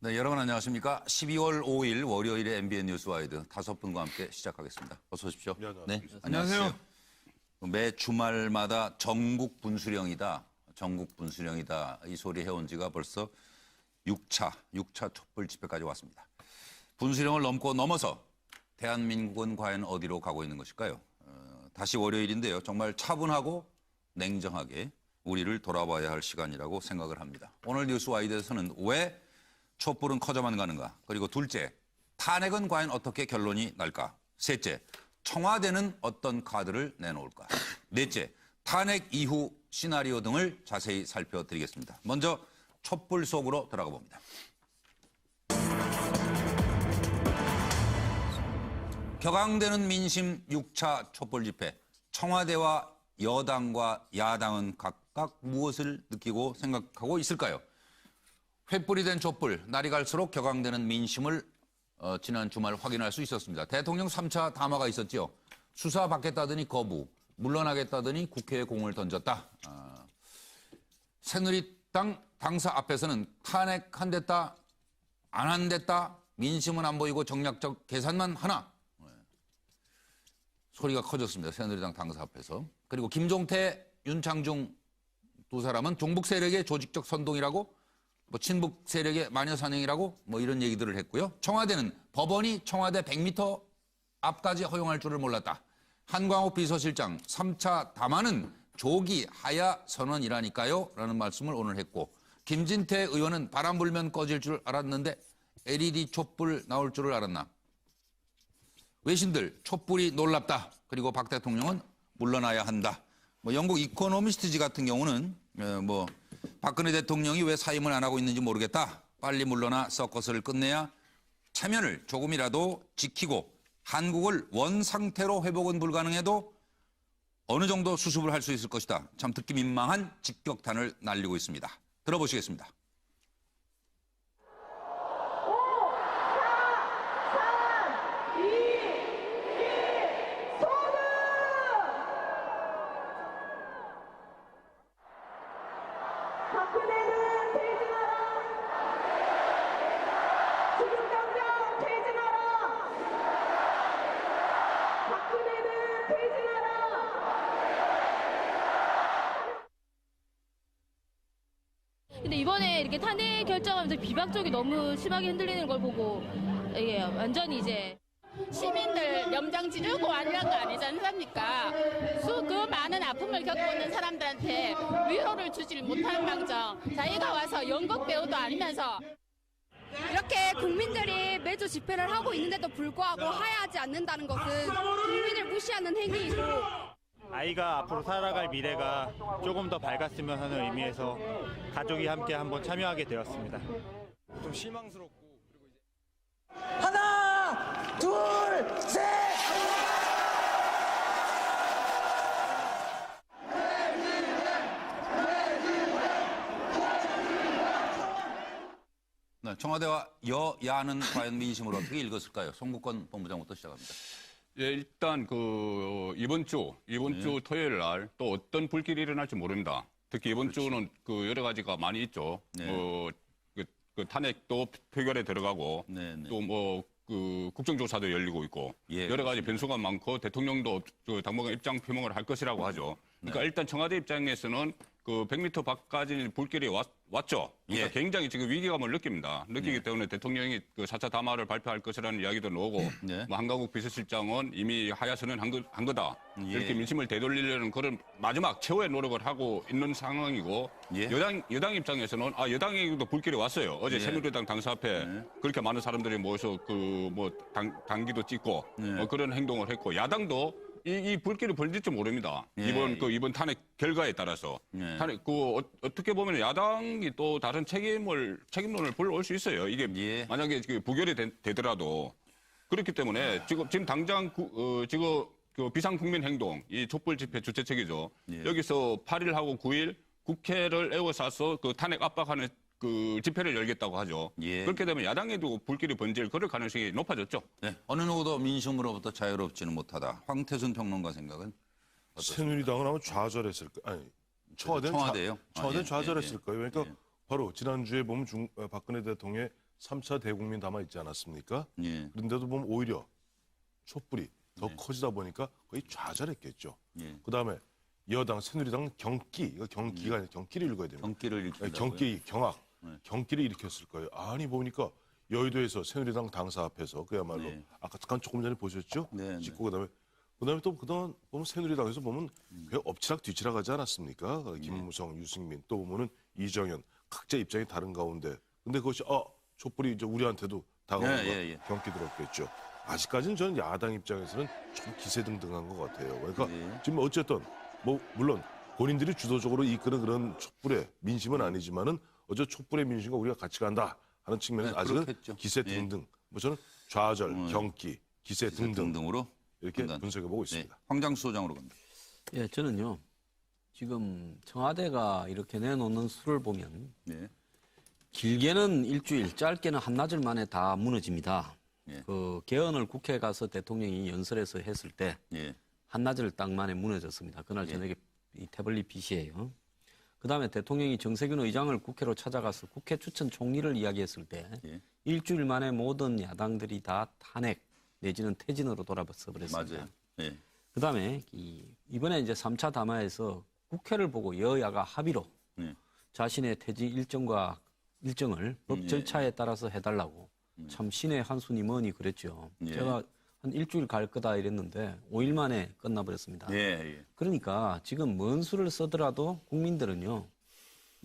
네, 여러분 안녕하십니까? 12월 5일 월요일에 MBN 뉴스와이드 5분과 함께 시작하겠습니다. 어서 오십시오. 네, 안녕하세요. 매 주말마다 전국 분수령이다. 전국 분수령이다. 이 소리 해온 지가 벌써 6차 촛불 집회까지 왔습니다. 분수령을 넘어서 대한민국은 과연 어디로 가고 있는 것일까요? 다시 월요일인데요. 정말 차분하고 냉정하게 우리를 돌아봐야 할 시간이라고 생각을 합니다. 오늘 뉴스와이드에서는 왜 촛불은 커져만 가는가? 그리고 둘째, 탄핵은 과연 어떻게 결론이 날까? 셋째, 청와대는 어떤 카드를 내놓을까? 넷째, 탄핵 이후 시나리오 등을 자세히 살펴드리겠습니다. 먼저 촛불 속으로 들어가 봅니다. 격앙되는 민심 6차 촛불 집회. 청와대와 여당과 야당은 각각 무엇을 느끼고 생각하고 있을까요? 횃불이 된 촛불, 날이 갈수록 격앙되는 민심을 지난 주말 확인할 수 있었습니다. 대통령 3차 담화가 있었죠. 수사받겠다더니 거부, 물러나겠다더니 국회에 공을 던졌다. 새누리당 당사 앞에서는 탄핵 한댔다, 안 한댔다, 민심은 안 보이고 정략적 계산만 하나. 소리가 커졌습니다. 새누리당 당사 앞에서. 그리고 김종태, 윤창중 두 사람은 종북 세력의 조직적 선동이라고, 친북 세력의 마녀사냥이라고 이런 얘기들을 했고요. 청와대는 법원이 청와대 100m 앞까지 허용할 줄을 몰랐다. 한광욱 비서실장 3차 담화는 조기 하야 선언이라니까요 라는 말씀을 오늘 했고, 김진태 의원은 바람 불면 꺼질 줄 알았는데 LED 촛불 나올 줄을 알았나. 외신들 촛불이 놀랍다. 그리고 박 대통령은 물러나야 한다. 영국 이코노미스트지 같은 경우는 박근혜 대통령이 왜 사임을 안 하고 있는지 모르겠다. 빨리 물러나 서커스를 끝내야 체면을 조금이라도 지키고 한국을 원상태로 회복은 불가능해도 어느 정도 수습을 할 수 있을 것이다. 참 듣기 민망한 직격탄을 날리고 있습니다. 들어보시겠습니다. 박근혜는 퇴진하라. 지금 당장 퇴진하라. 박근혜는 퇴진하라. 근데 이번에 이렇게 탄핵 결정하면서 비박적이 너무 심하게 흔들리는 걸 보고 이게 완전히 이제 시민들 염장 지르고 아니란 거 아니지 않습니까? 그 많은 아픔을 겪고 있는 사람들한테 위로를 주질 못하는 망정 자기가 와서 연극 배우도 아니면서 이렇게 국민들이 매주 집회를 하고 있는데도 불구하고 하야하지 않는다는 것은 국민을 무시하는 행위이고, 아이가 앞으로 살아갈 미래가 조금 더 밝았으면 하는 의미에서 가족이 함께 한번 참여하게 되었습니다. 좀 실망스럽고, 그리고 이제 하나, 둘, 셋! 네, 청와대와 여야는 과연 민심을 어떻게 읽었을까요? 송국권 본부장부터 시작합니다. 예, 일단 이번 주 토요일 날 또 어떤 불길이 일어날지 모릅니다. 특히 이번 주는 여러 가지가 많이 있죠. 네. 탄핵도 표결에 들어가고 네, 네. 또 국정조사도 열리고 있고 예, 여러 가지 변수가 많고 대통령도 당분간 입장 표명을 할 것이라고 하죠. 그러니까 네. 일단 청와대 입장에서는 100m 밖까지 불길이 왔죠. 그러니까 예. 굉장히 지금 위기감을 느낍니다. 느끼기 때문에 대통령이 4차 담화를 발표할 것이라는 이야기도 나오고 네. 한강욱 비서실장은 이미 하야선은 한 거다. 예. 이렇게 민심을 되돌리려는 그런 마지막 최후의 노력을 하고 있는 상황이고 예. 여당 입장에서는 여당에도 불길이 왔어요. 어제 예. 새누리당 당사 앞에 그렇게 많은 사람들이 모여서 당기도 찍고 그런 행동을 했고 야당도 이 불길이 벌릴지 모릅니다. 예. 이번 탄핵 결과에 따라서 예. 탄핵 어떻게 보면 야당이 또 다른 책임론을 불러올 수 있어요. 이게 예. 만약에 부결이 되더라도 그렇기 때문에 지금 당장 비상국민 행동 이 촛불 집회 주최 측이죠. 예. 여기서 8일하고 9일 국회를 에워싸서 탄핵 압박하는 집회를 열겠다고 하죠. 예. 그렇게 되면 야당에도 불길이 번질 그럴 가능성이 높아졌죠. 네, 어느 누구도 민심으로부터 자유롭지는 못하다. 황태순 평론가 생각은? 새누리당은 아마 좌절했을 거예요. 아니, 청와대는 청와대요? 청와대는 예, 좌절했을 예, 거예요. 그러니까 예. 바로 지난주에 보면 박근혜 대통령의 3차 대국민 담화 있지 않았습니까? 예. 그런데도 보면 오히려 촛불이 더 커지다 보니까 거의 좌절했겠죠. 예. 그다음에 여당 새누리당 경기, 이거 경기가 아니라 경기를 읽어야 됩니다. 경기를 네, 일으킨다고요? 경기 경악, 네. 경기를 일으켰을 거예요. 아니 보니까 여의도에서 새누리당 당사 앞에서 그야말로 네. 아까 잠깐 조금 전에 보셨죠? 네, 찍고 그다음에 또 그다음 보면 새누리당에서 보면 그 엎치락 뒤치락 하지 않았습니까? 김무성, 유승민 또 보면은 이정현 각자 입장이 다른 가운데 근데 그것이 촛불이 이제 우리한테도 다가오는 거 예. 경기 들었겠죠. 아직까지는 저는 야당 입장에서는 좀 기세등등한 것 같아요. 그러니까 예. 지금 어쨌든 뭐 물론 본인들이 주도적으로 이끄는 그런 촛불의 민심은 아니지만은 어제 촛불의 민심과 우리가 같이 간다 하는 측면에서 네, 아직은 그렇겠죠. 기세등등. 뭐 저는 좌절, 경기, 기세등등 등등으로 이렇게 판단. 분석해 보고 네. 있습니다. 황장수 소장으로 갑니다. 예, 저는요. 지금 청와대가 이렇게 내놓는 수를 보면 예. 길게는 일주일, 짧게는 한나절 만에 다 무너집니다. 예. 그 개헌을 국회에 가서 대통령이 연설해서 했을 때 예. 한나절 딱 만에 무너졌습니다. 그날 저녁에 이 태블릿 빛이에요. 그다음에 대통령이 정세균 의장을 국회로 찾아가서 국회 추천 총리를 이야기했을 때 예. 일주일 만에 모든 야당들이 다 탄핵 내지는 퇴진으로 돌아서 버렸습니다. 맞아요. 예. 그다음에 이번에 이제 3차 담화에서 국회를 보고 여야가 합의로 예. 자신의 퇴진 일정을 법 절차에 따라서 해달라고 참 신의 한순이 뭐니 그랬죠. 예. 제가 한 일주일 갈 거다 이랬는데 5일 만에 끝나버렸습니다. 예. 그러니까 지금 뭔 수를 쓰더라도 국민들은요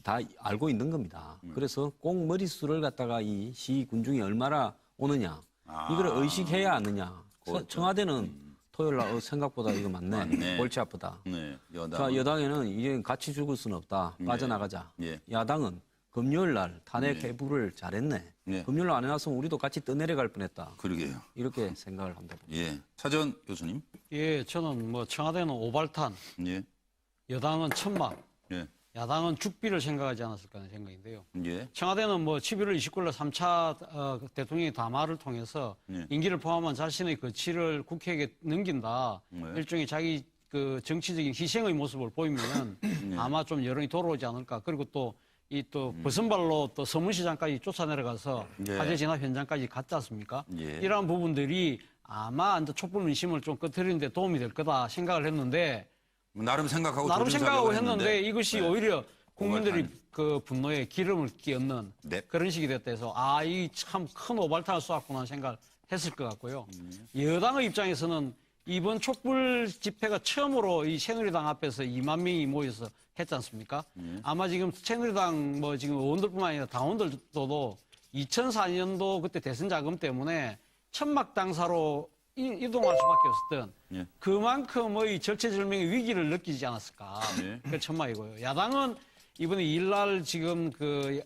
다 알고 있는 겁니다. 그래서 꼭 머릿수를 갖다가 이 시군중이 얼마나 오느냐 이걸 의식해야 하느냐. 청와대는 토요일 날 생각보다 이거 많네. 골치 아프다. 네. 자, 여당에는 이제 같이 죽을 수는 없다. 빠져나가자. 예. 야당은 금요일 날 탄핵 해부를 잘했네. 네. 금요일 날 안 해놨으면 우리도 같이 떠내려갈 뻔했다. 그러게요. 이렇게 생각을 합니다. 예. 차전 교수님. 예, 저는 뭐 청와대는 오발탄, 예. 여당은 천막, 예. 야당은 죽비를 생각하지 않았을까 하는 생각인데요. 예. 청와대는 뭐 11월 29일 3차 대통령의 담화를 통해서 예. 임기를 포함한 자신의 거취를 국회에게 넘긴다. 네. 일종의 자기 그 정치적인 희생의 모습을 보이면 아마 좀 여론이 돌아오지 않을까. 그리고 또 버선발로 또 서문시장까지 쫓아내려가서 예. 화재 진압 현장까지 갔지 않습니까? 예. 이러한 부분들이 아마 이제 촛불 민심을 좀 끄트리는 데 도움이 될 거다 생각을 했는데 나름 생각하고 했는데 이것이 네. 오히려 국민들이 오발탄. 그 분노에 기름을 끼얹는 네. 그런 식이 됐다 해서 이 참 큰 오발탄을 쏘았구나 생각을 했을 것 같고요. 여당의 입장에서는 이번 촛불 집회가 처음으로 이 새누리당 앞에서 2만 명이 모여서 했지 않습니까? 아마 지금 새누리당 뭐 지금 의원들뿐만 아니라 당원들도 2004년도 그때 대선 자금 때문에 천막 당사로 이동할 수밖에 없었던 예. 그만큼의 절체절명의 위기를 느끼지 않았을까. 예. 그 천막이고요. 야당은 이번에 2일날 지금 그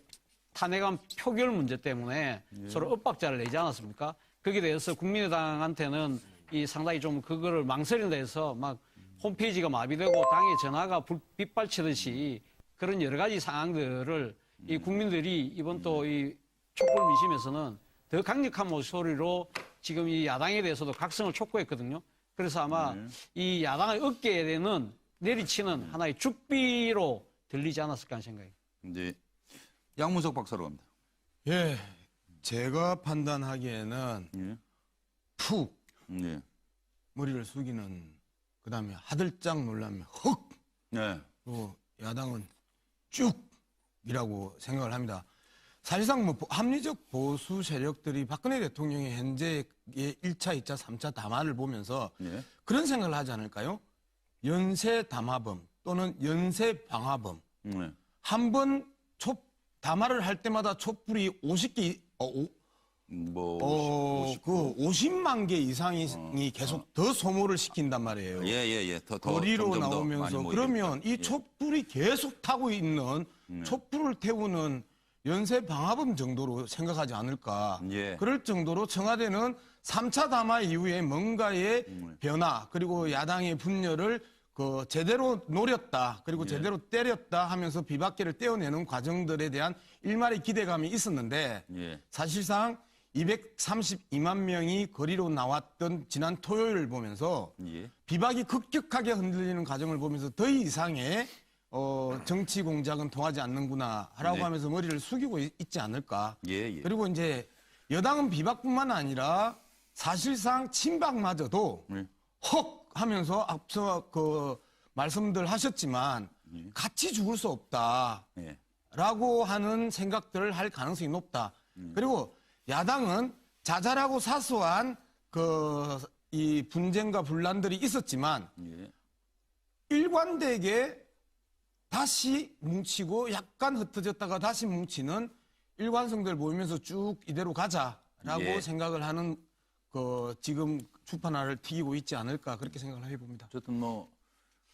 탄핵안 표결 문제 때문에 서로 엇박자를 내지 않았습니까? 거기에 대해서 국민의당한테는 이 상당히 좀 그거를 망설인다 해서 막 홈페이지가 마비되고 당의 전화가 빗발치듯이 그런 여러 가지 상황들을 이 국민들이 이번 또 이 촛불 민심에서는 더 강력한 목소리로 지금 이 야당에 대해서도 각성을 촉구했거든요. 그래서 아마 이 야당의 어깨에 대는 내리치는 하나의 죽비로 들리지 않았을까 하는 생각이에요. 이제 양문석 박사로 갑니다. 예, 제가 판단하기에는 예. 푹 예. 머리를 숙이는 그다음에 하들짝 놀라면 헉 네. 또 야당은 쭉이라고 생각을 합니다. 사실상 뭐 합리적 보수 세력들이 박근혜 대통령의 현재의 1차, 2차, 3차 담화를 보면서 예. 그런 생각을 하지 않을까요? 연쇄 담화범 또는 연쇄 방화범. 네. 한 번 담화를 할 때마다 촛불이 50개, 뭐 50만 개 이상이 계속 더 소모를 시킨단 말이에요. 예. 더 거리로 점점 더 많이 나오면서 모이니까. 그러면 이 예. 촛불이 계속 타고 있는 촛불을 태우는 연쇄 방화범 정도로 생각하지 않을까. 예. 그럴 정도로 청와대는 3차 담화 이후에 뭔가의 변화 그리고 야당의 분열을 그 제대로 노렸다 그리고 제대로 때렸다 하면서 비박계를 떼어내는 과정들에 대한 일말의 기대감이 있었는데 예. 사실상 232만 명이 거리로 나왔던 지난 토요일을 보면서 예. 비박이 급격하게 흔들리는 과정을 보면서 더 이상의 정치 공작은 통하지 않는구나라고 네. 하면서 머리를 숙이고 있지 않을까. 예. 그리고 이제 여당은 비박뿐만 아니라 사실상 친박마저도 헉 하면서 앞서 그 말씀들 하셨지만 같이 죽을 수 없다라고 하는 생각들을 할 가능성이 높다. 그리고 야당은 자잘하고 사소한 이 분쟁과 분란들이 있었지만 일관되게 다시 뭉치고 약간 흩어졌다가 다시 뭉치는 일관성들 보이면서 쭉 이대로 가자라고 생각을 하는 지금 주판알을 튀기고 있지 않을까 그렇게 생각을 해봅니다. 어쨌든 뭐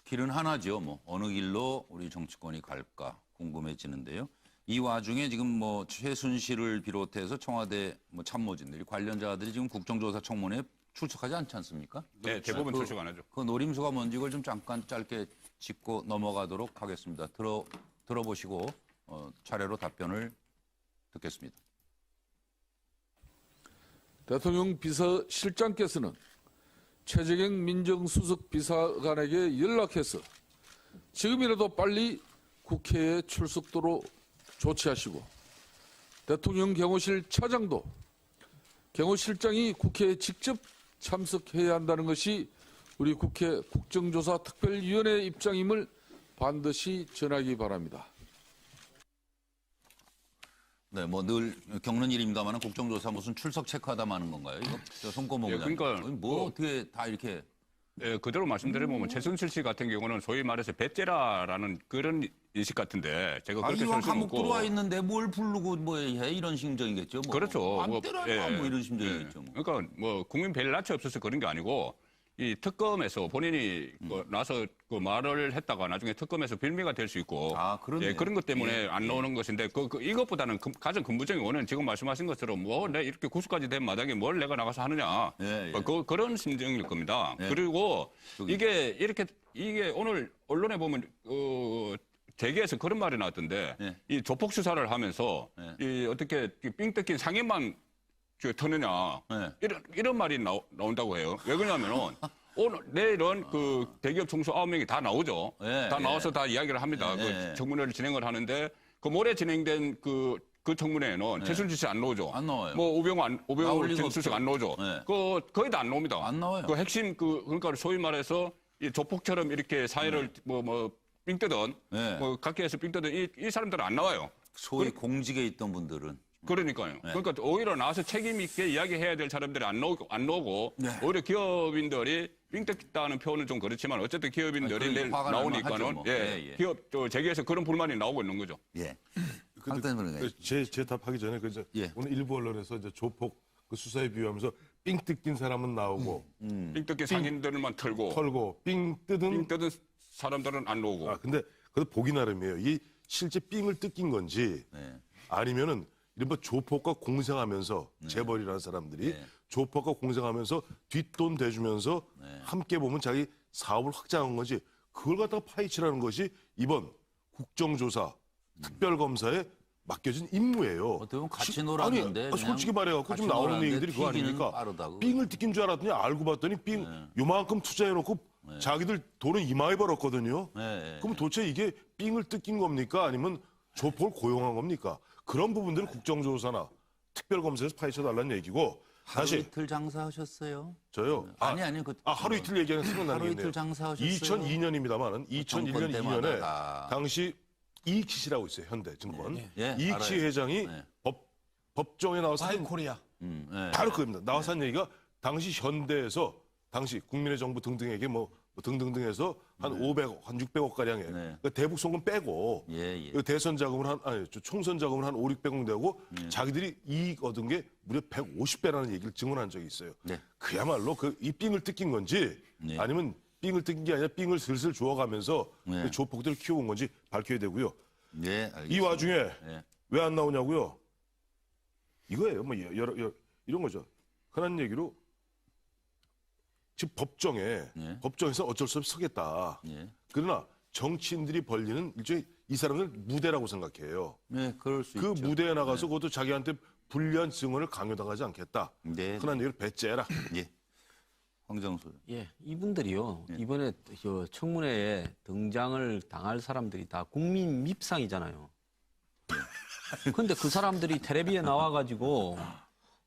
길은 하나죠. 뭐 어느 길로 우리 정치권이 갈까 궁금해지는데요. 이 와중에 지금 뭐 최순실을 비롯해서 청와대 뭐 참모진들이 관련자들이 지금 국정조사 청문회에 출석하지 않지 않습니까? 네, 대부분 출석 안 하죠. 그 노림수가 뭔지 이걸 좀 잠깐 짧게 짚고 넘어가도록 하겠습니다. 들어보시고 차례로 답변을 듣겠습니다. 대통령 비서실장께서는 최재경 민정수석 비서관에게 연락해서 지금이라도 빨리 국회에 출석도록 조치하시고 대통령 경호실 차장도 경호실장이 국회에 직접 참석해야 한다는 것이 우리 국회 국정조사 특별위원회의 입장임을 반드시 전하기 바랍니다. 네, 뭐 늘 겪는 일입니다만 국정조사 무슨 출석 체크하다 마는 건가요? 이거 손꼽아보면. 그러니까 뭐 어떻게 다 이렇게. 예, 그대로 말씀드리면 최순실 씨 같은 경우는 소위 말해서 배째라라는 그런 인식 같은데 제가 그렇게 이왕 살 수는 감옥 없고. 들어와 있는데 뭘 부르고 뭐 해 이런 심정이겠죠. 뭐. 그렇죠. 안 때려라 뭐 이런 심정이겠죠. 뭐. 그러니까 뭐 국민 별 낯이 없어서 그런 게 아니고 이 특검에서 본인이 나서 그 말을 했다가 나중에 특검에서 빌미가 될 수 있고 그러네요. 그런 것 때문에 안 나오는 것인데 이것보다는 가장 근본적인 원인은 지금 말씀하신 것처럼 뭐 내 이렇게 구속까지 된 마당에 뭘 내가 나가서 하느냐 그런 심정일 겁니다. 그리고 이게 오늘 언론에 보면 대개에서 그런 말이 나왔던데 이 조폭 수사를 하면서 이 어떻게 삥 뜯긴 상인만 터느냐 이런 말이 나온다고 해요. 왜 그러냐면은 오늘 내일은 그 대기업 총수 9명이 다 나오죠. 다 나와서 다 이야기를 합니다. 그 청문회를 진행을 하는데 그 모레 진행된 그 청문회에는 최순실 씨 안 나오죠. 안 나와요. 뭐 오병호 진수석 안 나오죠. 그 거의 다 안 나옵니다. 안 나와요. 그 핵심 그러니까 소위 말해서 이 조폭처럼 이렇게 사회를 삥 뜯은 뭐 각계에서 삥 뜯은 이 사람들은 안 나와요. 소위 공직에 있던 분들은. 그러니까요. 그러니까 오히려 나와서 책임 있게 이야기해야 될 사람들이 안 나오고 오히려 기업인들이 삥 뜯다는 표현은 좀 그렇지만 어쨌든 기업인들이 내일 나오니까는 뭐. 기업 재계에서 그런 불만이 나오고 있는 거죠. 제 답하기 전에 오늘 일부 언론에서 이제 조폭 그 수사에 비유하면서 삥 뜯긴 사람은 나오고 삥 뜯긴 상인들만 털고 삥 뜯은 사람들은 안 나오고. 근데 그것도 보기 나름이에요. 이 실제 삥을 뜯긴 건지 아니면은 이른바 조폭과 공생하면서 재벌이라는 사람들이 조폭과 공생하면서 뒷돈 대주면서 함께 보면 자기 사업을 확장한 건지 그걸 갖다가 파헤치라는 것이 이번 국정조사 특별검사에 맡겨진 임무예요. 어떻게 보면 같이 놀았는데. 솔직히 말해갖고 좀 나오는 얘기들이 그거 아닙니까? 삥을 뜯긴 줄 알았더니 알고 봤더니 삥 요만큼 투자해놓고 자기들 돈을 이마에 벌었거든요. 그럼 도대체 이게 삥을 뜯긴 겁니까? 아니면 조폭을 고용한 겁니까? 그런 부분들을 국정조사나 특별검사에서 파헤쳐달라는 얘기고. 하루 이틀 장사하셨어요? 저요? 아니. 하루 이틀 얘기하는 생각나는 게 하루 있네요. 이틀 장사하셨어요? 2002년입니다만은 2001년 2년에 당시 이익희 씨라고 있어요. 현대증권. 이익희 씨 회장이 법정에 나와서 바이코리아. 바로 그겁니다. 나와서 한 얘기가 당시 현대에서 당시 국민의 정부 등등에게 뭐 등등등해서 한 500억, 한 600억 가량에 그러니까 대북 송금 빼고 대선 자금을 총선 자금을 한 5, 600억 내고 자기들이 이익 얻은 게 무려 150배라는 얘기를 증언한 적이 있어요. 그야말로 이 삥을 뜯긴 건지 아니면 삥을 뜯긴 게 아니라 삥을 슬슬 주워가면서 조폭들을 키워온 건지 밝혀야 되고요. 이 와중에 왜 안 나오냐고요? 이거예요. 뭐 이런 거죠. 흔한 얘기로 지금 법정에서 어쩔 수 없이 서겠다. 그러나 정치인들이 벌리는 일종의 이 사람들 무대라고 생각해요. 그럴 수 그 있죠. 무대에 나가서 그것도 자기한테 불리한 증언을 강요당하지 않겠다. 흔한 얘기로 배째라. 황정수. 이분들이요. 이번에 청문회에 등장을 당할 사람들이 다 국민 밉상이잖아요. 근데 그 사람들이 텔레비에 나와가지고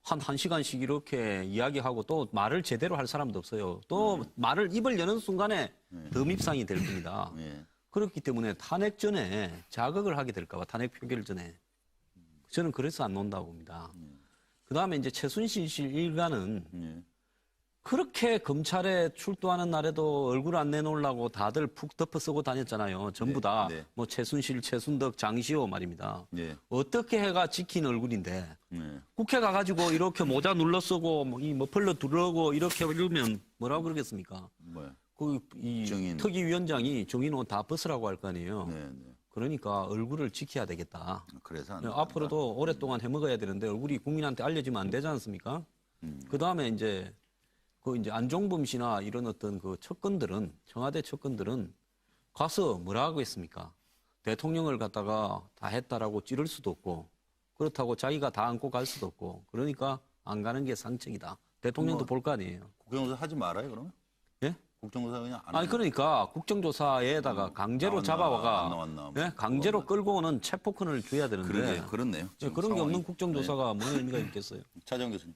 한 1시간씩 이렇게 이야기하고 또 말을 제대로 할 사람도 없어요. 또 말을 입을 여는 순간에 더 밉상이 될 겁니다. 그렇기 때문에 탄핵 전에 자극을 하게 될까 봐, 탄핵 표결 전에. 저는 그래서 안 논다고 봅니다. 그다음에 이제 최순실 씨 일가는 그렇게 검찰에 출두하는 날에도 얼굴 안 내놓으려고 다들 푹 덮어 쓰고 다녔잖아요. 전부 다 뭐 최순실, 최순덕, 장시호 말입니다. 어떻게 해가 지킨 얼굴인데 국회 가가지고 이렇게 모자 눌러 쓰고 이 머플러 두르고 이렇게 이러면 뭐라고 그러겠습니까? 이 특위위원장이 정인 옷 다 벗으라고 할 거 아니에요. 그러니까 얼굴을 지켜야 되겠다. 그래서 앞으로도 오랫동안 해먹어야 되는데 얼굴이 국민한테 알려지면 안 되지 않습니까? 그 다음에 이제 안종범 씨나 이런 어떤 그 측근들은, 청와대 측근들은 가서 뭐라고 했습니까? 대통령을 갖다가 다 했다라고 찌를 수도 없고, 그렇다고 자기가 다 안고 갈 수도 없고, 그러니까 안 가는 게 상책이다. 대통령도 볼 거 아니에요. 국정조사 하지 말아요, 그러면? 예? 국정조사 그냥 안 아니, 그러니까 국정조사에다가 강제로 잡아와가, 강제로 끌고 오는 체포권을 줘야 되는데. 그렇네요. 그런 게 없는 국정조사가 뭔 의미가 있겠어요? 차정 교수님.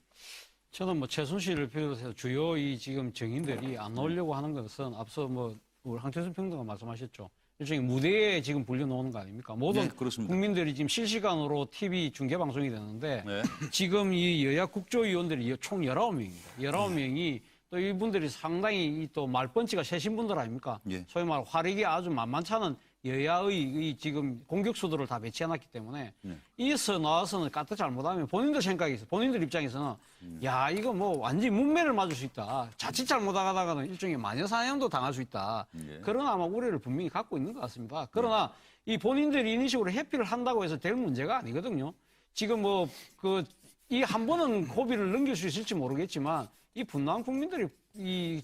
저는 뭐 최순실을 비롯해서 주요 이 지금 정인들이 안 나오려고 하는 것은 앞서 뭐 우리 황태순 평론가 말씀하셨죠. 일종의 무대에 지금 불려놓는 거 아닙니까? 모든 국민들이 지금 실시간으로 TV 중계 방송이 되는데 지금 이 여야 국조위원들이 총 19명입니다. 19명이 또 이분들이 상당히 또 말펀치가 세신 분들 아닙니까? 소위 말 화력이 아주 만만찮은 여야의 이 지금 공격수들을 다 배치해놨기 때문에 이서 나와서는 까딱 잘못하면 본인들 생각에서, 본인들 입장에서는 야, 이거 뭐 완전히 문매를 맞을 수 있다. 자칫 잘못하다가는 일종의 마녀사냥도 당할 수 있다. 그런 아마 우려를 분명히 갖고 있는 것 같습니다. 그러나 이 본인들이 이런 식으로 회피를 한다고 해서 될 문제가 아니거든요. 지금 뭐 이 한 번은 고비를 넘길 수 있을지 모르겠지만 이 분노한 국민들이 이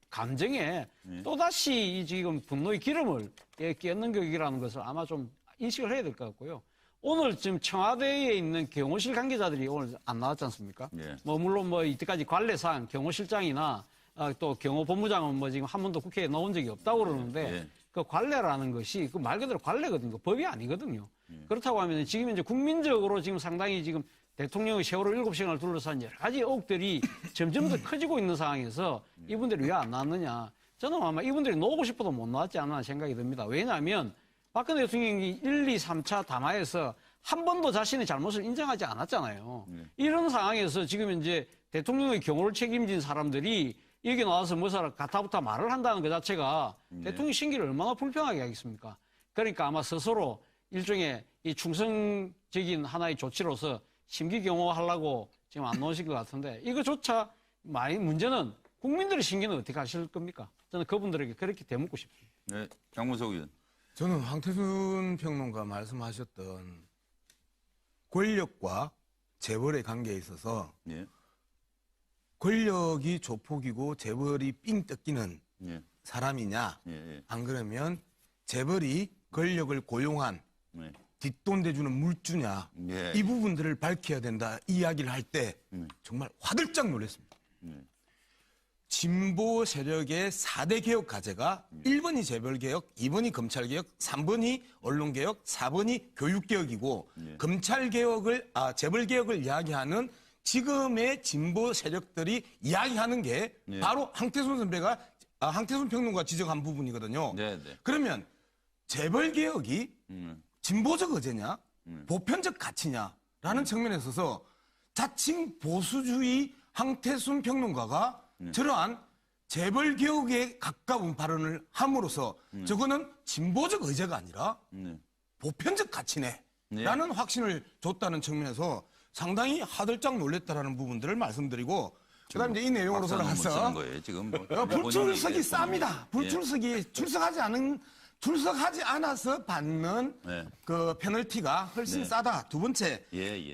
감정에 또다시 이 지금 분노의 기름을 끼얹는 격이라는 것을 아마 좀 인식을 해야 될 것 같고요. 오늘 지금 청와대에 있는 경호실 관계자들이 오늘 안 나왔지 않습니까? 뭐 물론 뭐 이때까지 관례상 경호실장이나 또 경호본부장은 뭐 지금 한 번도 국회에 나온 적이 없다고 그러는데 그 관례라는 것이 그 말 그대로 관례거든요. 법이 아니거든요. 그렇다고 하면 지금 이제 국민적으로 지금 상당히 지금 대통령의 세월호 7시간을 둘러싼 여러 가지 의혹들이 점점 더 커지고 있는 상황에서 이분들이 왜 안 나왔느냐. 저는 아마 이분들이 나오고 싶어도 못 나왔지 않나 생각이 듭니다. 왜냐하면 박근혜 대통령이 1, 2, 3차 담화에서 한 번도 자신의 잘못을 인정하지 않았잖아요. 이런 상황에서 지금 이제 대통령의 경호를 책임진 사람들이 여기 나와서 뭐사라 가타부타 말을 한다는 것 자체가 대통령 심기를 얼마나 불편하게 하겠습니까? 그러니까 아마 스스로 일종의 이 충성적인 하나의 조치로서 심기 경호하려고 지금 안 나오신 것 같은데 이거조차 많이 문제는 국민들의 심기는 어떻게 하실 겁니까? 저는 그분들에게 그렇게 대묻고 싶습니다. 네, 장문석 의원. 저는 황태순 평론가 말씀하셨던 권력과 재벌의 관계에 있어서 권력이 조폭이고 재벌이 삥 뜯기는 사람이냐 안 그러면 재벌이 권력을 고용한 뒷돈 대주는 물주냐 이 부분들을 밝혀야 된다 이야기를 할 때 정말 화들짝 놀랐습니다. 진보 세력의 4대 개혁 과제가 1번이 재벌개혁, 2번이 검찰개혁, 3번이 언론개혁, 4번이 교육개혁이고 재벌개혁을 이야기하는 지금의 진보 세력들이 이야기하는 게 바로 황태순 평론가 지적한 부분이거든요. 그러면 재벌개혁이 진보적 의제냐, 보편적 가치냐라는 측면에 있어서 자칭 보수주의 황태순 평론가가 저러한 재벌개혁에 가까운 발언을 함으로써 저거는 진보적 의제가 아니라 보편적 가치네라는 확신을 줬다는 측면에서 상당히 화들짝 놀랬다라는 부부분들을 말씀드리고 그다음 이제 이 내용으로 돌아가서 불출석이 쌉니다. 불출석이 출석하지 않아서 받는 그 페널티가 훨씬 싸다. 두 번째,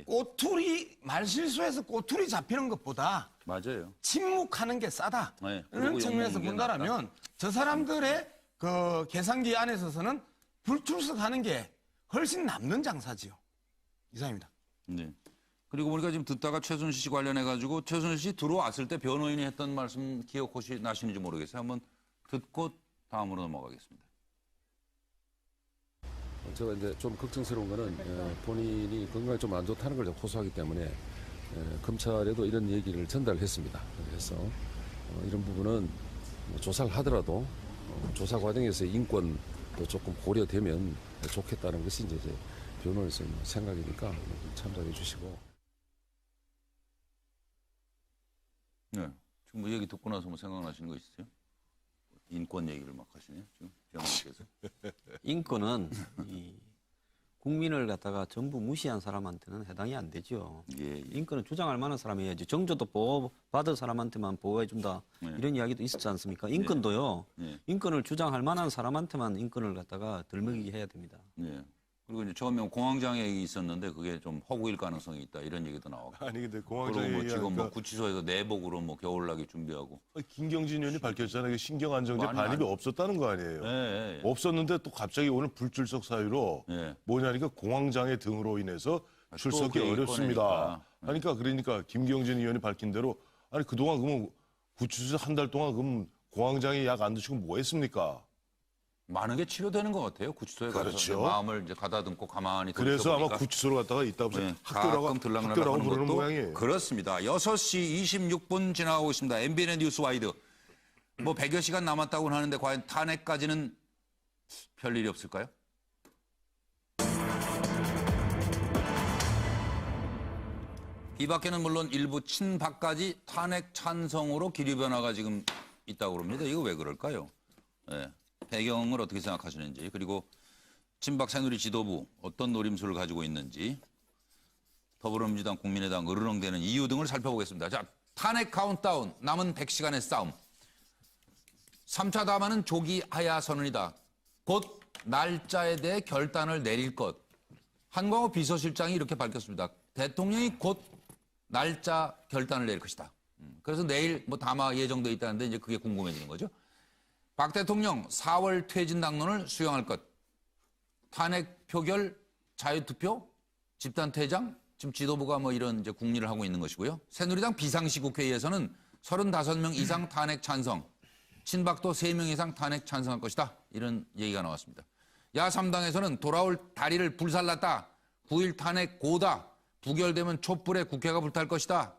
꼬투리 말실수해서 꼬투리 잡히는 것보다 맞아요. 침묵하는 게 싸다. 이런 측면에서 본다라면 저 사람들의 그 계산기 안에 있어서는 불출석하는 게 훨씬 남는 장사지요. 이상입니다. 네. 그리고 보니까 지금 듣다가 최순실 씨 관련해가지고 최순실 씨 들어왔을 때 변호인이 했던 말씀 기억 혹시 나시는지 모르겠어요. 한번 듣고 다음으로 넘어가겠습니다. 제가 이제 좀 걱정스러운 거는 본인이 건강이 좀 안 좋다는 걸 호소하기 때문에 검찰에도 이런 얘기를 전달했습니다. 그래서 이런 부분은 뭐 조사를 하더라도 조사 과정에서의 인권도 조금 고려되면 좋겠다는 것이 이제 제 변호인의 생각이니까 참작해 주시고. 네. 지금 뭐 얘기 듣고 나서 뭐 생각나시는 거 있으세요? 인권 얘기를 막 하시네요, 지금 장관께서. 인권은 이 국민을 갖다가 전부 무시한 사람한테는 해당이 안 되죠. 예. 인권은 주장할 만한 사람이 해야지. 정조도 보호 받은 사람한테만 보호해준다. 이런 이야기도 있었지 않습니까? 인권도요. 인권을 주장할 만한 사람한테만 인권을 갖다가 덜먹이게 해야 됩니다. 네. 그리고 이제 처음에 공황장애 얘기 있었는데 그게 좀 허구일 가능성이 있다 이런 얘기도 나왔고. 아니 근데 공황장애 뭐 지금 얘기하니까 뭐 구치소에서 내복으로 뭐 겨울나기 준비하고. 김경진 의원이 밝혔잖아요. 신경안정제 아니, 반입이 없었다는 거 아니에요. 네. 없었는데 또 갑자기 오늘 불출석 사유로 뭐냐니까 공황장애 등으로 인해서 출석이 또 어렵습니다. 그러니까 김경진 의원이 밝힌 대로 아니 그동안 그러면 구치소에서 한 달 동안 그럼 공황장애 약 안 드시고 뭐 했습니까? 많은 게 치료되는 것 같아요. 구치소에 가서 그렇죠. 마음을 이제 가다듬고 가만히 그래서 아마 보니까. 구치소로 갔다가 있다 보면 가끔 학교라고 들락날락하는 부르는 것도 모양이에요. 그렇습니다. 6시 26분 지나가고 있습니다. MBN 뉴스 와이드. 뭐 100여 시간 남았다고는 하는데 과연 탄핵까지는 별일이 없을까요? 비박계는 물론 일부 친박까지 탄핵 찬성으로 기류 변화가 지금 있다고 그럽니다. 이거 왜 그럴까요? 네. 배경을 어떻게 생각하시는지, 그리고 친박 새누리 지도부 어떤 노림수를 가지고 있는지, 더불어민주당, 국민의당 으르렁대는 이유 등을 살펴보겠습니다. 자, 탄핵 카운트다운, 남은 100시간의 싸움. 3차 담화는 조기 하야 선언이다. 곧 날짜에 대해 결단을 내릴 것. 한광호 비서실장이 이렇게 밝혔습니다. 대통령이 곧 날짜 결단을 내릴 것이다. 그래서 내일 뭐 담화 예정돼 있다는데 이제 그게 궁금해지는 거죠. 박 대통령 4월 퇴진 당론을 수용할 것. 탄핵 표결, 자유투표, 집단 퇴장, 지금 지도부가 뭐 이런 이제 궁리를 하고 있는 것이고요. 새누리당 비상시국회의에서는 35명 이상 탄핵 찬성, 친박도 3명 이상 탄핵 찬성할 것이다. 이런 얘기가 나왔습니다. 야3당에서는 돌아올 다리를 불살랐다. 9일 탄핵 고다. 부결되면 촛불에 국회가 불탈 것이다.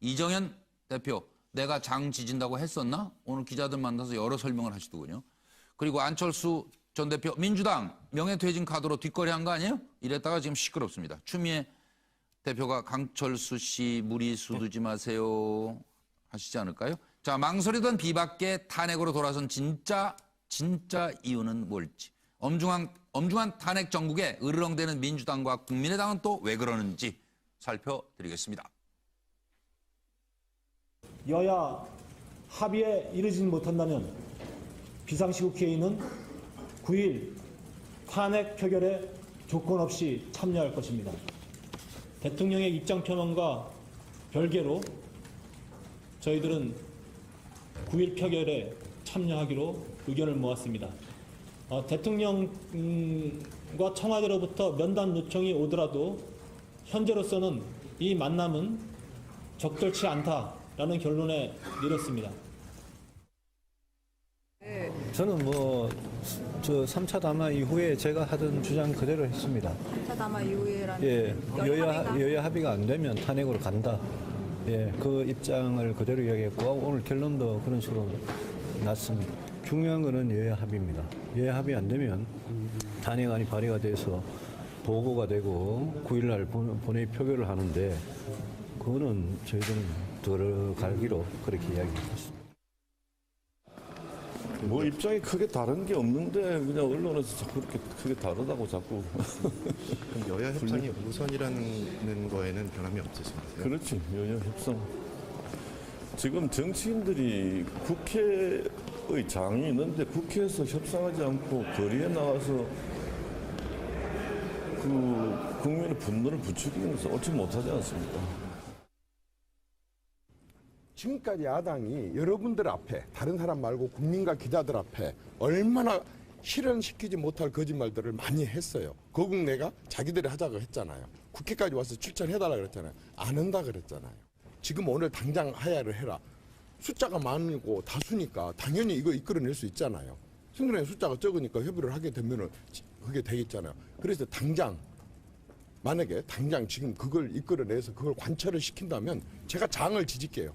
이정현 대표, 내가 장 지진다고 했었나? 오늘 기자들 만나서 여러 설명을 하시더군요. 그리고 안철수 전 대표, 민주당 명예퇴진 카드로 뒷거래한 거 아니에요? 이랬다가 지금 시끄럽습니다. 추미애 대표가 강철수 씨 무리수 두지 마세요 하시지 않을까요? 자, 망설이던 비박계 탄핵으로 돌아선 진짜 이유는 뭘지. 엄중한 탄핵 정국에 으르렁대는 민주당과 국민의당은 또 왜 그러는지 살펴드리겠습니다. 여야 합의에 이르지 못한다면 비상시국회의는 9일 탄핵 표결에 조건 없이 참여할 것입니다. 대통령의 입장 표명과 별개로 저희들은 9일 표결에 참여하기로 의견을 모았습니다. 대통령과 청와대로부터 면담 요청이 오더라도 현재로서는 이 만남은 적절치 않다라는 결론에 내렸습니다. 저는 저 3차 담화 이후에 제가 하던 주장 그대로 했습니다. 3차 담화 이후에라는 여야 합의가 안 되면 탄핵으로 간다. 그 입장을 그대로 이야기했고 오늘 결론도 그런 식으로 났습니다. 중요한 거는 여야 합의입니다. 여야 합의 안 되면 탄핵안이 발의가 돼서 보고가 되고 9일날 본회의 표결을 하는데 그거는 저희들은 들어가기로 그렇게 이야기했습니다. 뭐 입장이 크게 다른 게 없는데 그냥 언론에서 자꾸 그렇게 크게 다르다고 자꾸. 그럼 여야 협상이 우선이라는 거에는 변함이 없으십니까? 그렇지, 여야 협상. 지금 정치인들이 국회의 장이 있는데 국회에서 협상하지 않고 거리에 나가서 그 국민의 분노를 부추기면서 옳지 못하지 않습니까? 지금까지 야당이 여러분들 앞에 다른 사람 말고 국민과 기자들 앞에 얼마나 실현시키지 못할 거짓말들을 많이 했어요. 거국내가 자기들이 하자고 했잖아요. 국회까지 와서 출전해달라 그랬잖아요. 안 한다 그랬잖아요. 지금 오늘 당장 하야를 해라. 숫자가 많고 다수니까 당연히 이거 이끌어낼 수 있잖아요. 새누리당 숫자가 적으니까 협의를 하게 되면은 그게 되겠잖아요. 그래서 당장 만약에 당장 지금 그걸 이끌어내서 그걸 관철을 시킨다면 제가 장을 지질게요.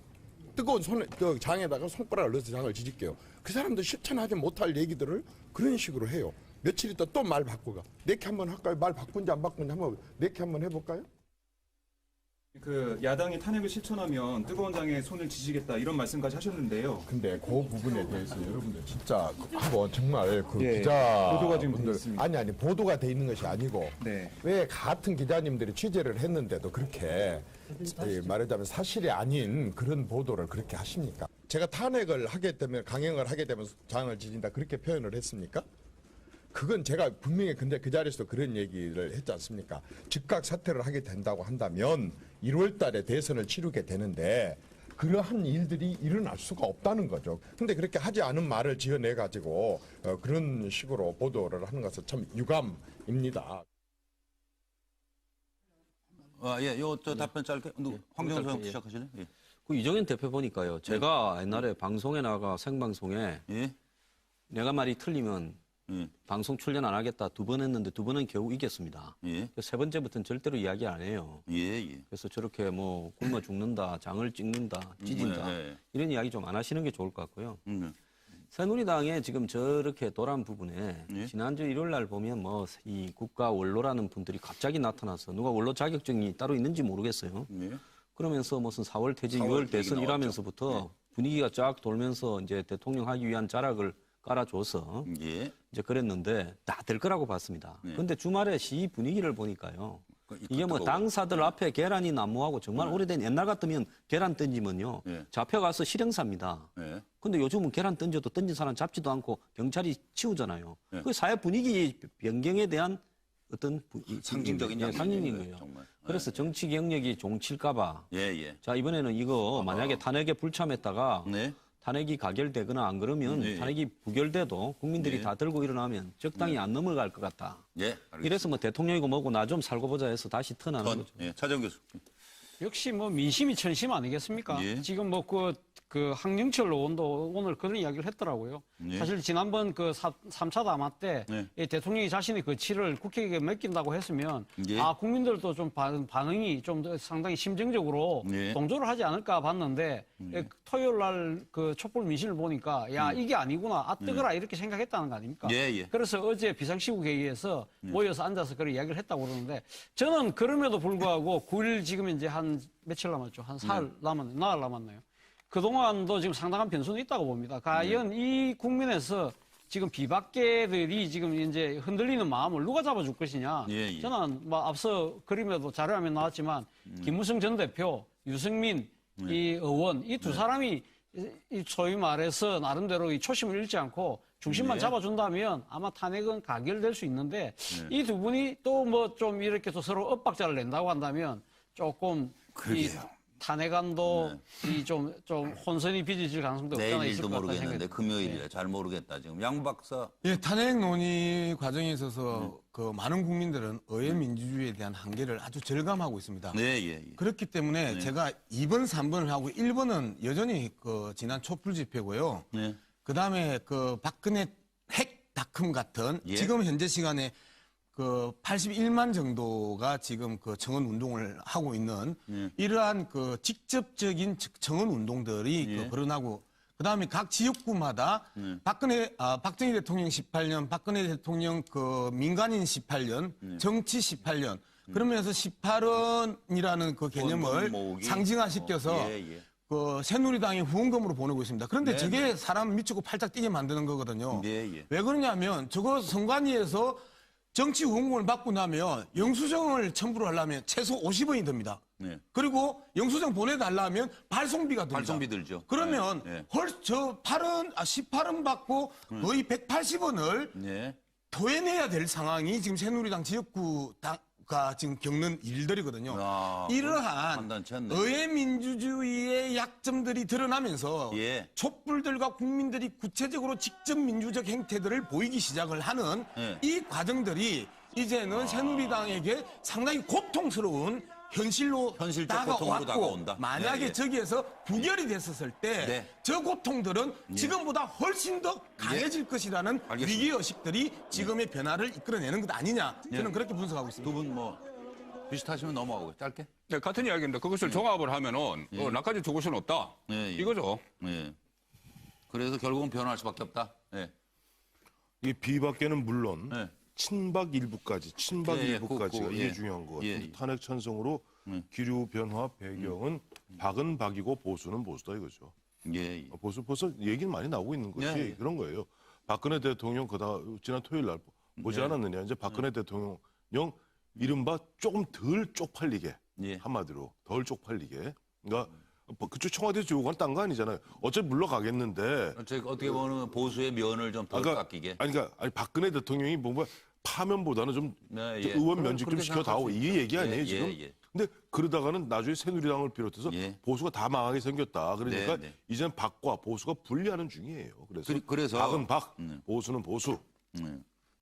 뜨거운 손에 그 장에다가 손가락을 넣어서 장을 지질게요. 그 사람들 실천하지 못할 얘기들을 그런 식으로 해요. 며칠 있다 또 말 바꾸가. 내게 한번 할까요? 말 바꾼지 안 바꾼지 한번 내게 한번 해볼까요? 그 야당이 탄핵을 실천하면 뜨거운 장에 손을 지지겠다 이런 말씀까지 하셨는데요. 근데 그 부분에 대해서 여러분들 진짜 한번 정말 그 예, 기자 보도가 지금 돼 분들 있습니다. 아니 보도가 돼 있는 것이 아니고 네. 왜 같은 기자님들이 취재를 했는데도 그렇게 말하자면 사실이 아닌 그런 보도를 그렇게 하십니까? 제가 탄핵을 하게 되면 강행을 하게 되면 장을 지진다 그렇게 표현을 했습니까? 그건 제가 분명히 근데 그 자리에서 그런 얘기를 했지 않습니까? 즉각 사퇴를 하게 된다고 한다면 1월 달에 대선을 치르게 되는데 그러한 일들이 일어날 수가 없다는 거죠. 근데 그렇게 하지 않은 말을 지어내 가지고 그런 식으로 보도를 하는 것은 참 유감입니다. 예, 저 답변 짧게. 황정수 형 시작하실래요? 예. 그 이정현 대표 보니까요. 제가 옛날에 방송에 나가 생방송에 내가 말이 틀리면 방송 출연 안 하겠다 2번 했는데 2번은 겨우 이겼습니다. 세 번째부터는 절대로 이야기 안 해요. 그래서 저렇게 뭐 굶어 죽는다, 장을 찍는다, 찢은다 이런 이야기 좀 안 하시는 게 좋을 것 같고요. 새누리당에 지금 저렇게 도란 부분에 지난주 일요일 날 보면 뭐 이 국가 원로라는 분들이 갑자기 나타나서 누가 원로 자격증이 따로 있는지 모르겠어요. 그러면서 무슨 4월 퇴진, 6월 대선 이라면서부터 분위기가 쫙 돌면서 이제 대통령 하기 위한 자락을 깔아줘서 이제 그랬는데 다 될 거라고 봤습니다. 그런데 주말에 시 분위기를 보니까요. 이게 뭐 당사들 앞에 계란이 난무하고 정말 오래된 옛날 같으면 계란 던지면요. 잡혀가서 실형사입니다. 근데 요즘은 계란 던져도 던진 사람 잡지도 않고 경찰이 치우잖아요. 그 사회 분위기 변경에 대한 어떤 상징적인 상징인 거예요. 정말. 그래서 정치 경력이 종칠까봐. 자 이번에는 이거 만약에 탄핵에 불참했다가 탄핵이 가결되거나 안 그러면 탄핵이 부결돼도 국민들이 다 들고 일어나면 적당히 안 넘어갈 것 같다. 이래서 뭐 대통령이고 뭐고 나 좀 살고 보자 해서 다시 턴하는 거죠. 차정 교수. 역시 뭐 민심이 천심 아니겠습니까? 지금 뭐 그 황영철 의원도 오늘 그런 이야기를 했더라고요. 사실 지난번 그 3차 담화 때 이 대통령이 자신의 거취를 국회에 맡긴다고 했으면 국민들도 좀 반응이 좀 상당히 심정적으로 동조를 하지 않을까 봤는데 토요일 날 그 촛불 민심을 보니까 야 이게 아니구나 뜨거라 이렇게 생각했다는 거 아닙니까? 그래서 어제 비상시국회의에서 모여서 앉아서 그런 이야기를 했다고 그러는데 저는 그럼에도 불구하고 9일 지금 이제 한 며칠 남았죠. 한 사흘 나흘 남았나요? 그동안도 지금 상당한 변수는 있다고 봅니다. 과연 이 국민에서 지금 비박계들이 지금 이제 흔들리는 마음을 누가 잡아줄 것이냐. 저는 뭐 앞서 그림에도 자료화면 나왔지만 김무성 전 대표, 유승민 이 의원 이 두 사람이 이 소위 말해서 나름대로 이 초심을 잃지 않고 중심만 잡아준다면 아마 탄핵은 가결될 수 있는데 이 두 분이 또 뭐 좀 이렇게 또 서로 엇박자를 낸다고 한다면 조금 이 탄핵안도 이 좀 혼선이 빚어질 가능성도 없잖아 있을 내일도 것 같다는 모르겠는데 생각이 금요일이라 잘 모르겠다 지금. 양 박사. 탄핵 논의 과정에 있어서 그 많은 국민들은 의회 민주주의에 대한 한계를 아주 절감하고 있습니다. 그렇기 때문에 제가 2번, 3번을 하고 1번은 여전히 그 지난 촛불 집회고요. 그다음에 그 박근혜 핵닷컴 같은 지금 현재 시간에 그 81만 정도가 지금 그 청원 운동을 하고 있는 이러한 그 직접적인 청원 운동들이 그 거론하고 그다음에 각 지역구마다 박정희 대통령 18년, 박근혜 대통령 그 민간인 18년, 정치 18년 그러면서 18원이라는 그 개념을 상징화시켜서 그 새누리당이 후원금으로 보내고 있습니다. 그런데 저게 사람 미치고 팔짝 뛰게 만드는 거거든요. 왜 그러냐면 저거 선관위에서 정치 후원금을 받고 나면 영수증을 첨부를 하려면 최소 50원이 듭니다. 그리고 영수증 보내달라면 발송비가 듭니다. 발송비 들죠. 그러면 18원 받고 거의 180원을 토해내야 될 상황이 지금 새누리당 지역구가 지금 겪는 일들이거든요. 이러한 의회 민주주의의 약점들이 드러나면서 촛불들과 국민들이 구체적으로 직접 민주적 행태들을 보이기 시작을 하는 이 과정들이 이제는 새누리당에게 상당히 고통스러운 현실로 다가왔고 만약에 저기에서 부결이 됐었을 때 저 고통들은 지금보다 훨씬 더 강해질 것이라는 위기의식들이 지금의 변화를 이끌어내는 것 아니냐 저는 그렇게 분석하고 있습니다. 두 분 뭐 비슷하시면 넘어가고 짧게. 네, 같은 이야기입니다. 그것을 종합을 하면은 나까지 죽을 수는 없다. 이거죠. 예. 그래서 결국은 변화할 수밖에 없다. 예. 이 비박계는 물론 친박 일부까지, 친박 예, 예, 일부까지가 그, 이게 예. 중요한 것 같아요. 예. 탄핵 찬성으로 기류 변화 배경은 박은 박이고 보수는 보수다 이거죠. 예. 보수 벌써 얘기는 많이 나오고 있는 것이 예, 예. 그런 거예요. 박근혜 대통령 지난 토요일 날 보지 네. 않았느냐. 이제 박근혜 대통령 이른바 조금 덜 쪽팔리게 한마디로 덜 쪽팔리게. 그러니까 그쪽 청와대에서 요구한 딴 거 아니잖아요. 어차피 물러가겠는데. 어떻게 보면 보수의 면을 좀 덜 깎이게. 아니 박근혜 대통령이 뭔가 파면보다는 좀 네, 좀 예. 의원 면직 좀 그렇게 시켜다오. 생각할 수 이 있죠. 얘기 아니에요 예, 지금. 예. 근데 그러다가는 나중에 새누리당을 비롯해서 보수가 다 망하게 생겼다. 그러니까 네, 네. 이제는 박과 보수가 분리하는 중이에요. 그래서 박은 박, 보수는 보수.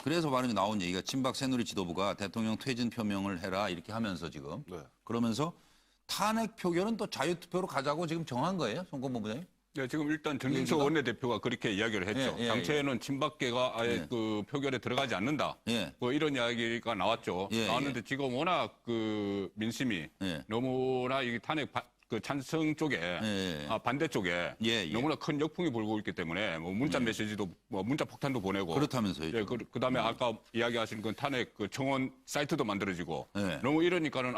그래서 바로 나온 얘기가 친박 새누리 지도부가 대통령 퇴진 표명을 해라 이렇게 하면서 지금 그러면서 탄핵 표결은 또 자유투표로 가자고 지금 정한 거예요, 송건보 부장님? 네, 지금 일단 정진석 원내대표가 그렇게 이야기를 했죠. 예, 예, 당초에는 친박계가 아예 그 표결에 들어가지 않는다. 뭐 이런 이야기가 나왔죠. 나왔는데 지금 워낙 그 민심이 너무나 이 탄핵 그 찬성 쪽에 반대 쪽에 너무나 큰 역풍이 불고 있기 때문에 뭐 문자 메시지도 뭐 문자 폭탄도 보내고 그렇다면서요. 예, 그다음에 아까 이야기하신 그 탄핵 그 청원 사이트도 만들어지고 너무 이러니까는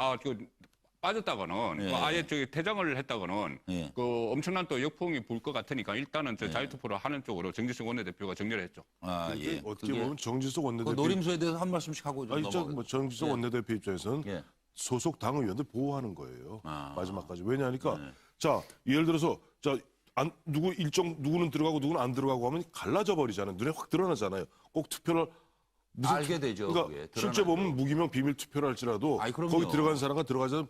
빠졌다가는 아예 저기 퇴장을 했다가는 그 엄청난 또 역풍이 불 것 같으니까 일단은 저 자유투표를 하는 쪽으로 정진석 원내대표가 정리를 했죠. 어떻게 보면 정진석 원내대표 노림수에 대해서 한 말씀씩 하고 좀 넘어가겠습니다. 뭐 정진석 원내대표 입장에서는 소속 당 의원들 보호하는 거예요. 마지막까지. 왜냐하니까 자 예를 들어서 누구는 들어가고 누구는 안 들어가고 하면 갈라져 버리잖아요. 눈에 확 드러나잖아요. 꼭 투표를 알게 되죠. 그러니까 실제 보면 무기명 비밀 투표를 할지라도 거기 들어간 사람과 들어가지 않으면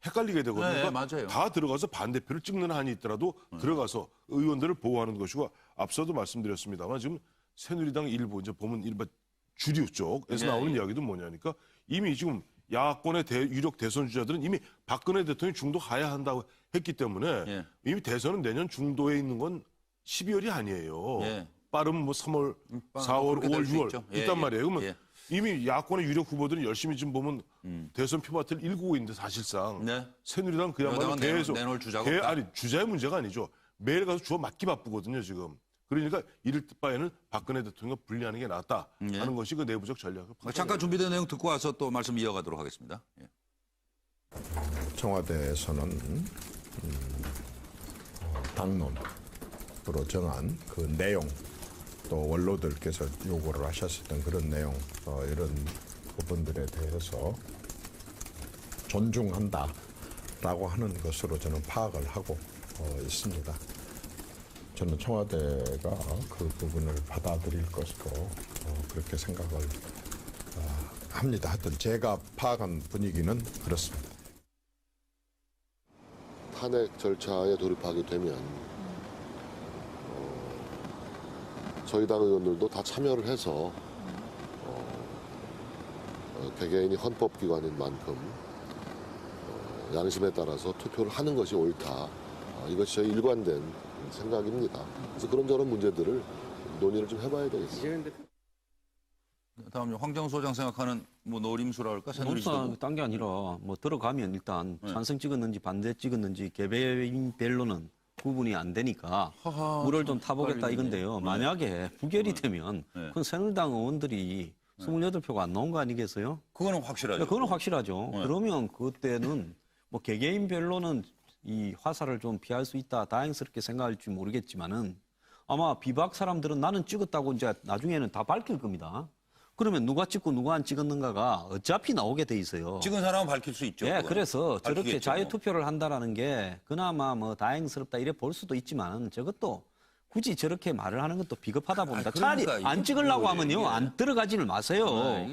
헷갈리게 되거든요. 네, 그러니까 맞아요. 다 들어가서 반대표를 찍는 한이 있더라도 들어가서 의원들을 보호하는 것이고 앞서도 말씀드렸습니다만 지금 새누리당 일부 이제 보면 일반 주류 쪽에서 나오는 이야기도 뭐냐니까 이미 지금 야권의 유력 대선 주자들은 이미 박근혜 대통령이 중도 가야 한다고 했기 때문에 이미 대선은 내년 중도에 있는 건 12월이 아니에요. 빠른 뭐 3월, 4월, 5월, 6월 있단 말이에요. 그러면 이미 야권의 유력 후보들은 열심히 지금 보면 대선 표밭을 일구고 있는데 사실상 새누리당 그야말로 계속 내놓을 주자가 없다. 아니 주자의 문제가 아니죠. 매일 가서 주워 맞기 바쁘거든요 지금. 그러니까 이럴 바에는 박근혜 대통령 분리하는 게 낫다 하는 것이 그 내부적 전략. 잠깐 준비된 내용 듣고 와서 또 말씀 이어가도록 하겠습니다. 청와대에서는 당론으로 정한 그 내용 또 원로들께서 요구를 하셨었던 그런 내용 이런 부분들에 대해서 존중한다라고 하는 것으로 저는 파악을 하고 있습니다. 저는 청와대가 그 부분을 받아들일 것으로 그렇게 생각을 합니다. 하여튼 제가 파악한 분위기는 그렇습니다. 탄핵 절차에 돌입하게 되면 저희 당 의원들도 다 참여를 해서 개개인이 헌법기관인 만큼 양심에 따라서 투표를 하는 것이 옳다. 이것이 저희 일관된 생각입니다. 그래서 그런저런 문제들을 논의를 좀 해봐야 되겠습니다. 다음 황정수 소장 생각하는 뭐 노림수라 할까? 새누리지도부. 딴게 아니라 뭐 들어가면 일단 찬성 찍었는지 반대 찍었는지 개별별로는 구분이 안 되니까 물을 좀 타보겠다 이건데요. 만약에 부결이 되면 그건 새누리당 의원들이 28표가 안 나온 거 아니겠어요? 그거는 확실하죠. 그거는 확실하죠. 그러면 그때는 뭐 개개인별로는 이 화살을 좀 피할 수 있다 다행스럽게 생각할지 모르겠지만은 아마 비박 사람들은 나는 찍었다고 이제 나중에는 다 밝힐 겁니다. 그러면 누가 찍고 누가 안 찍었는가가 어차피 나오게 돼 있어요. 찍은 사람은 밝힐 수 있죠. 예, 그래서 저렇게 밝히겠죠. 자유투표를 한다라는 게 그나마 뭐 다행스럽다 이래 볼 수도 있지만 저것도 굳이 저렇게 말을 하는 것도 비겁하다 봅니다. 차라리 안 찍으려고 하면요. 안 들어가지를 마세요.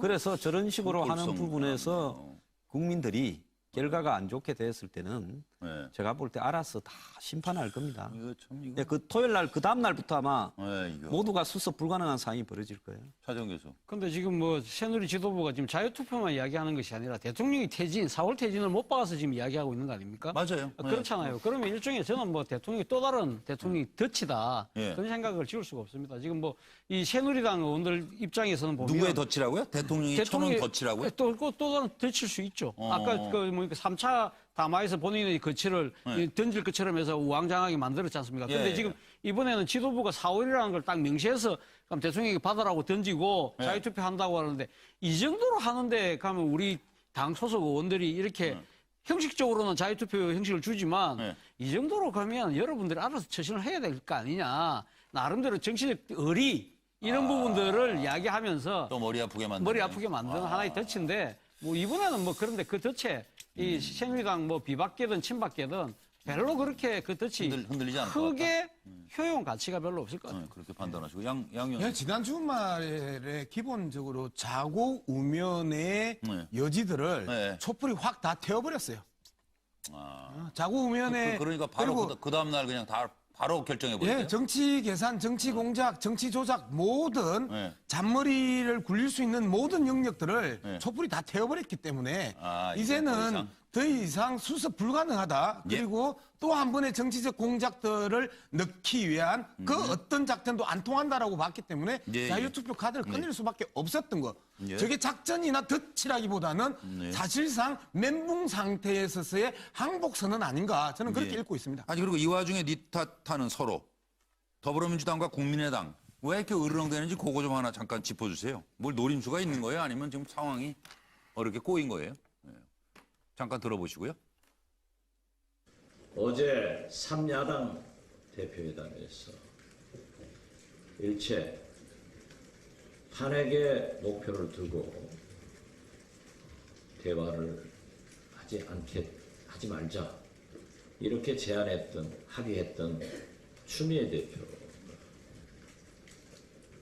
그래서 저런 식으로 하는 부분에서 국민들이 결과가 안 좋게 됐을 때는 제가 볼 때 알아서 다 심판할 겁니다. 이거 참 이거. 네, 그 토요일 날 그 다음 날부터 아마 이거. 모두가 수습 불가능한 상황이 벌어질 거예요. 차정 교수. 근데 지금 뭐 새누리 지도부가 지금 자유투표만 이야기하는 것이 아니라 대통령이 퇴진, 4월 퇴진을 못 박아서 지금 이야기하고 있는 거 아닙니까? 맞아요. 그렇잖아요. 그러면 일종의 저는 뭐 대통령이 또 다른 대통령이 덫이다. 예. 그런 생각을 지울 수가 없습니다. 지금 뭐 이 새누리당 의원들 입장에서는 보면 누구의 덫이라고요? 대통령이 쳐놓은 덫이라고요? 또 다른 덫일 수 있죠. 아까 그 뭐니까 3차 담화에서 본인의 거취를 던질 것처럼 해서 우왕좌왕하게 만들었지 않습니까? 근데 지금 이번에는 지도부가 4월이라는 걸 딱 명시해서 그럼 대통령이 받으라고 던지고 자유투표 한다고 하는데 이 정도로 하는데 가면 우리 당 소속 의원들이 이렇게 형식적으로는 자유투표 형식을 주지만 이 정도로 가면 여러분들이 알아서 처신을 해야 될 거 아니냐. 나름대로 정치적 의리 이런 부분들을 이야기하면서 또 머리 아프게 만드는 하나의 덫인데 뭐 이번에는 뭐 그런데 그 덫에 이 새누리당 뭐 비박계든 친박계든 별로 그렇게 그 덫이 흔들리지 않을 것 크게 효용 가치가 별로 없을 것 같아요. 그렇게 판단하시고 양현. 지난 주말에 기본적으로 자고 우면의 여지들을 촛불이 확 다 태워버렸어요. 자고 우면의 그러니까 바로 그 다음 날 그냥 다 바로 결정해버려요. 정치 계산, 정치 공작, 정치 조작 모든 잔머리를 굴릴 수 있는 모든 영역들을 촛불이 다 태워버렸기 때문에 이제는 더 이상 수습 불가능하다. 그리고 또 한 번의 정치적 공작들을 넣기 위한 그 어떤 작전도 안 통한다라고 봤기 때문에 자유투표 카드를 꺼낼 수밖에 없었던 거. 저게 작전이나 덫이라기보다는 사실상 멘붕 상태에서의 항복선언 아닌가 저는 그렇게 읽고 있습니다. 아니 그리고 이 와중에 니 탓하는 서로 더불어민주당과 국민의당 왜 이렇게 으르렁대는지 그거 좀 하나 잠깐 짚어주세요. 뭘 노림수가 있는 거예요? 아니면 지금 상황이 이렇게 꼬인 거예요? 잠깐 들어보시고요. 어제 3야당 대표회담에서 일체 탄핵의 목표를 두고 대화를 하지 말자 이렇게 합의했던 추미애 대표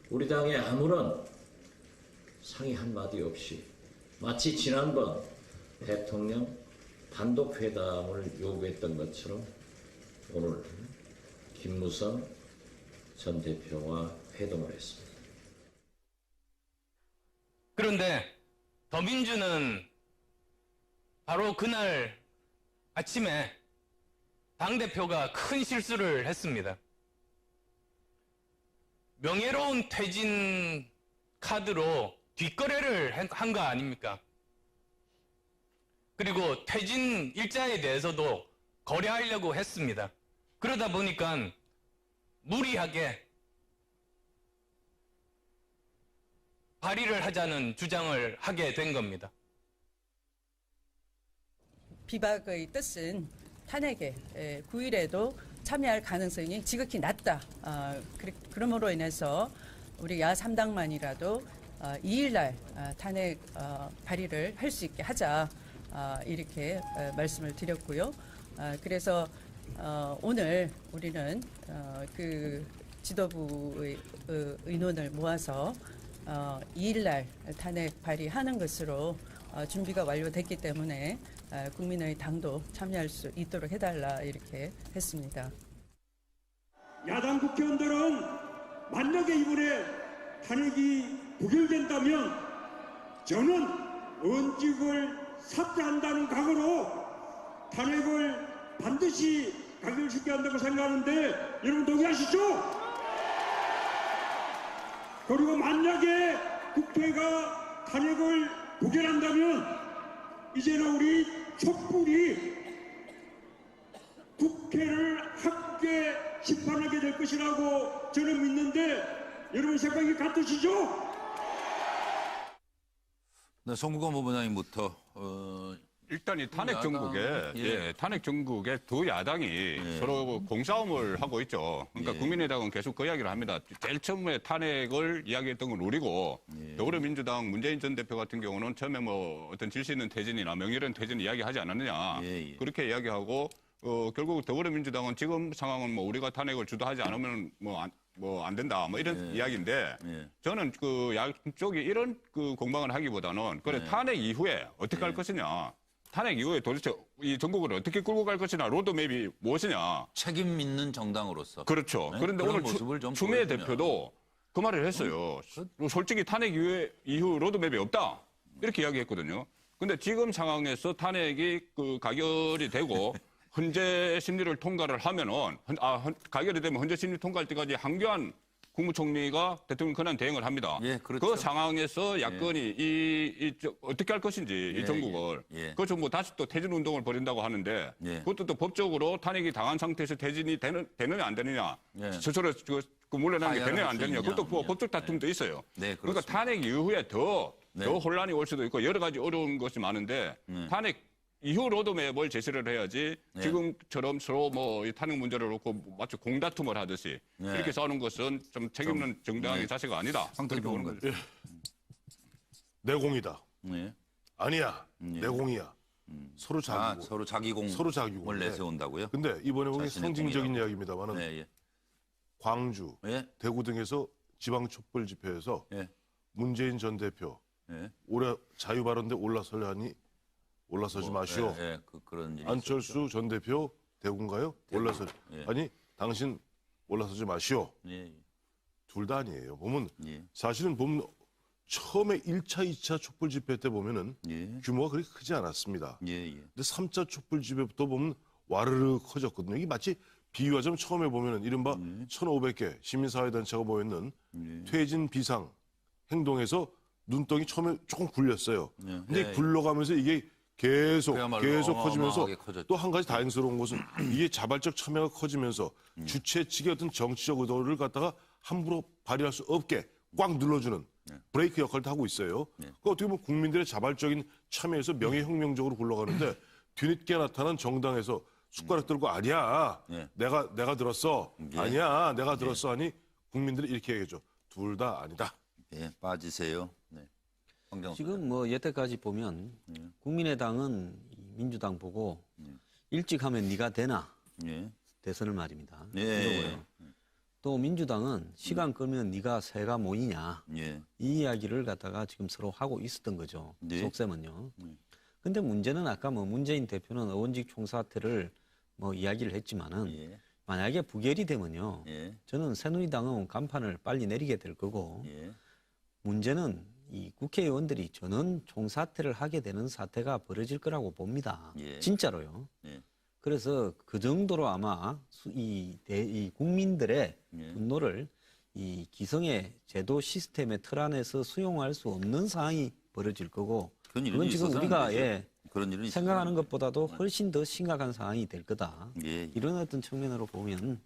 우리 당에 아무런 상의 한마디 없이 마치 지난번 대통령 단독 회담을 요구했던 것처럼 오늘 김무성 전 대표와 회동을 했습니다. 그런데 더민주는 바로 그날 아침에 당대표가 큰 실수를 했습니다. 명예로운 퇴진 카드로 뒷거래를 한 거 아닙니까? 그리고 퇴진 일자에 대해서도 거래하려고 했습니다. 그러다 보니까 무리하게 발의를 하자는 주장을 하게 된 겁니다. 비박의 뜻은 탄핵에 9일에도 참여할 가능성이 지극히 낮다. 그러므로 인해서 우리 야 3당만이라도 2일날 탄핵 발의를 할 수 있게 하자. 이렇게 말씀을 드렸고요. 그래서 오늘 우리는 그 지도부의 의논을 모아서 2일날 탄핵 발의하는 것으로 준비가 완료됐기 때문에 국민의 당도 참여할 수 있도록 해달라 이렇게 했습니다. 야당 국회의원들은 만약에 이번에 탄핵이 부결된다면 저는 의원직을 삭제한다는 각오로 탄핵을 반드시 가결시켜야 한다고 생각하는데 여러분 동의하시죠? 그리고 만약에 국회가 탄핵을 부결한다면 이제는 우리 촛불이 국회를 함께 심판하게 될 것이라고 저는 믿는데 여러분 생각이 같으시죠? 네, 송구건 본부장님부터 일단 이 탄핵 정국에 탄핵 정국에 두 야당이 서로 공싸움을 하고 있죠. 그러니까 국민의당은 계속 그 이야기를 합니다. 제일 처음에 탄핵을 이야기했던 건 우리고 더불어민주당 문재인 전 대표 같은 경우는 처음에 뭐 어떤 질서 있는 퇴진이나 명예로운 퇴진 이야기하지 않았느냐 그렇게 이야기하고 결국 더불어민주당은 지금 상황은 뭐 우리가 탄핵을 주도하지 않으면 뭐 안 된다 뭐 이런 이야기인데 저는 그 양쪽이 이런 그 공방을 하기보다는 그래 탄핵 이후에 어떻게 할 것이냐. 탄핵 이후에 도대체 이 전국을 어떻게 끌고 갈 것이냐, 로드맵이 무엇이냐. 책임 있는 정당으로서. 그렇죠. 네? 그런데 그런 오늘 모습을 좀 추미애 보여주면. 대표도 그 말을 했어요. 솔직히 탄핵 이후 로드맵이 없다. 이렇게 이야기했거든요. 근데 지금 상황에서 탄핵이 가결이 되고 헌재 심리를 통과를 하면은 가결이 되면 헌재 심리 통과할 때까지 한교안 국무총리가 대통령 권한 대행을 합니다. 예, 그렇죠. 그 상황에서 야권이 어떻게 할 것인지 이 전국을 그것도 뭐 다시 또 퇴진 운동을 벌인다고 하는데 그것도 또 법적으로 탄핵이 당한 상태에서 퇴진이 되느냐 안 되느냐 스스로 물러나는 게 되느냐 안 되느냐 그것도 법적 다툼도 있어요. 그러니까 탄핵 이후에 더 혼란이 올 수도 있고 여러 가지 어려운 것이 많은데 탄핵 이후 로드맵을 제시를 해야지 지금처럼 서로 뭐 이 탄핵 문제를 놓고 마치 공다툼을 하듯이 이렇게 싸우는 것은 좀 책임있는 정당의 자세가 아니다. 그렇게 보는 거죠. 내공이다. 아니야. 내공이야. 서로 자기고. 서로 자기공. 서로 자기공을 내세운다고요? 근데 이번에 보면 자신의 상징적인 공이라고. 이야기입니다만은 광주, 대구 등에서 지방 촛불 집회에서 문재인 전 대표 올해 자유발언대 올라서지 마시오. 그런 일이 안철수 전 대표 대구인가요? 아니 당신 올라서지 마시오. 둘 다 아니에요. 보면 사실은 보면 처음에 1차, 2차 촛불 집회 때 보면은 규모가 그렇게 크지 않았습니다. 근데 3차 촛불 집회부터 보면 와르르 커졌거든요. 이게 마치 비유하자면 처음에 보면은 이른바 1,500개 시민사회단체가 모였는 퇴진 비상 행동에서 눈덩이 처음에 조금 굴렸어요. 근데 굴러가면서 이게 계속 커지면서 또 한 가지 다행스러운 것은 이게 자발적 참여가 커지면서 주최 측의 어떤 정치적 의도를 갖다가 함부로 발휘할 수 없게 꽉 눌러주는 브레이크 역할도 하고 있어요. 그 어떻게 보면 국민들의 자발적인 참여에서 명예혁명적으로 굴러가는데 뒤늦게 나타난 정당에서 숟가락 들고 아니야. 내가 들었어. 아니야. 내가 들었어 하니 국민들이 이렇게 얘기하죠. 둘 다 아니다. 빠지세요. 지금 뭐 여태까지 보면 국민의당은 민주당 보고 일찍 하면 네가 되나 대선을 말입니다. 그러고요. 또 민주당은 시간 끌면 네가 새가 모이냐 이 이야기를 갖다가 지금 서로 하고 있었던 거죠. 속셈은요. 근데 문제는 아까 뭐 문재인 대표는 의원직 총사퇴를 뭐 이야기를 했지만은 만약에 부결이 되면요. 저는 새누리당은 간판을 빨리 내리게 될 거고 문제는 이 국회의원들이 전원 총사퇴를 하게 되는 사태가 벌어질 거라고 봅니다. 진짜로요. 그래서 그 정도로 아마 이 국민들의 분노를 이 기성의 제도 시스템의 틀 안에서 수용할 수 없는 상황이 벌어질 거고 그건 지금 우리가 생각하는 것보다도 훨씬 더 심각한 상황이 될 거다. 이런 어떤 측면으로 보면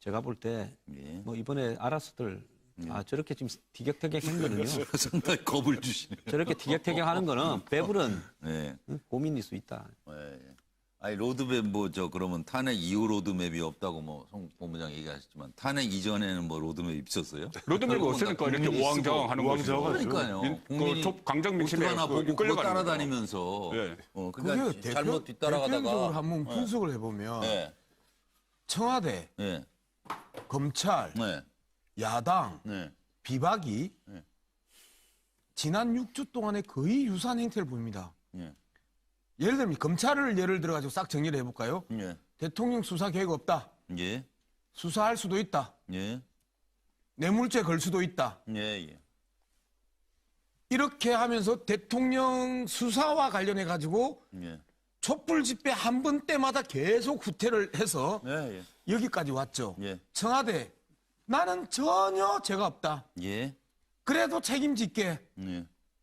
제가 볼 때 뭐 이번에 알아서들 저렇게 지금 티격태격 한 거는요. 상당히 겁을 주시네요. 저렇게 티격태격 하는 거는 배부른 고민일 수 있다. 아니 로드맵 그러면 탄핵 이후 로드맵이 없다고 뭐 송 본부장 얘기하셨지만 탄핵 이전에는 뭐 로드맵 있었어요? 로드맵이 없으니까 이렇게 우왕좌왕하는 거죠. 그러니까요. 국민이 강정민심에 하나 보고 그거 따라다니면서 그러니까 그게 잘못 뒤따라가다가 대표적으로 한번 분석을 해보면 청와대, 검찰, 야당, 비박이 지난 6주 동안에 거의 유사한 행태를 보입니다. 예를 들면 검찰을 예를 들어가지고 싹 정리를 해볼까요? 대통령 수사 계획 없다. 수사할 수도 있다. 뇌물죄 걸 수도 있다. 이렇게 하면서 대통령 수사와 관련해가지고 촛불 집회 한 번 때마다 계속 후퇴를 해서 여기까지 왔죠. 청와대 나는 전혀 죄가 없다. 그래도 책임질게.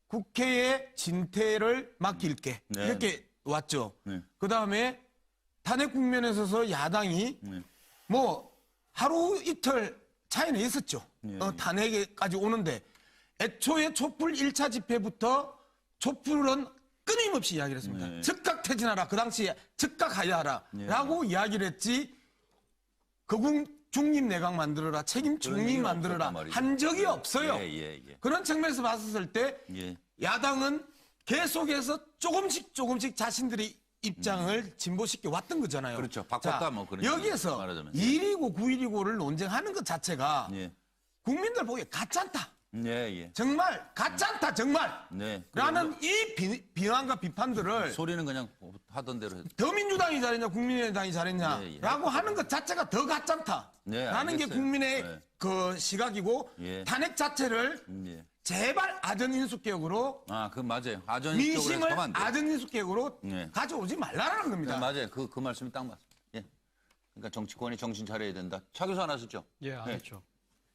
국회의 진퇴를 맡길게. 이렇게 왔죠. 그 다음에 탄핵 국면에 서서 야당이 뭐 하루 이틀 차이는 있었죠. 탄핵까지 오는데 애초에 촛불 1차 집회부터 촛불은 끊임없이 이야기를 했습니다. 즉각 퇴진하라. 그 당시에 즉각 하야하라. 라고 이야기를 했지. 중립 내각 만들어라. 책임 중립 만들어라. 한 적이 없어요. 그런 측면에서 봤을 때 야당은 계속해서 조금씩 자신들의 입장을 진보시켜 왔던 거잖아요. 그렇죠. 바꿨다 뭐 그런 여기에서 1위고 9위고를 논쟁하는 것 자체가 국민들 보기에 가짜다. 예. 정말 가짜다 정말. 네. 라는 이 비난과 비판들을 소리는 그냥 하던 대로 했죠. 더민주당이 잘했냐 국민의당이 잘했냐라고 하는 것 자체가 더 가짜다. 네, 라는 게 알겠어요. 국민의 네. 그 시각이고 예. 탄핵 자체를 예. 제발 아전인수격으로 그 맞아요. 아전인수격으로 해서 민심을 하면 안 돼요. 아전인수격으로 예. 가져오지 말라라는 겁니다. 네, 맞아요. 그 말씀이 딱 맞습니다. 예. 그러니까 정치권이 정신 차려야 된다. 차 교수 안 하셨죠? 예, 알았죠.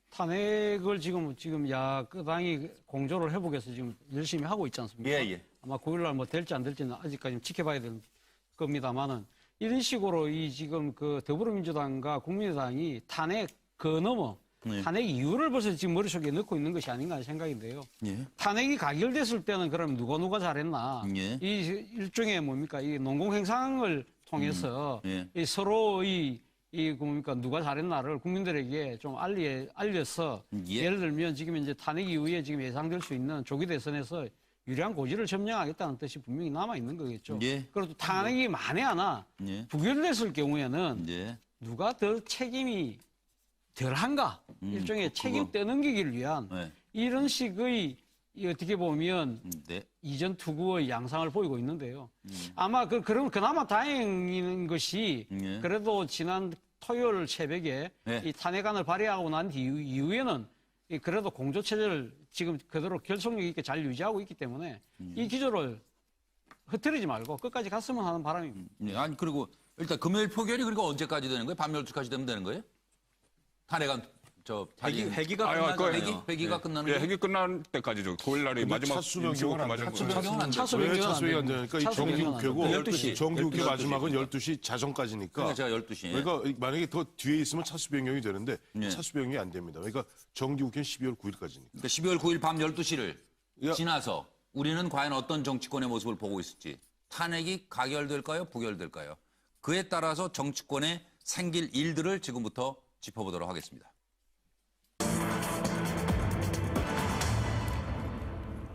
탄핵을 지금 야당이 공조를 회복해서 지금 열심히 하고 있지 않습니까? 예. 아마 9일날 뭐 될지 안 될지는 아직까지 지켜봐야 될 겁니다만은 이런 식으로 이 지금 그 더불어민주당과 국민의당이 탄핵 그 넘어 탄핵 이유를 벌써 지금 머릿속에 넣고 있는 것이 아닌가 하는 생각인데요. 예. 탄핵이 가결됐을 때는 그럼 누가 잘했나? 예. 이 일종의 뭡니까? 이 농공행상을 통해서 예. 이 서로 뭡니까 누가 잘했나를 국민들에게 좀 알려서 예를 들면 지금 이제 탄핵 이후에 지금 예상될 수 있는 조기 대선에서 유리한 고지를 점령하겠다는 뜻이 분명히 남아 있는 거겠죠. 예. 그리고 또 탄핵이 만에 하나 예. 부결됐을 경우에는 예. 누가 더 책임이 덜한가 일종의 책임 떠넘기기를 위한 네. 이런 식의 어떻게 보면 네. 이전 투구의 양상을 보이고 있는데요. 아마 그럼 그나마 다행인 것이 예. 그래도 지난 토요일 새벽에 네. 이 탄핵안을 발의하고 난 이후에는 그래도 공조체제를 지금 그대로 결속력 있게 잘 유지하고 있기 때문에 이 기조를 흐트리지 말고 끝까지 갔으면 하는 바람입니다. 아니 그리고 일단 금요일 표결이 그리고 언제까지 되는 거예요? 밤 12시까지 되면 되는 거예요? 탄핵안 회기가 끝나잖아요. 회기가 끝나는 예, 거예요? 회기 끝날 때까지죠. 9일 날이 마지막 차수 변경은 안 마지막 되죠. 차수 왜 차수변경이 안 되니까 이 정기국회고 12시. 정기국회 12시. 마지막은 12시 자정까지니까. 그러니까 제가 12시. 그러니까 만약에 더 뒤에 있으면 차수 변경이 되는데 예. 차수 변경이 안 됩니다. 그러니까 정기국회는 12월 9일까지니까. 그러니까 12월 9일 밤 12시를 지나서 우리는 과연 어떤 정치권의 모습을 보고 있을지 탄핵이 가결될까요? 부결될까요? 그에 따라서 정치권에 생길 일들을 지금부터 짚어보도록 하겠습니다.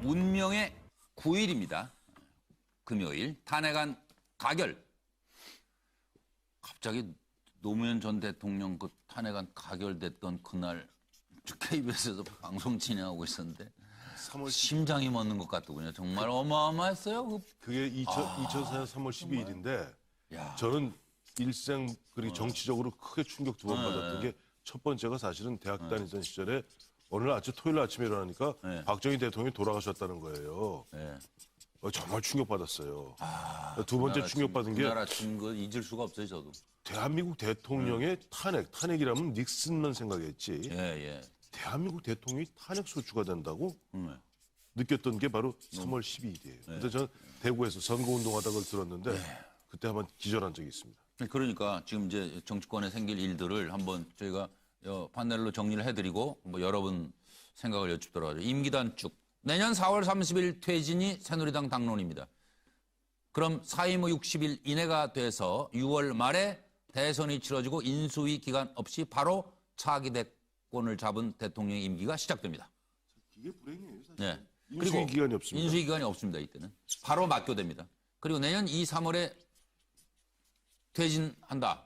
운명의 9일입니다. 금요일 탄핵안 가결. 갑자기 노무현 전 대통령 그 탄핵안 가결됐던 그날 KBS에서 방송 진행하고 있었는데 심장이 멎는 것 같더군요. 정말 어마어마했어요. 그게 2004년 3월 12일인데 저는 일생 그리고 정치적으로 크게 충격 두 번 받았던 게 첫 번째가 사실은 대학 다니던 시절에 어느 날 토요일 아침에 일어나니까 박정희 대통령이 돌아가셨다는 거예요. 정말 충격받았어요. 두 번째 충격받은 게 그날 아침 그 잊을 수가 없어요, 저도. 대한민국 대통령의 탄핵이라면 닉슨만 생각했지. 대한민국 대통령이 탄핵 소추가 된다고 느꼈던 게 바로 3월 12일이에요. 그때 저는 대구에서 선거운동하다 그걸 들었는데 그때 한번 기절한 적이 있습니다. 그러니까 지금 이제 정치권에 생길 일들을 한번 저희가 판넬로 정리를 해드리고 뭐 여러분 생각을 여쭙도록 하죠. 임기단축. 내년 4월 30일 퇴진이 새누리당 당론입니다. 그럼 사임 후 60일 이내가 돼서 6월 말에 대선이 치러지고 인수위 기간 없이 바로 차기 대권을 잡은 대통령의 임기가 시작됩니다. 이게 불행이에요, 사실. 네. 인수위 그리고 기간이 없습니다. 인수위 기간이 없습니다, 이때는. 바로 맞교됩니다. 그리고 내년 2, 3월에 퇴진한다.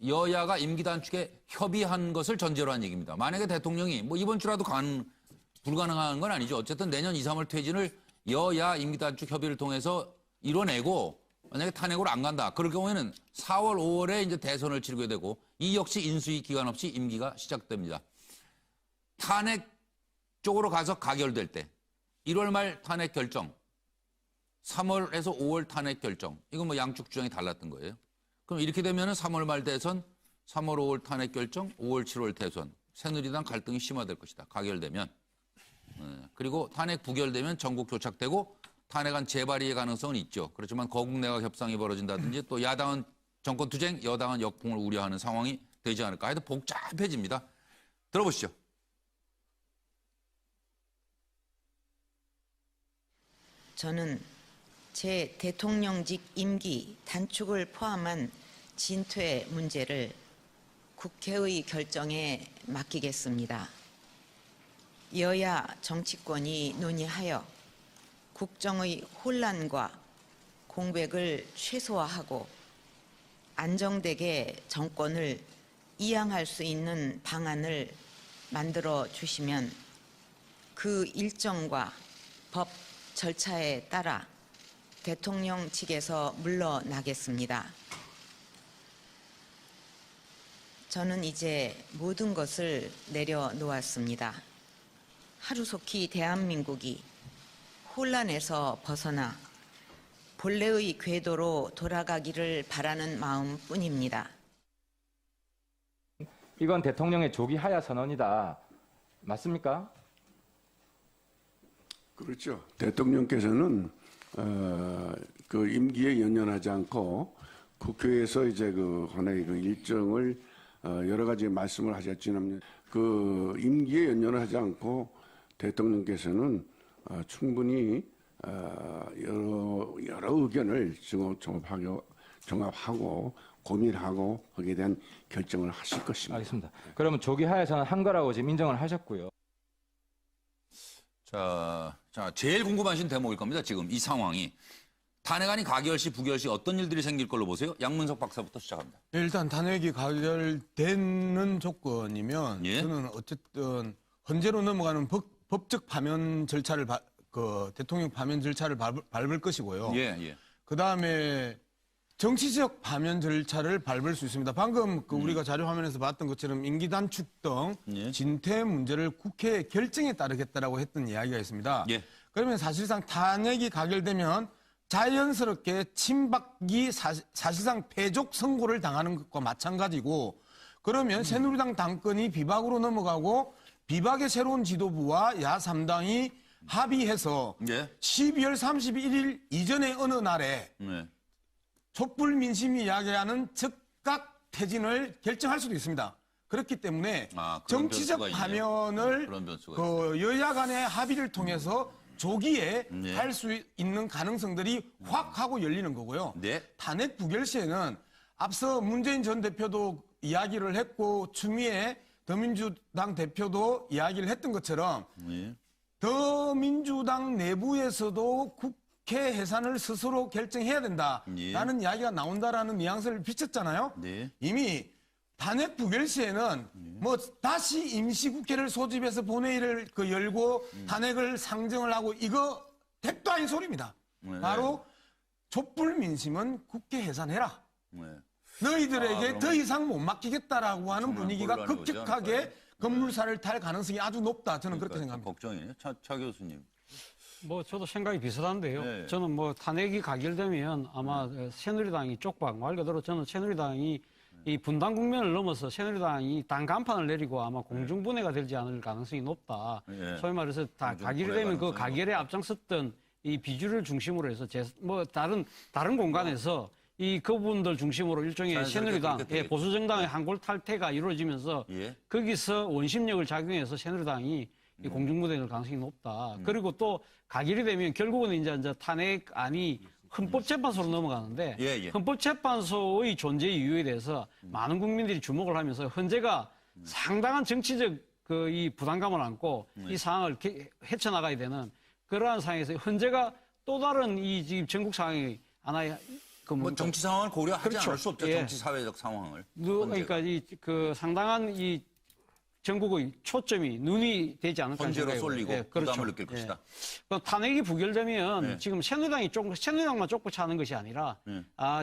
여야가 임기 단축에 협의한 것을 전제로 한 얘기입니다. 만약에 대통령이 뭐 이번 주라도 불가능한 건 아니죠. 어쨌든 내년 2, 3월 퇴진을 여야 임기 단축 협의를 통해서 이뤄내고 만약에 탄핵으로 안 간다. 그럴 경우에는 4월, 5월에 이제 대선을 치르게 되고 이 역시 인수위 기간 없이 임기가 시작됩니다. 탄핵 쪽으로 가서 가결될 때 1월 말 탄핵 결정, 3월에서 5월 탄핵 결정. 이건 뭐 양쪽 주장이 달랐던 거예요. 그럼 이렇게 되면은 3월 말 대선, 3월, 5월 탄핵 결정, 5월, 7월 대선. 새누리당 갈등이 심화될 것이다. 가결되면. 그리고 탄핵 부결되면 전국 교착되고 탄핵안 재발의의 가능성은 있죠. 그렇지만 거국 내각 협상이 벌어진다든지 또 야당은 정권 투쟁, 여당은 역풍을 우려하는 상황이 되지 않을까. 하여튼 복잡해집니다. 들어보시죠. 저는 제 대통령직 임기 단축을 포함한 진퇴 문제를 국회의 결정에 맡기겠습니다. 여야 정치권이 논의하여 국정의 혼란과 공백을 최소화하고 안정되게 정권을 이양할 수 있는 방안을 만들어 주시면 그 일정과 법 절차에 따라 대통령직에서 물러나겠습니다. 저는 이제 모든 것을 내려놓았습니다. 하루속히 대한민국이 혼란에서 벗어나 본래의 궤도로 돌아가기를 바라는 마음뿐입니다. 이건 대통령의 조기 하야 선언이다. 맞습니까? 그렇죠. 대통령께서는 그 임기에 연연하지 않고 국회에서 이제 그 하나의 그 일정을 여러 가지 말씀을 하셨지만 그 임기에 연연을 하지 않고 대통령께서는 충분히 여러 의견을 종합하고 고민하고 거기에 대한 결정을 하실 것입니다. 알겠습니다. 그러면 조기 하야선언 한 거라고 지금 인정을 하셨고요. 자, 제일 궁금하신 대목일 겁니다. 지금 이 상황이. 탄핵안이 가결시, 부결시 어떤 일들이 생길 걸로 보세요? 양문석 박사부터 시작합니다. 일단 탄핵이 가결되는 조건이면 예? 저는 어쨌든 헌재로 넘어가는 법적 파면 절차를 대통령 파면 절차를 밟을 것이고요. 예. 그다음에 정치적 파면 절차를 밟을 수 있습니다. 방금 우리가 자료 화면에서 봤던 것처럼 임기 단축 등 진퇴 문제를 국회 결정에 따르겠다라고 했던 이야기가 있습니다. 예. 그러면 사실상 탄핵이 가결되면 자연스럽게 친박이 사실상 패족 선고를 당하는 것과 마찬가지고, 그러면 새누리당 당권이 비박으로 넘어가고 비박의 새로운 지도부와 야 3당이 합의해서 12월 31일 이전의 어느 날에 촛불 민심이 이야기하는 즉각 퇴진을 결정할 수도 있습니다. 그렇기 때문에 정치적 파면을 여야 간의 합의를 통해서 조기에 할 수 있는 가능성들이 확 하고 열리는 거고요. 탄핵 부결 시에는 앞서 문재인 전 대표도 이야기를 했고 추미애 더민주당 대표도 이야기를 했던 것처럼 더민주당 내부에서도 국회 해산을 스스로 결정해야 된다라는 이야기가 나온다라는 뉘앙스를 비쳤잖아요. 이미 탄핵 부결 시에는 뭐 다시 임시국회를 소집해서 본회의를 열고 탄핵을 상정을 하고 이거 택도 아닌 소리입니다. 바로 촛불 민심은 국회 해산해라. 너희들에게 더 이상 못 맡기겠다라고 하는 분위기가 급격하게 건물살을 탈 가능성이 아주 높다. 저는 그렇게 생각합니다. 걱정이네요. 차 교수님. 뭐 저도 생각이 비슷한데요. 저는 뭐 탄핵이 가결되면 아마 새누리당이 쪽박, 말 그대로 저는 새누리당이 이 분당 국면을 넘어서 새누리당이 당 간판을 내리고 아마 공중분해가 되지 않을 가능성이 높다. 소위 말해서 다 가결이 되면 그 가결에 앞장섰던 이 비주를 중심으로 해서 뭐 다른 공간에서 이 그분들 중심으로 일종의 새누리당, 보수 정당의 한골 탈퇴가 이루어지면서 거기서 원심력을 작용해서 새누리당이 이 공중분해가 될 가능성이 높다. 그리고 또 가결이 되면 결국은 이제 탄핵안이 헌법재판소로 넘어가는데 헌법재판소의 존재 이유에 대해서 많은 국민들이 주목을 하면서 헌재가 상당한 정치적 이 부담감을 안고 이 상황을 헤쳐나가야 되는 그러한 상황에서 헌재가 또 다른 이 지금 전국 상황이 하나의 뭐 정치 상황을 고려하지 않을 수 없죠. 정치 사회적 상황을. 그러니까 그 상당한 이 전국의 초점이 눈이 되지 않을까 헌재로 쏠리고 부담을 느낄 것이다. 탄핵이 부결되면 지금 새누리당만 쫓고 차는 것이 아니라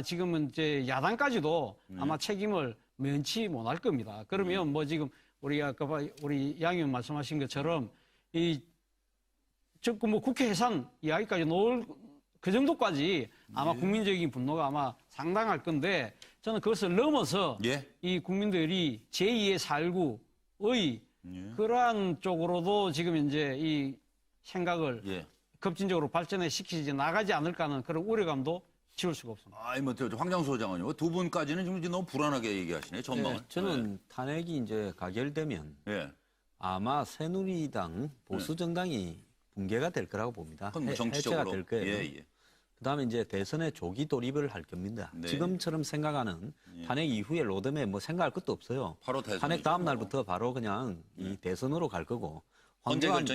지금은 이제 야당까지도 아마 책임을 면치 못할 겁니다. 그러면 뭐 지금 우리 양 의원 말씀하신 것처럼 뭐 국회 해산 이야기까지 놓을 그 정도까지 아마 국민적인 분노가 아마 상당할 건데 저는 그것을 넘어서 이 국민들이 제2의 4.19의 그러한 쪽으로도 지금 이제 이 생각을 급진적으로 발전해 시키지 나가지 않을까 하는 그런 우려감도 지울 수가 없습니다. 황장수 소장은요. 두 분까지는 좀 너무 불안하게 얘기하시네요. 전망을. 저는 탄핵이 이제 가결되면 아마 새누리당 보수 정당이 붕괴가 될 거라고 봅니다. 해체가 될 거예요. 그다음에 이제 대선에 조기 돌입을 할 겁니다. 지금처럼 생각하는 탄핵 이후에 로드맵 뭐 생각할 것도 없어요. 바로 탄핵 다음 날부터 바로 그냥 이 대선으로 갈 거고. 황교안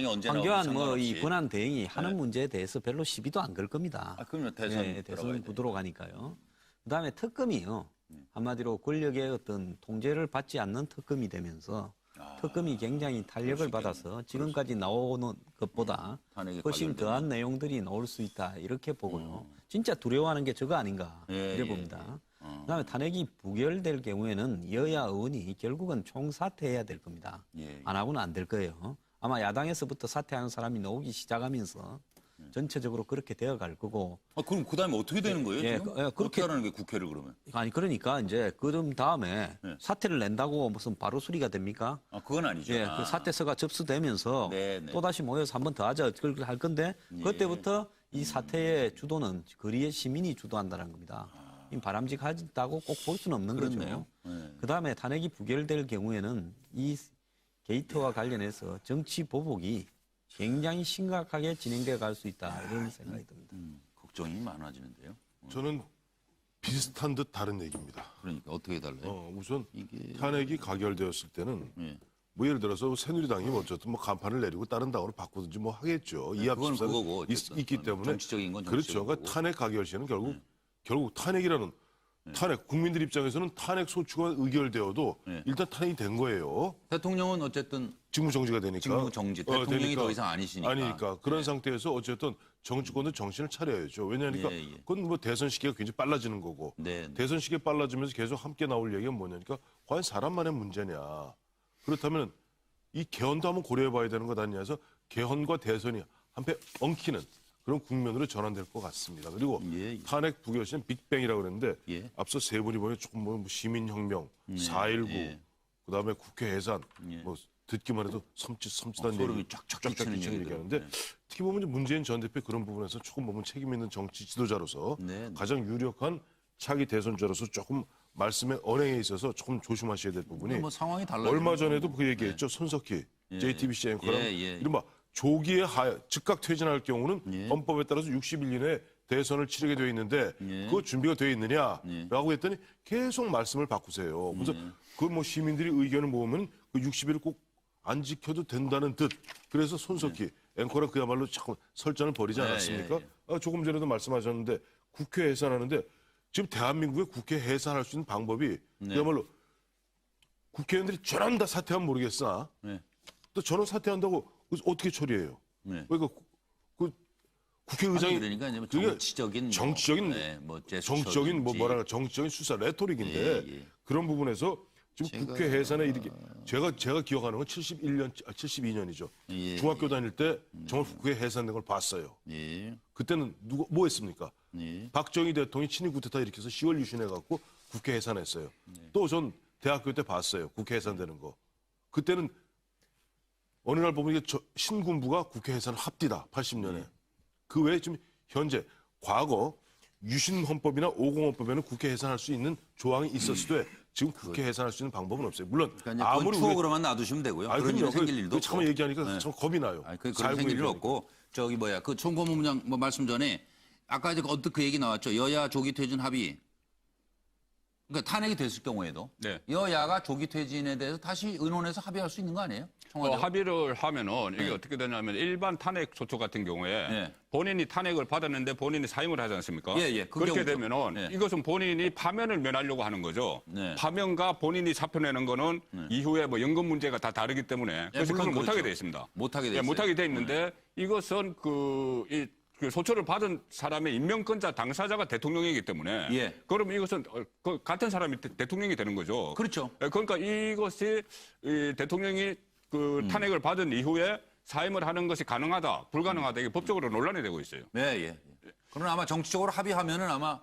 뭐 이 권한 대행이 하는 문제에 대해서 별로 시비도 안 걸 겁니다. 그러면 대선 구도로 가니까요. 그다음에 특검이요. 한마디로 권력의 어떤 통제를 받지 않는 특검이 되면서 특검이 굉장히 탄력을 받아서 지금까지 나오는 것보다 훨씬 더한 내용들이 나올 수 있다 이렇게 보고요. 진짜 두려워하는 게 저거 아닌가 이래 봅니다. 그다음에 탄핵이 부결될 경우에는 여야 의원이 결국은 총사퇴해야 될 겁니다. 안 하고는 안 될 거예요. 아마 야당에서부터 사퇴하는 사람이 나오기 시작하면서 전체적으로 그렇게 되어갈 거고. 그럼 그다음에 어떻게 되는 거예요? 예, 지금? 그렇게 어떻게 하라는 게 국회를 그러면? 아니 그러니까 이제 그럼 다음에 사퇴를 낸다고 무슨 바로 수리가 됩니까? 그건 아니죠. 예, 그 사퇴서가 접수되면서 또 다시 모여서 한 번 더 하자 그걸 할 건데 그때부터 이 사퇴의 주도는 거리의 시민이 주도한다는 겁니다. 바람직하다고 꼭 볼 수는 없는 그렇네요. 거죠. 그다음에 탄핵이 부결될 경우에는 이 게이트와 관련해서 정치 보복이 굉장히 심각하게 진행돼 갈 수 있다 이런 생각이 듭니다. 걱정이 많아지는데요. 저는 비슷한 듯 다른 얘기입니다. 그러니까 어떻게 달라요? 우선 탄핵이 가결되었을 때는 뭐 예를 들어서 새누리당이 어쨌든 뭐 간판을 내리고 다른 당으로 바꾸든지 뭐 하겠죠. 이합 그건 집산이 그거고 있기 때문에 정치적인 건 그렇죠. 정치적인 그러니까 탄핵 가결 시에는 결국 탄핵이라는 탄핵 국민들 입장에서는 탄핵 소추가 의결되어도 일단 탄핵이 된 거예요. 대통령은 어쨌든 직무정지가 되니까. 직무정지. 대통령이 되니까. 더 이상 아니시니까. 아니니까. 그런 상태에서 어쨌든 정치권도 정신을 차려야죠. 왜냐하니까 그건 뭐 대선 시기가 굉장히 빨라지는 거고. 대선 시기가 빨라지면서 계속 함께 나올 얘기가 뭐냐니까 과연 사람만의 문제냐. 그렇다면 이 개헌도 한번 고려해 봐야 되는 것 아니냐 해서 개헌과 대선이 한패 엉키는 그런 국면으로 전환될 것 같습니다. 그리고 탄핵 부결 시는 빅뱅이라고 그랬는데 앞서 세 분이 보면 조금 뭐 시민혁명, 4.19, 그다음에 국회 해산, 뭐 듣기만 해도 섬찟한 소름이 쫙쫙 끼치는 얘기하는데 특히 보면 문재인 전 대표 그런 부분에서 조금 보면 책임 있는 정치 지도자로서 가장 유력한 차기 대선자로서 조금 말씀의 언행에 있어서 조금 조심하셔야 될 부분이 뭐 상황이 달라요. 얼마 전에도 그 얘기했죠. 손석희 JTBC 앵커랑 이른바 조기에 즉각 퇴진할 경우는 헌법에 따라서 60일 이내에 대선을 치르게 되어 있는데 그거 준비가 되어 있느냐라고 했더니 계속 말씀을 바꾸세요. 그래서 그 뭐 시민들이 의견을 모으면 그 60일을 꼭 안 지켜도 된다는 듯 그래서 손석희 앵커랑 그야말로 자꾸 설전을 벌이지 않았습니까? 조금 전에도 말씀하셨는데 국회 해산하는데 지금 대한민국의 국회 해산할 수 있는 방법이 그야말로 국회의원들이 전원 다 사퇴하면 모르겠으나 또 전원 사퇴한다고 어떻게 처리해요? 그러니까 그 국회의장이 그러니까 정치적인 정치적인 수사 레토릭인데 그런 부분에서 지금 국회 해산에 이렇게 제가 기억하는 건 72년이죠. 중학교 다닐 때 정말 국회 해산된 걸 봤어요. 그때는 누가 뭐 했습니까? 박정희 대통령이 친일 쿠데타 일으켜서 10월 유신해 갖고 국회 해산했어요. 또 전 대학교 때 봤어요. 국회 해산되는 거. 그때는 어느 날 보면 이게 신군부가 국회 해산을 합디다. 80년에. 그 외에 지금 현재 과거 유신 헌법이나 50헌법에는 국회 해산할 수 있는 조항이 있었을 때 지금 국회 해산할 수 있는 방법은 없어요. 물론 그러니까 아무리 추억으로만 놔두시면 되고요. 그런 일이 생길 일도 없고. 참 얘기하니까 참 겁이 나요. 그런 생길 일 없고 저기 그 총고문장 뭐 말씀 전에 아까 이제 언뜻 그 얘기 나왔죠. 여야 조기 퇴진 합의. 그러니까 탄핵이 됐을 경우에도 여야가 조기 퇴진에 대해서 다시 의논해서 합의할 수 있는 거 아니에요? 합의를 하면은 이게 어떻게 되냐면 일반 탄핵 소추 같은 경우에 본인이 탄핵을 받았는데 본인이 사임을 하지 않습니까? 그렇게 되면은 이것은 본인이 파면을 면하려고 하는 거죠. 파면과 본인이 사표 내는 거는 이후에 뭐 연금 문제가 다 다르기 때문에 그래서 그걸 못하게 돼 있습니다. 못하게 돼 있어요. 못하게 돼 있는데 이것은 그 소추를 받은 사람의 임명권자 당사자가 대통령이기 때문에 그러면 이것은 같은 사람이 대통령이 되는 거죠. 그렇죠. 그러니까 이것이 대통령이 그 탄핵을 받은 이후에 사임을 하는 것이 가능하다, 불가능하다 이게 법적으로 논란이 되고 있어요. 그러나 아마 정치적으로 합의하면은 아마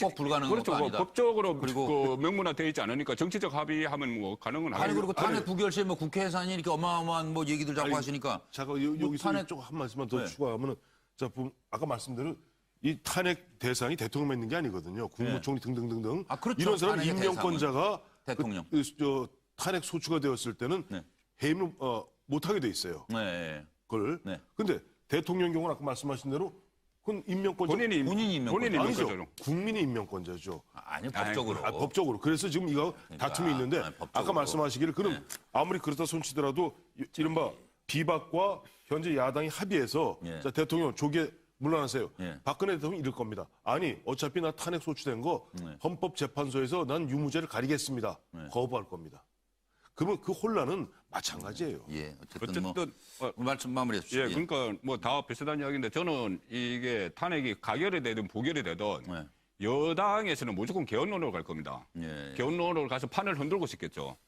꼭 불가능한 그렇죠. 것도 아니다. 법적으로 그리고 명문화되어 있지 않으니까 정치적 합의하면 뭐 가능은 아니 그리고 탄핵 부결 시에 뭐 국회 해산이 이렇게 어마어마한 뭐 얘기들 자꾸 하시니까 잠깐 여기서 탄핵 쪽 한 말씀만 더 추가하면은 자 아까 말씀대로 이 탄핵 대상이 대통령만 있는 게 아니거든요. 국무총리 등등등등 그렇죠. 이런 사람 임명권자가 대통령 탄핵 소추가 되었을 때는 해임을 못하게 돼 있어요. 그걸. 근데 대통령 경우는 아까 말씀하신 대로 그건 임명권자. 본인이 임명권자죠. 아니죠. 국민이 임명권자죠. 아니요, 법적으로. 법적으로. 그래서 지금 이거 다툼이 있는데 아까 말씀하시기를 그럼 아무리 그렇다 손치더라도 이른바 비박과 현재 야당이 합의해서 자, 대통령 조기에 물러나세요. 박근혜 대통령이 이럴 겁니다. 아니 어차피 나 탄핵 소추된 거 헌법재판소에서 난 유무죄를 가리겠습니다. 거부할 겁니다. 그러면 그 혼란은 마찬가지예요. 예, 어쨌든 말씀 마무리해 주시죠. 예, 그러니까 뭐 다 비슷한 이야기인데 저는 이게 탄핵이 가결이 되든 부결이 되든 여당에서는 무조건 개헌론으로 갈 겁니다. 개헌론으로 가서 판을 흔들고 싶겠죠.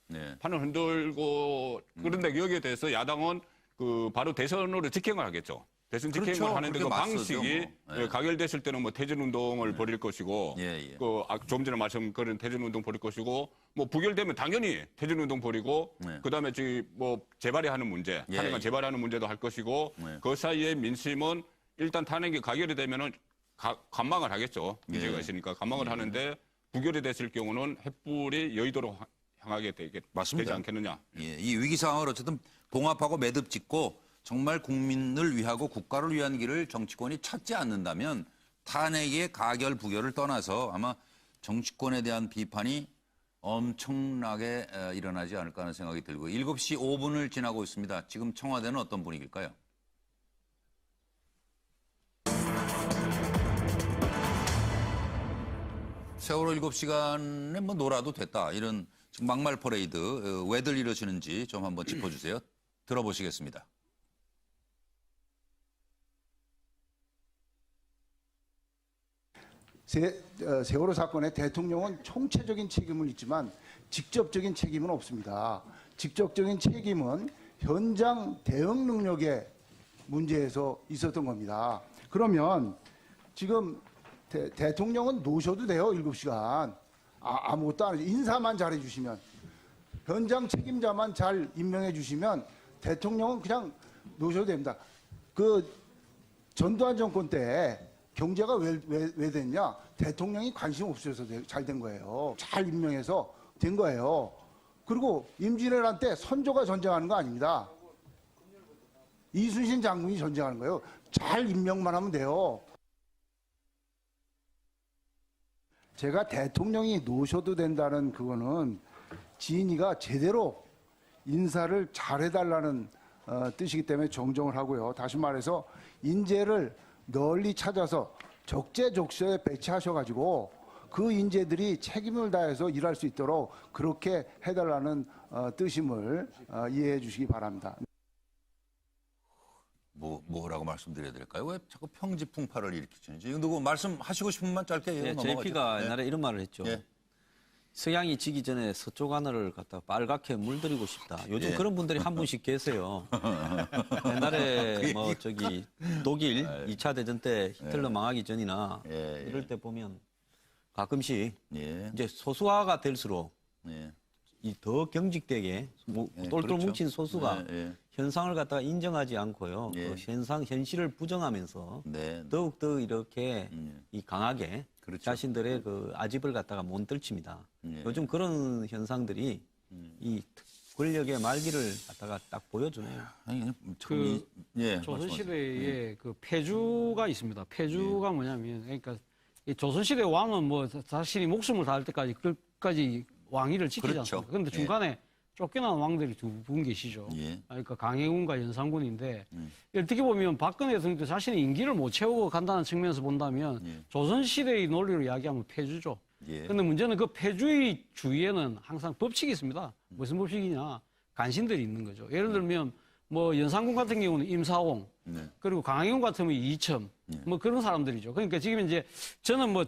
판을 흔들고 그런데 여기에 대해서 야당은 그 바로 대선으로 직행을 하겠죠. 대선 직행을 그렇죠. 하는데 그 그렇게 방식이 맞서죠, 가결됐을 때는 뭐 태전운동을 벌일 것이고 좀 전에 말씀 그런 태전운동 벌일 것이고 뭐 부결되면 당연히 태전운동 벌이고 그다음에 뭐 재발의하는 문제 탄핵안 재발의하는 문제도 할 것이고 그 사이에 민심은 일단 탄핵이 가결이 되면은 관망을 하겠죠. 문제가 있으니까 관망을 하는데 부결이 됐을 경우는 횃불이 여의도로 향하게 되지 않겠느냐. 이 위기 상황을 어쨌든 봉합하고 매듭 짓고 정말 국민을 위하고 국가를 위한 길을 정치권이 찾지 않는다면 탄핵의 가결 부결을 떠나서 아마 정치권에 대한 비판이 엄청나게 일어나지 않을까 하는 생각이 들고 7시 5분을 지나고 있습니다. 지금 청와대는 어떤 분위기일까요? 세월호 7시간에 뭐 놀아도 됐다. 이런 지금 막말 퍼레이드 왜들 이러시는지 좀 한번 짚어주세요. 들어보시겠습니다. 세월호 사건에 대통령은 총체적인 책임을 있지만 직접적인 책임은 없습니다. 직접적인 책임은 현장 대응 능력의 문제에서 있었던 겁니다. 그러면 지금 대통령은 노셔도 돼요. 7시간. 아무것도 안 해요. 인사만 잘해주시면. 현장 책임자만 잘 임명해 주시면 대통령은 그냥 노셔도 됩니다. 그 전두환 정권 때 경제가 왜 됐냐? 대통령이 관심 없으셔서 잘 된 거예요. 잘 임명해서 된 거예요. 그리고 임진왜란 때 선조가 전쟁하는 거 아닙니다. 이순신 장군이 전쟁하는 거예요. 잘 임명만 하면 돼요. 제가 대통령이 노셔도 된다는 그거는 지인이가 제대로 인사를 잘 해달라는 뜻이기 때문에 정정을 하고요. 다시 말해서 인재를 널리 찾아서 적재적소에 배치하셔가지고 그 인재들이 책임을 다해서 일할 수 있도록 그렇게 해달라는 뜻임을 이해해 주시기 바랍니다. 뭐라고 말씀드려야 될까요? 왜 자꾸 평지풍파를 일으키시는지. 누구 말씀하시고 싶은 만 짧게 JP가 옛날에 이런 말을 했죠. 서양이 지기 전에 서쪽 하늘을 갖다 빨갛게 물들이고 싶다. 요즘 그런 분들이 한 분씩 계세요. 옛날에 뭐 독일 2차 대전 때 히틀러 망하기 전이나 이럴 때 보면 가끔씩 이제 소수화가 될수록 이 더 경직되게 똘똘 뭉친 소수가 현상을 갖다가 인정하지 않고요. 그 현실을 부정하면서 더욱더 이렇게 이 강하게 자신들의 그 아집을 갖다가 못 들칩니다. 요즘 그런 현상들이 이 권력의 말기를 갖다가 딱 보여주네요. 조선시대에 그 폐주가 있습니다. 폐주가 뭐냐면, 그러니까 이 조선시대 왕은 뭐 자신이 목숨을 다할 때까지 끝까지 왕위를 지키지 않습니까? 그런데 중간에 쫓겨난 왕들이 두 분 계시죠. 그러니까 강해군과 연산군인데 어떻게 보면 박근혜 대통령도 자신의 임기를 못 채우고 간다는 측면에서 본다면 조선시대의 논리로 이야기하면 폐주죠. 그런데 문제는 그 폐주의 주위에는 항상 법칙이 있습니다. 무슨 법칙이냐? 간신들이 있는 거죠. 예를 들면 뭐 연산군 같은 경우는 임사홍, 그리고 강해군 같으면 이첨, 뭐 그런 사람들이죠. 그러니까 지금 이제 저는 뭐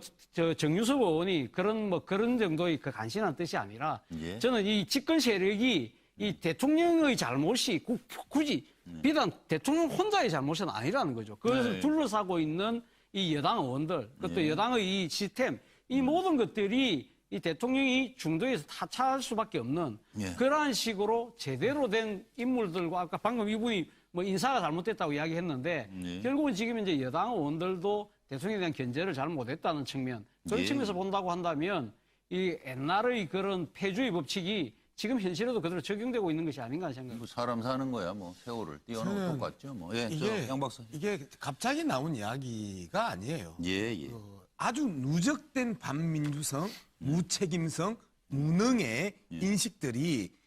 정유섭 의원이 그런 정도의 그 간신한 뜻이 아니라 저는 이 집권 세력이 이 대통령의 잘못이 굳이 비단 대통령 혼자의 잘못은 아니라는 거죠. 그것을 둘러싸고 있는 이 여당 의원들, 그것도 여당의 이 시스템, 이 모든 것들이 이 대통령이 중도에서 타차할 수밖에 없는 그러한 식으로 제대로 된 인물들과 아까 방금 이분이 뭐 인사가 잘못됐다고 이야기했는데 결국은 지금 이제 여당 의원들도 대통령에 대한 견제를 잘 못했다는 측면 그런 측면에서 본다고 한다면 이 옛날의 그런 폐주의 법칙이 지금 현실에도 그대로 적용되고 있는 것이 아닌가 생각합니다. 뭐 사람 사는 거야 뭐 세월을 띄워놓은 똑같죠. 뭐. 양 박사. 이게 갑자기 나온 이야기가 아니에요. 아주 누적된 반민주성, 무책임성, 무능의 인식들이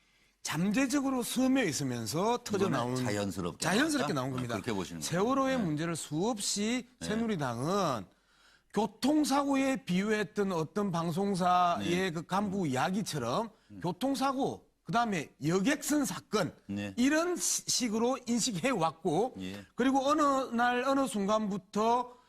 잠재적으로 스며 있으면서 터져 나온 자연스럽게 나온 겁니다. 그렇게 보시는 세월호의 문제를 수없이 새누리당은 교통사고에 비유했던 어떤 방송사의 그 간부 이야기처럼 교통사고 그다음에 여객선 사건 이런 식으로 인식해 왔고 그리고 어느 날 어느 순간부터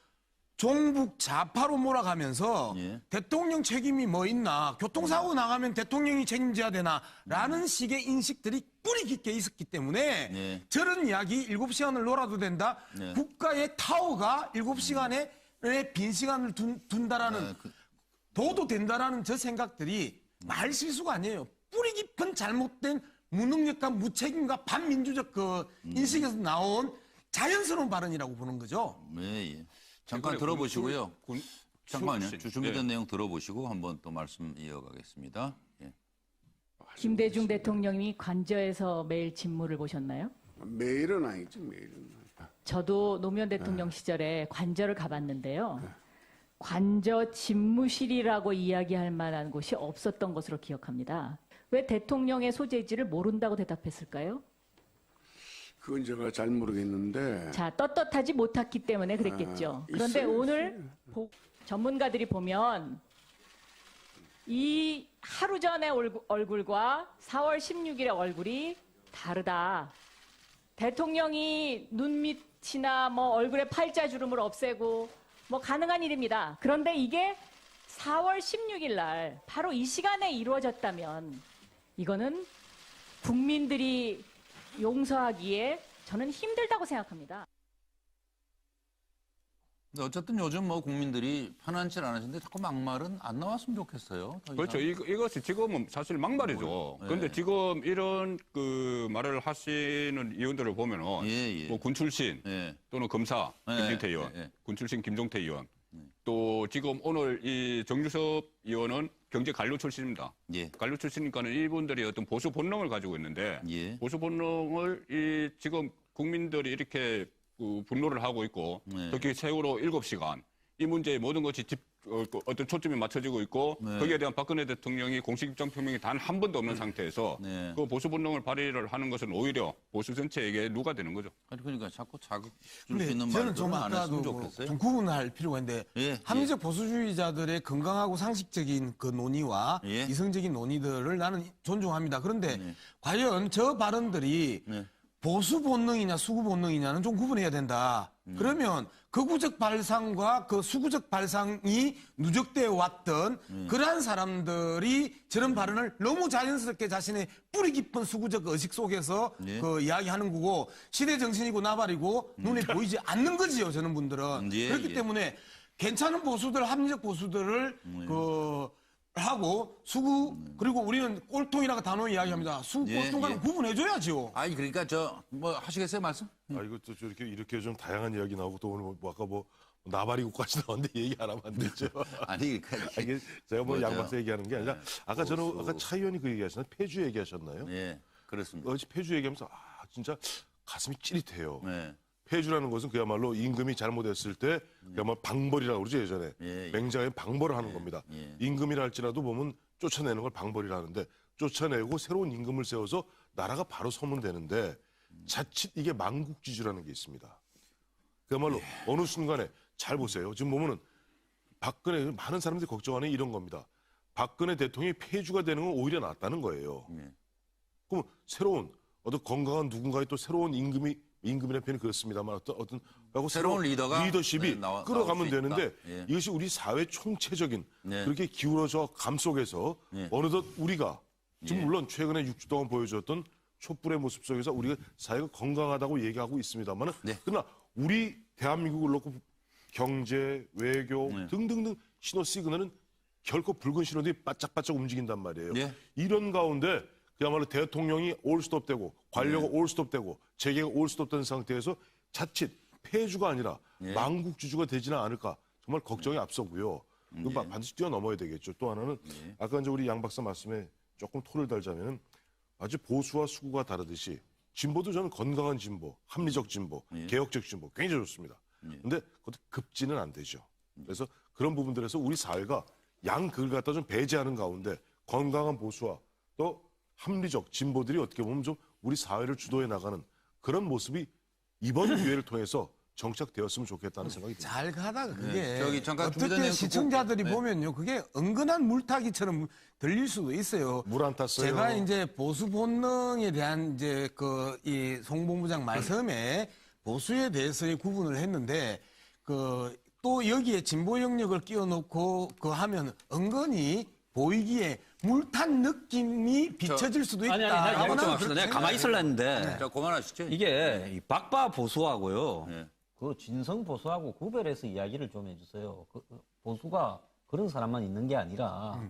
종북 좌파로 몰아가면서 대통령 책임이 뭐 있나, 교통사고 나가면 대통령이 책임져야 되나라는 식의 인식들이 뿌리 깊게 있었기 때문에 저런 이야기 7시간을 놀아도 된다. 국가의 타워가 7시간에 빈 시간을 둔다라는 둬도 된다라는 저 생각들이 말 실수가 아니에요. 뿌리 깊은 잘못된 무능력과 무책임과 반민주적 그 인식에서 나온 자연스러운 발언이라고 보는 거죠. 네. 잠깐 들어보시고요. 잠깐만요. 준비된 내용 들어보시고 한번 또 말씀 이어가겠습니다. 예. 김대중 대통령이 관저에서 매일 진무를 보셨나요? 매일은 아니죠. 매일은. 저도 노무현 대통령 시절에 관저를 가봤는데요. 관저 집무실이라고 이야기할 만한 곳이 없었던 것으로 기억합니다. 왜 대통령의 소재지를 모른다고 대답했을까요? 그건 제가 잘 모르겠는데. 자, 떳떳하지 못했기 때문에 그랬겠죠. 그런데 있어요, 오늘 전문가들이 보면 이 하루 전의 얼굴과 4월 16일의 얼굴이 다르다. 대통령이 눈밑이나 뭐 얼굴에 팔자주름을 없애고 뭐 가능한 일입니다. 그런데 이게 4월 16일 날 바로 이 시간에 이루어졌다면 이거는 국민들이 용서하기에 저는 힘들다고 생각합니다. 근데 어쨌든 요즘 뭐 국민들이 편안치 않으신데 자꾸 막말은 안 나왔으면 좋겠어요. 그렇죠. 이것이 지금은 사실 막말이죠. 그런데 지금 이런 그 말을 하시는 의원들을 보면은 뭐 군 출신 또는 검사 김종태 의원, 군 출신 김종태 의원, 또 지금 오늘 이 정유섭 의원은 경제 관료 출신입니다. 관료 출신이니까는 이분들이 어떤 보수 본능을 가지고 있는데 보수 본능을 지금 국민들이 이렇게 분노를 하고 있고 특히 세월호 7시간 이 문제에 모든 것이 어떤 초점이 맞춰지고 있고 거기에 대한 박근혜 대통령이 공식 입장 표명이 단 한 번도 없는 상태에서 그 보수 본능을 발휘를 하는 것은 오히려 보수 전체에게 누가 되는 거죠. 그러니까 자꾸 자극 줄 수 근데 있는 저는 좀 말들은 안 했으면 아까도 좋겠어요. 좀 구분할 필요가 있는데 합리적 보수주의자들의 건강하고 상식적인 그 논의와 이성적인 논의들을 나는 존중합니다. 그런데 과연 저 발언들이 보수 본능이냐 수구 본능이냐는 좀 구분해야 된다. 그러면 극우적 발상과 그 수구적 발상이 누적되어 왔던 그러한 사람들이 저런 발언을 너무 자연스럽게 자신의 뿌리 깊은 수구적 의식 속에서 그 이야기하는 거고 시대 정신이고 나발이고 눈에 보이지 않는 거지요. 저는 분들은. 그렇기 때문에 괜찮은 보수들, 합리적 보수들을 하고 수구 그리고 우리는 꼴통이라고 단어 이야기합니다. 수구 꼴통과는 구분해줘야죠. 아니 그러니까 저 뭐 하시겠어요 말씀? 이것도 이렇게 좀 다양한 이야기 나오고 또 오늘 뭐 아까 뭐 나발이국까지 나왔는데 얘기 안 하면 안 되죠. 아니 이게 제가 뭐 양 박사 얘기하는 게 아니라 아까 저는 아까 차 의원이 그 얘기하셨나요? 폐주 얘기하셨나요? 예, 그렇습니다. 어제 폐주 얘기하면서 진짜 가슴이 찌릿해요. 폐주라는 것은 그야말로 임금이 잘못했을 때 그야말로 방벌이라고 그러죠 예전에 맹장에 방벌을 하는 겁니다. 임금이라 할지라도 보면 쫓아내는 걸 방벌이라 하는데 쫓아내고 새로운 임금을 세워서 나라가 바로 서면 되는데 자칫 이게 망국지주라는 게 있습니다. 그야말로 어느 순간에 잘 보세요. 지금 보면은 박근혜 많은 사람들이 걱정하는 이런 겁니다. 박근혜 대통령이 폐주가 되는 건 오히려 낫다는 거예요. 그럼 새로운 어떤 건강한 누군가의 또 새로운 임금이라는 표현이 그렇습니다만 어떤 새로운 리더십이 끌어가면 되는데 예. 이것이 우리 사회 총체적인 그렇게 기울어져 감 속에서 어느덧 우리가 지금 물론 최근에 6주 동안 보여줬던 촛불의 모습 속에서 우리가 사회가 건강하다고 얘기하고 있습니다만 그러나 우리 대한민국을 놓고 경제, 외교 등등등 신호 시그널은 결코 붉은 신호들이 바짝바짝 움직인단 말이에요. 이런 가운데 그야말로 대통령이 올스톱되고 관료가 올스톱되고 재계가 올스톱된 상태에서 자칫 폐주가 아니라 망국주주가 되지는 않을까 정말 걱정이 앞서고요. 반드시 뛰어넘어야 되겠죠. 또 하나는 아까 이제 우리 양 박사 말씀에 조금 토를 달자면은 아주 보수와 수구가 다르듯이 진보도 저는 건강한 진보, 합리적 진보, 개혁적 진보 굉장히 좋습니다. 근데 그것도 급진은 안 되죠. 그래서 그런 부분들에서 우리 사회가 양극을 갖다 좀 배제하는 가운데 건강한 보수와 또 합리적 진보들이 어떻게 보면 좀 우리 사회를 주도해 나가는 그런 모습이 이번 기회를 통해서 정착되었으면 좋겠다는 생각이 듭니다. 잘 가다가 그게 네. 저기 잠깐 어떻게 준비되는 시청자들이 네. 보면요, 그게 은근한 물타기처럼 들릴 수도 있어요. 물 안 탔어요. 제가 이제 보수 본능에 대한 이제 이 송 본부장 말씀에 보수에 대해서의 구분을 했는데 또 여기에 진보 영역을 끼워놓고 하면 은근히 보이기에 물탄 느낌이 비춰질 수도 있다. 아니, 좀 합시다. 내가 가만히 있으려 했는데. 자, 그만하시죠. 이게 이 박바 보수하고요. 네. 그 진성 보수하고 구별해서 이야기를 좀 해주세요. 보수가 그런 사람만 있는 게 아니라.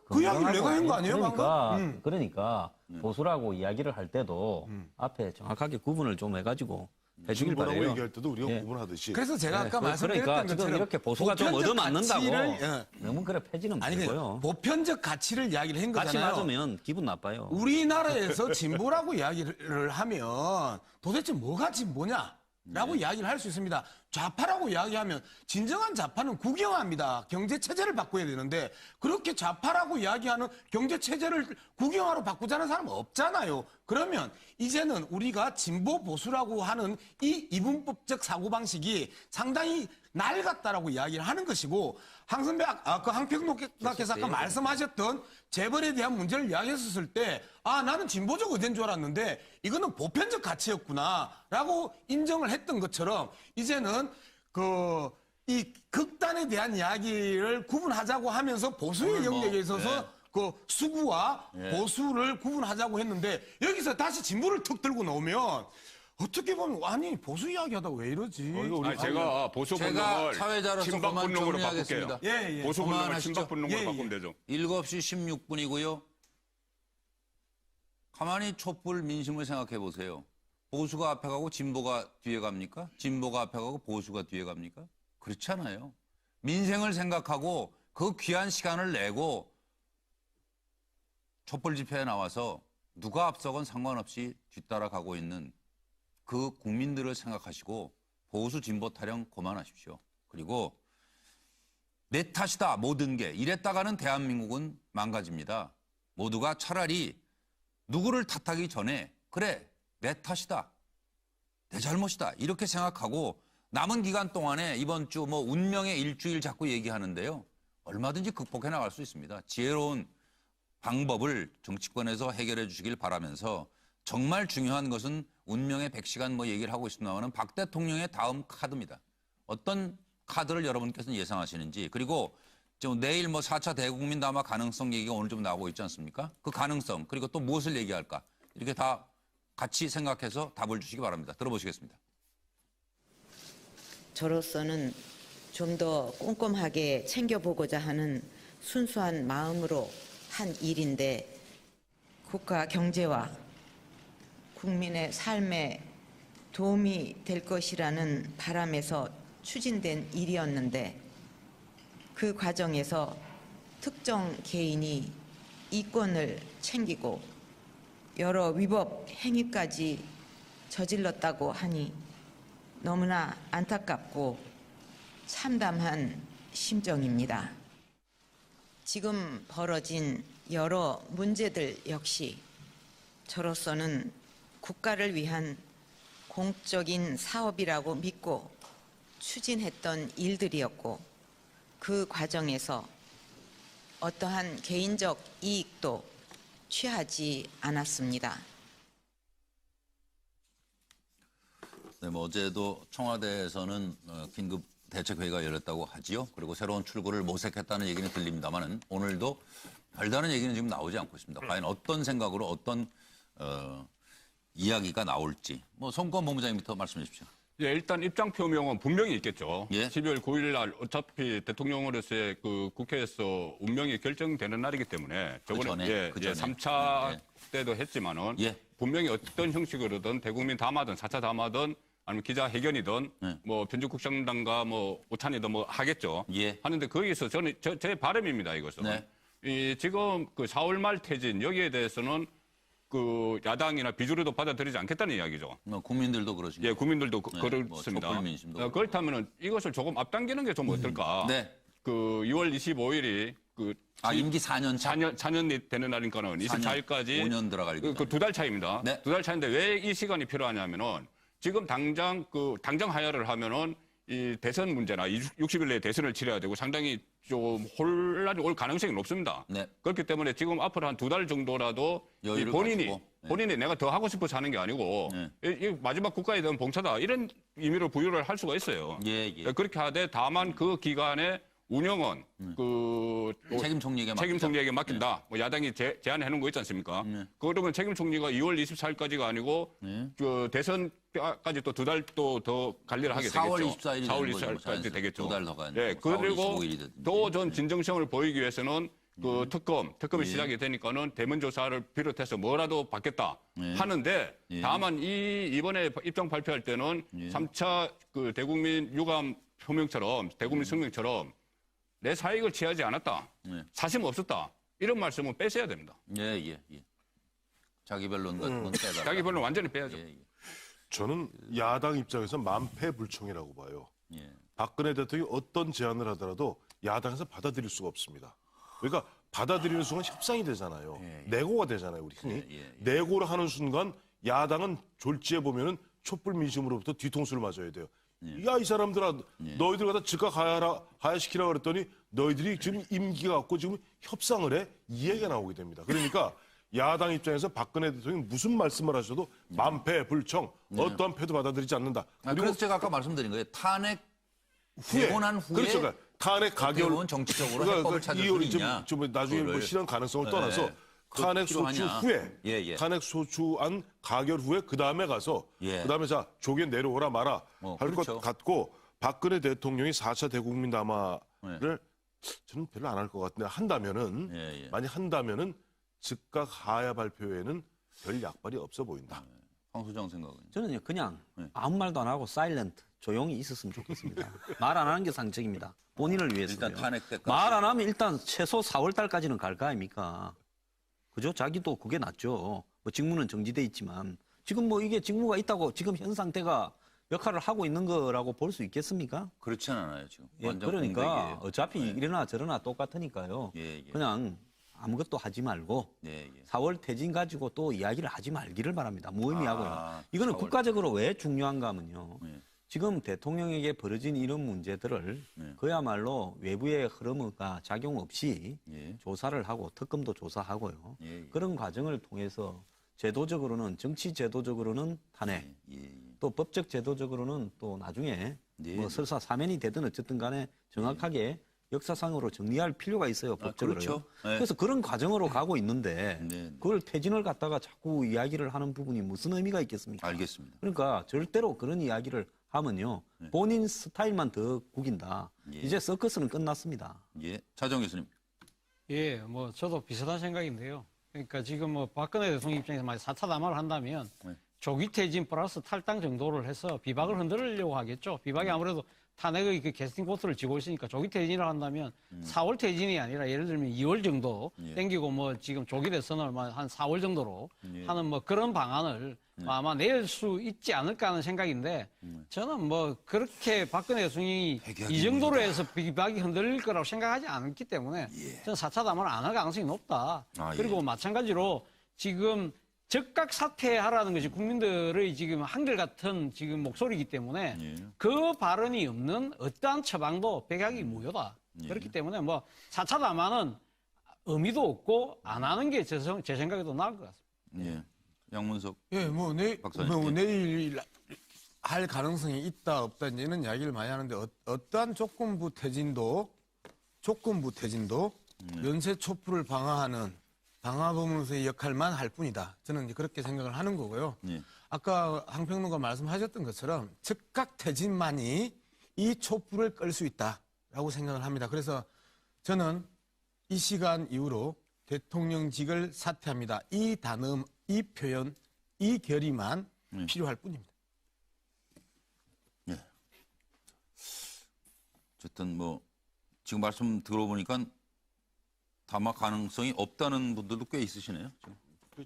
그 이야기를 내가 한 거 아니에요, 그러니까 보수라고 이야기를 할 때도 앞에 정확하게 구분을 좀 해가지고 해주길 진보라고 바래요. 얘기할 때도 우리가 구분하듯이. 그래서 제가 아까 말씀드렸던 그러니까 지금 것처럼 이렇게 보수가 좀 보편적 얻어맞는다고 가치를, 너무 그래 패지는 말고요. 보편적 가치를 이야기를 한 같이 거잖아요. 맞으면 기분 나빠요. 우리나라에서 진보라고 이야기를 하면 도대체 뭐가 진보냐라고 이야기를 할 수 있습니다. 좌파라고 이야기하면 진정한 좌파는 국영화입니다. 경제체제를 바꿔야 되는데 그렇게 좌파라고 이야기하는 경제체제를 국영화로 바꾸자는 사람은 없잖아요. 그러면 이제는 우리가 진보 보수라고 하는 이 이분법적 사고방식이 상당히 낡았다라고 이야기를 하는 것이고 항평론가께서 아까 말씀하셨던 재벌에 대한 문제를 이야기했었을 때 나는 진보적 의제인 줄 알았는데 이거는 보편적 가치였구나라고 인정을 했던 것처럼 이제는 이 극단에 대한 이야기를 구분하자고 하면서 보수의 영역에 있어서 수구와 보수를 구분하자고 했는데 여기서 다시 진보를 툭 들고 나오면 어떻게 보면 아니 보수 이야기하다가 왜 이러지? 제가 보수 분명을 사회자로서 친박 그만 분명으로 정리하겠습니다. 바꿀게요. 보수 분명을 친박 분명으로 바꾸면 되죠. 7시 16분이고요. 가만히 촛불 민심을 생각해 보세요. 보수가 앞에 가고 진보가 뒤에 갑니까? 진보가 앞에 가고 보수가 뒤에 갑니까? 그렇지 않아요. 민생을 생각하고 그 귀한 시간을 내고 촛불 집회에 나와서 누가 앞서건 상관없이 뒤따라가고 있는 그 국민들을 생각하시고 보수 진보 타령 그만하십시오. 그리고 내 탓이다 모든 게 이랬다가는 대한민국은 망가집니다. 모두가 차라리 누구를 탓하기 전에 그래 내 탓이다 내 잘못이다 이렇게 생각하고 남은 기간 동안에 이번 주 운명의 일주일 자꾸 얘기하는데요. 얼마든지 극복해 나갈 수 있습니다. 지혜로운 방법을 정치권에서 해결해 주시길 바라면서 정말 중요한 것은 운명의 100시간 얘기를 하고 있습니다만 박 대통령의 다음 카드입니다. 어떤 카드를 여러분께서는 예상하시는지 그리고 내일 4차 대국민 담화 가능성 얘기가 오늘 좀 나오고 있지 않습니까? 그 가능성 그리고 또 무엇을 얘기할까 이렇게 다 같이 생각해서 답을 주시기 바랍니다. 들어보시겠습니다. 저로서는 좀 더 꼼꼼하게 챙겨보고자 하는 순수한 마음으로 한 일인데 국가 경제와 국민의 삶에 도움이 될 것이라는 바람에서 추진된 일이었는데 그 과정에서 특정 개인이 이권을 챙기고 여러 위법 행위까지 저질렀다고 하니 너무나 안타깝고 참담한 심정입니다. 지금 벌어진 여러 문제들 역시 저로서는 국가를 위한 공적인 사업이라고 믿고 추진했던 일들이었고 그 과정에서 어떠한 개인적 이익도 취하지 않았습니다. 네, 어제도 청와대에서는 긴급 대책회의가 열렸다고 하지요. 그리고 새로운 출구를 모색했다는 얘기는 들립니다만 오늘도 별다른 얘기는 지금 나오지 않고 있습니다. 과연 어떤 생각으로 어떤 이야기가 나올지. 송권 본부장님부터 말씀해 주십시오. 일단 입장 표명은 분명히 있겠죠. 12월 9일 날 어차피 대통령으로서의 국회에서 운명이 결정되는 날이기 때문에 저번에 3차 때도 했지만은 분명히 어떤 형식으로든 대국민 담화든 4차 담화든 아니면 기자회견이든 변주국장단과 오찬이든 하겠죠. 하는데 거기서 저는 제 바람입니다. 이것은 지금 4월 말 퇴진 여기에 대해서는 야당이나 비주류도 받아들이지 않겠다는 이야기죠. 국민들도 그러십니까? 국민들도 그렇습니다. 촛불민심도 그렇다면 이것을 조금 앞당기는 게 좀 어떨까? 6월 25일이 임기 4년이 되는 날이니까는 24일까지 5년 들어갈 그 2달 차입니다. 2달 차인데 왜 이 시간이 필요하냐면은 지금 당장 하야를 하면은 이 대선 문제나 60일 내에 대선을 치러야 되고 상당히 좀 혼란이 올 가능성이 높습니다. 네. 그렇기 때문에 지금 앞으로 한 2달 정도라도 이 본인이 내가 더 하고 싶어서 하는 게 아니고 이 마지막 국가에 대한 봉사다 이런 의미로 부여를 할 수가 있어요. 그렇게 하되 다만 그 기간에 운영은 책임 총리에게 맡긴다. 뭐 야당이 제안해 놓은 거 있지 않습니까? 그러면 책임 총리가 2월 24일까지가 아니고 그 대선까지 또 2달 또 더 관리를 하게 되겠죠. 4월 24일이 4월 24일까지 되겠죠. 2달 더 가야 네, 그리고 또 전 진정성을 보이기 위해서는 그 특검이 시작이 되니까는 대면 조사를 비롯해서 뭐라도 받겠다 하는데 다만 이번에 입장 발표할 때는 3차 그 대국민 유감 표명처럼 대국민 성명처럼 내 사익을 취하지 않았다. 사심 없었다. 이런 말씀은 빼셔야 됩니다. 예. 자기 변론 같은 건 빼달라. 자기 변론 완전히 빼야죠. 저는 야당 입장에서 만패불청이라고 봐요. 박근혜 대통령이 어떤 제안을 하더라도 야당에서 받아들일 수가 없습니다. 그러니까 받아들이는 순간 협상이 되잖아요. 내고가 되잖아요, 우리 흔히. 내고를 하는 순간 야당은 졸지에 보면은 촛불 민심으로부터 뒤통수를 맞아야 돼요. 야, 이 사람들아, 너희들 갖다 즉각 하야시키라 그랬더니 너희들이 지금 임기가 없고 지금 협상을 해? 이 얘기가 나오게 됩니다. 그러니까 야당 입장에서 박근혜 대통령이 무슨 말씀을 하셔도 만패불청, 어떠한 패도 받아들이지 않는다. 그래서 제가 아까 말씀드린 거예요. 탄핵 되고 난 후에 그렇죠. 그러니까 탄핵 가결 정치적으로 해법을 찾을 수 있냐. 좀 나중에 뭐 실현 가능성을 떠나서 탄핵 소추 후에 탄핵 소추안 가결 후에 그다음에 가서 그다음에 자 조계 내려오라 마라 할 것 같고 박근혜 대통령이 4차 대국민 담화를 저는 별로 안 할 것 같은데 한다면은 만약 한다면은 즉각 하야 발표에는 별 약발이 없어 보인다. 황수정 생각은? 저는 그냥 아무 말도 안 하고 사일런트 조용히 있었으면 좋겠습니다. 말 안 하는 게 상책입니다. 본인을 위해서. 일단 탄핵 때까지. 말 안 하면 일단 최소 4월 달까지는 갈 거 아닙니까? 그죠? 자기도 그게 낫죠. 뭐 직무는 정지돼 있지만 지금 뭐 이게 직무가 있다고 지금 현 상태가 역할을 하고 있는 거라고 볼 수 있겠습니까? 그렇진 않아요 지금. 그러니까 공백이에요. 어차피 이러나 저러나 똑같으니까요. 그냥 아무것도 하지 말고 4월 퇴진 가지고 또 이야기를 하지 말기를 바랍니다. 무의미하고요. 이거는 4월. 국가적으로 왜 중요한가 하면요. 지금 대통령에게 벌어진 이런 문제들을 그야말로 외부의 흐름과 작용 없이 조사를 하고 특검도 조사하고요. 그런 과정을 통해서 제도적으로는 정치 제도적으로는 탄핵, 또 법적 제도적으로는 또 나중에 뭐 설사 사면이 되든 어쨌든 간에 정확하게 역사상으로 정리할 필요가 있어요, 법적으로요. 그렇죠. 그래서 그런 과정으로 가고 있는데 그걸 퇴진을 갖다가 자꾸 이야기를 하는 부분이 무슨 의미가 있겠습니까? 알겠습니다. 그러니까 절대로 그런 이야기를 하면요. 본인 스타일만 더 구긴다. 이제 서커스는 끝났습니다. 차정 교수님. 예, 뭐 저도 비슷한 생각인데요. 그러니까 지금 뭐 박근혜 대통령 입장에서 만약 4차 담화를 한다면 조기 퇴진 플러스 탈당 정도를 해서 비박을 흔들려고 하겠죠. 비박이 아무래도 탄핵의 그 캐스팅 보트를 쥐고 있으니까 조기 퇴진을 한다면 4월 퇴진이 아니라 예를 들면 2월 정도 땡기고 뭐 지금 조기 대선을 한 4월 정도로 하는 뭐 그런 방안을 아마 낼 수 있지 않을까 하는 생각인데 저는 뭐 그렇게 박근혜 대통령이 이 정도로 해서 비박이 흔들릴 거라고 생각하지 않기 때문에 저는 4차 담화를 안 할 가능성이 높다. 그리고 마찬가지로 지금 즉각 사퇴하라는 것이 국민들의 지금 한결같은 지금 목소리이기 때문에 그 발언이 없는 어떠한 처방도 백약이 무효다. 그렇기 때문에 뭐 4차 담화는 의미도 없고 안 하는 게 제 생각에도 나을 것 같습니다. 양문석. 내일 할 가능성이 있다 없다 이제는 이야기를 많이 하는데 어떠한 조건부 퇴진도 연쇄 촛불을 방어하는 방화범으로서의 역할만 할 뿐이다. 저는 이제 그렇게 생각을 하는 거고요. 아까 한 평론가 말씀하셨던 것처럼 즉각 퇴진만이 이 촛불을 끌 수 있다라고 생각을 합니다. 그래서 저는 이 시간 이후로 대통령직을 사퇴합니다. 이 단어, 이 표현, 이 결의만 필요할 뿐입니다. 어쨌든 뭐 지금 말씀 들어보니까 담화 가능성이 없다는 분들도 꽤 있으시네요.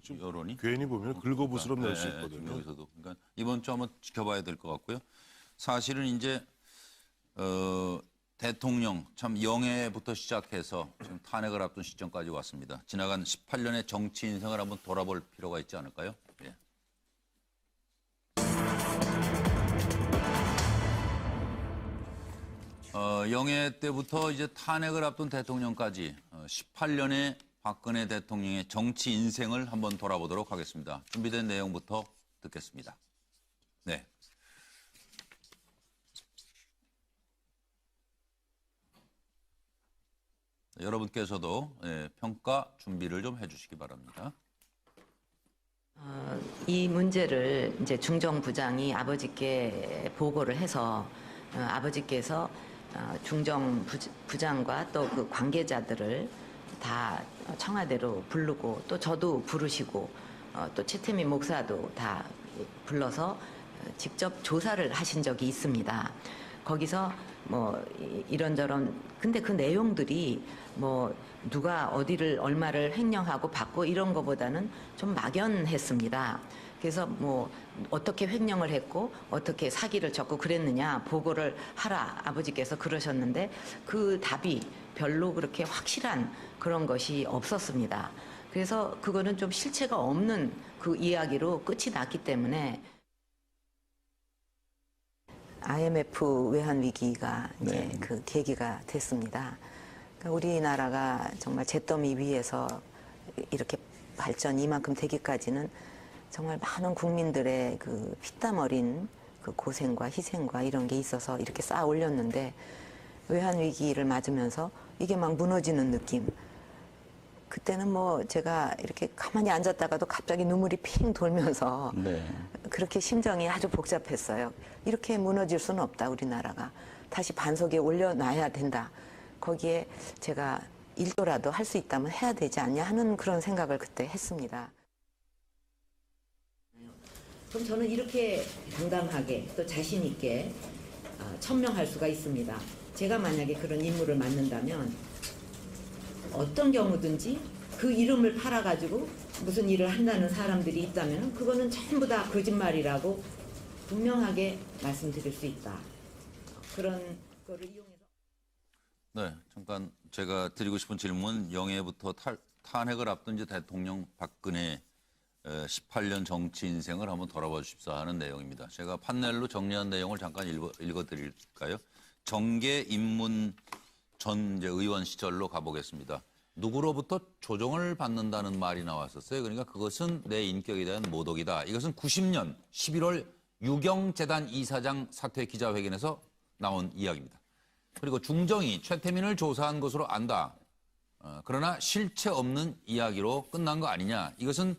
지금 여론이. 괜히 보면 긁어부스럼 낼 수 있거든요. 여기서도. 그러니까 이번 주 한번 지켜봐야 될 것 같고요. 사실은 이제 대통령 참 영예부터 시작해서 지금 탄핵을 앞둔 시점까지 왔습니다. 지나간 18년의 정치 인생을 한번 돌아볼 필요가 있지 않을까요? 예. 영해 때부터 이제 탄핵을 앞둔 대통령까지 18년의 박근혜 대통령의 정치 인생을 한번 돌아보도록 하겠습니다. 준비된 내용부터 듣겠습니다. 네. 여러분께서도 평가 준비를 좀 해주시기 바랍니다. 이 문제를 이제 중정부장이 아버지께 보고를 해서 아버지께서 중정부장과 또 그 관계자들을 다 청와대로 부르고 또 저도 부르시고 또 최태민 목사도 다 불러서 직접 조사를 하신 적이 있습니다. 거기서 뭐 이런저런 근데 그 내용들이 뭐 누가 어디를 얼마를 횡령하고 받고 이런 거보다는 좀 막연했습니다. 그래서 뭐 어떻게 횡령을 했고 어떻게 사기를 쳤고 그랬느냐 보고를 하라 아버지께서 그러셨는데 그 답이 별로 그렇게 확실한 그런 것이 없었습니다. 그래서 그거는 좀 실체가 없는 그 이야기로 끝이 났기 때문에 IMF 외환 위기가 이제 그 계기가 됐습니다. 그러니까 우리나라가 정말 잿더미 위에서 이렇게 발전이 이만큼 되기까지는 정말 많은 국민들의 그 피땀 어린 그 고생과 희생과 이런 게 있어서 이렇게 쌓아 올렸는데 외환 위기를 맞으면서 이게 막 무너지는 느낌. 그때는 뭐 제가 이렇게 가만히 앉았다가도 갑자기 눈물이 핑 돌면서 그렇게 심정이 아주 복잡했어요. 이렇게 무너질 수는 없다, 우리나라가. 다시 반석에 올려놔야 된다. 거기에 제가 일도라도 할 수 있다면 해야 되지 않냐 하는 그런 생각을 그때 했습니다. 그럼 저는 이렇게 당당하게 또 자신 있게 천명할 수가 있습니다. 제가 만약에 그런 임무를 맡는다면 어떤 경우든지 그 이름을 팔아가지고 무슨 일을 한다는 사람들이 있다면 그거는 전부 다 거짓말이라고 분명하게 말씀드릴 수 있다. 그런 거를 이용해서. 네, 잠깐 제가 드리고 싶은 질문 영해부터 탄핵을 앞둔 이제 대통령 박근혜 18년 정치 인생을 한번 돌아봐 주십사 하는 내용입니다. 제가 판넬로 정리한 내용을 잠깐 읽어드릴까요? 정계 입문 전 이제 의원 시절로 가보겠습니다. 누구로부터 조종을 받는다는 말이 나왔었어요. 그러니까 그것은 내 인격에 대한 모독이다. 이것은 90년 11월 유경재단 이사장 사퇴 기자회견에서 나온 이야기입니다. 그리고 중정이 최태민을 조사한 것으로 안다. 그러나 실체 없는 이야기로 끝난 거 아니냐. 이것은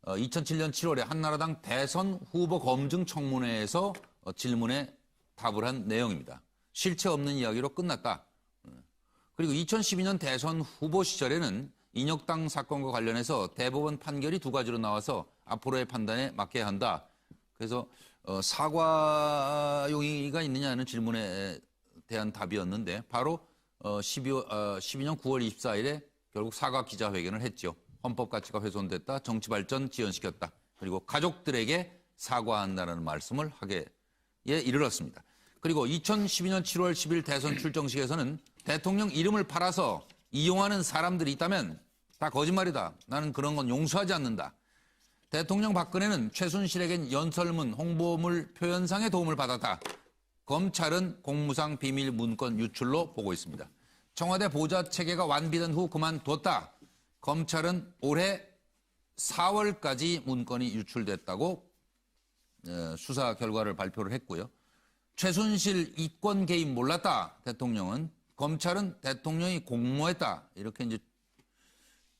2007년 7월에 한나라당 대선 후보 검증 청문회에서 질문에 답을 한 내용입니다. 실체 없는 이야기로 끝났다. 그리고 2012년 대선 후보 시절에는 인혁당 사건과 관련해서 대법원 판결이 두 가지로 나와서 앞으로의 판단에 맡겨야 한다. 그래서 사과 용의가 있느냐는 질문에 대한 답이었는데 바로 12년 9월 24일에 결국 사과 기자회견을 했죠. 헌법 가치가 훼손됐다. 정치 발전 지연시켰다. 그리고 가족들에게 사과한다는 말씀을 하게 이르렀습니다. 그리고 2012년 7월 10일 대선 출정식에서는 대통령 이름을 팔아서 이용하는 사람들이 있다면 다 거짓말이다. 나는 그런 건 용서하지 않는다. 대통령 박근혜는 최순실에겐 연설문, 홍보물 표현상의 도움을 받았다. 검찰은 공무상 비밀 문건 유출로 보고 있습니다. 청와대 보좌체계가 완비된 후 그만뒀다. 검찰은 올해 4월까지 문건이 유출됐다고 수사 결과를 발표를 했고요. 최순실 이권 개입 몰랐다. 대통령은 검찰은 대통령이 공모했다. 이렇게 이제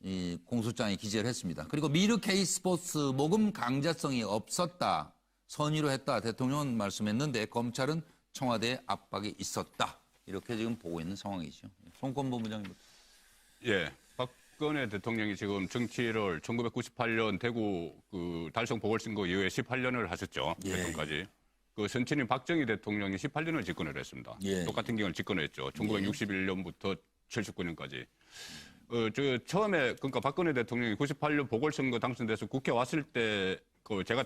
이 공소장에 기재를 했습니다. 그리고 미르 K스포츠 모금 강제성이 없었다. 선의로 했다. 대통령은 말씀했는데 검찰은 청와대에 압박이 있었다. 이렇게 지금 보고 있는 상황이죠. 송권 본부장님. 예. 박근혜 대통령이 지금 정치를 1998년 대구 그 달성 보궐선거 이후에 18년을 하셨죠. 대통령까지. 그 선친인 박정희 대통령이 18년을 집권을 했습니다. 똑같은 기간을 집권했죠. 1961년부터 79년까지. 처음에 그러니까 박근혜 대통령이 98년 보궐선거 당선돼서 국회 왔을 때 그 제가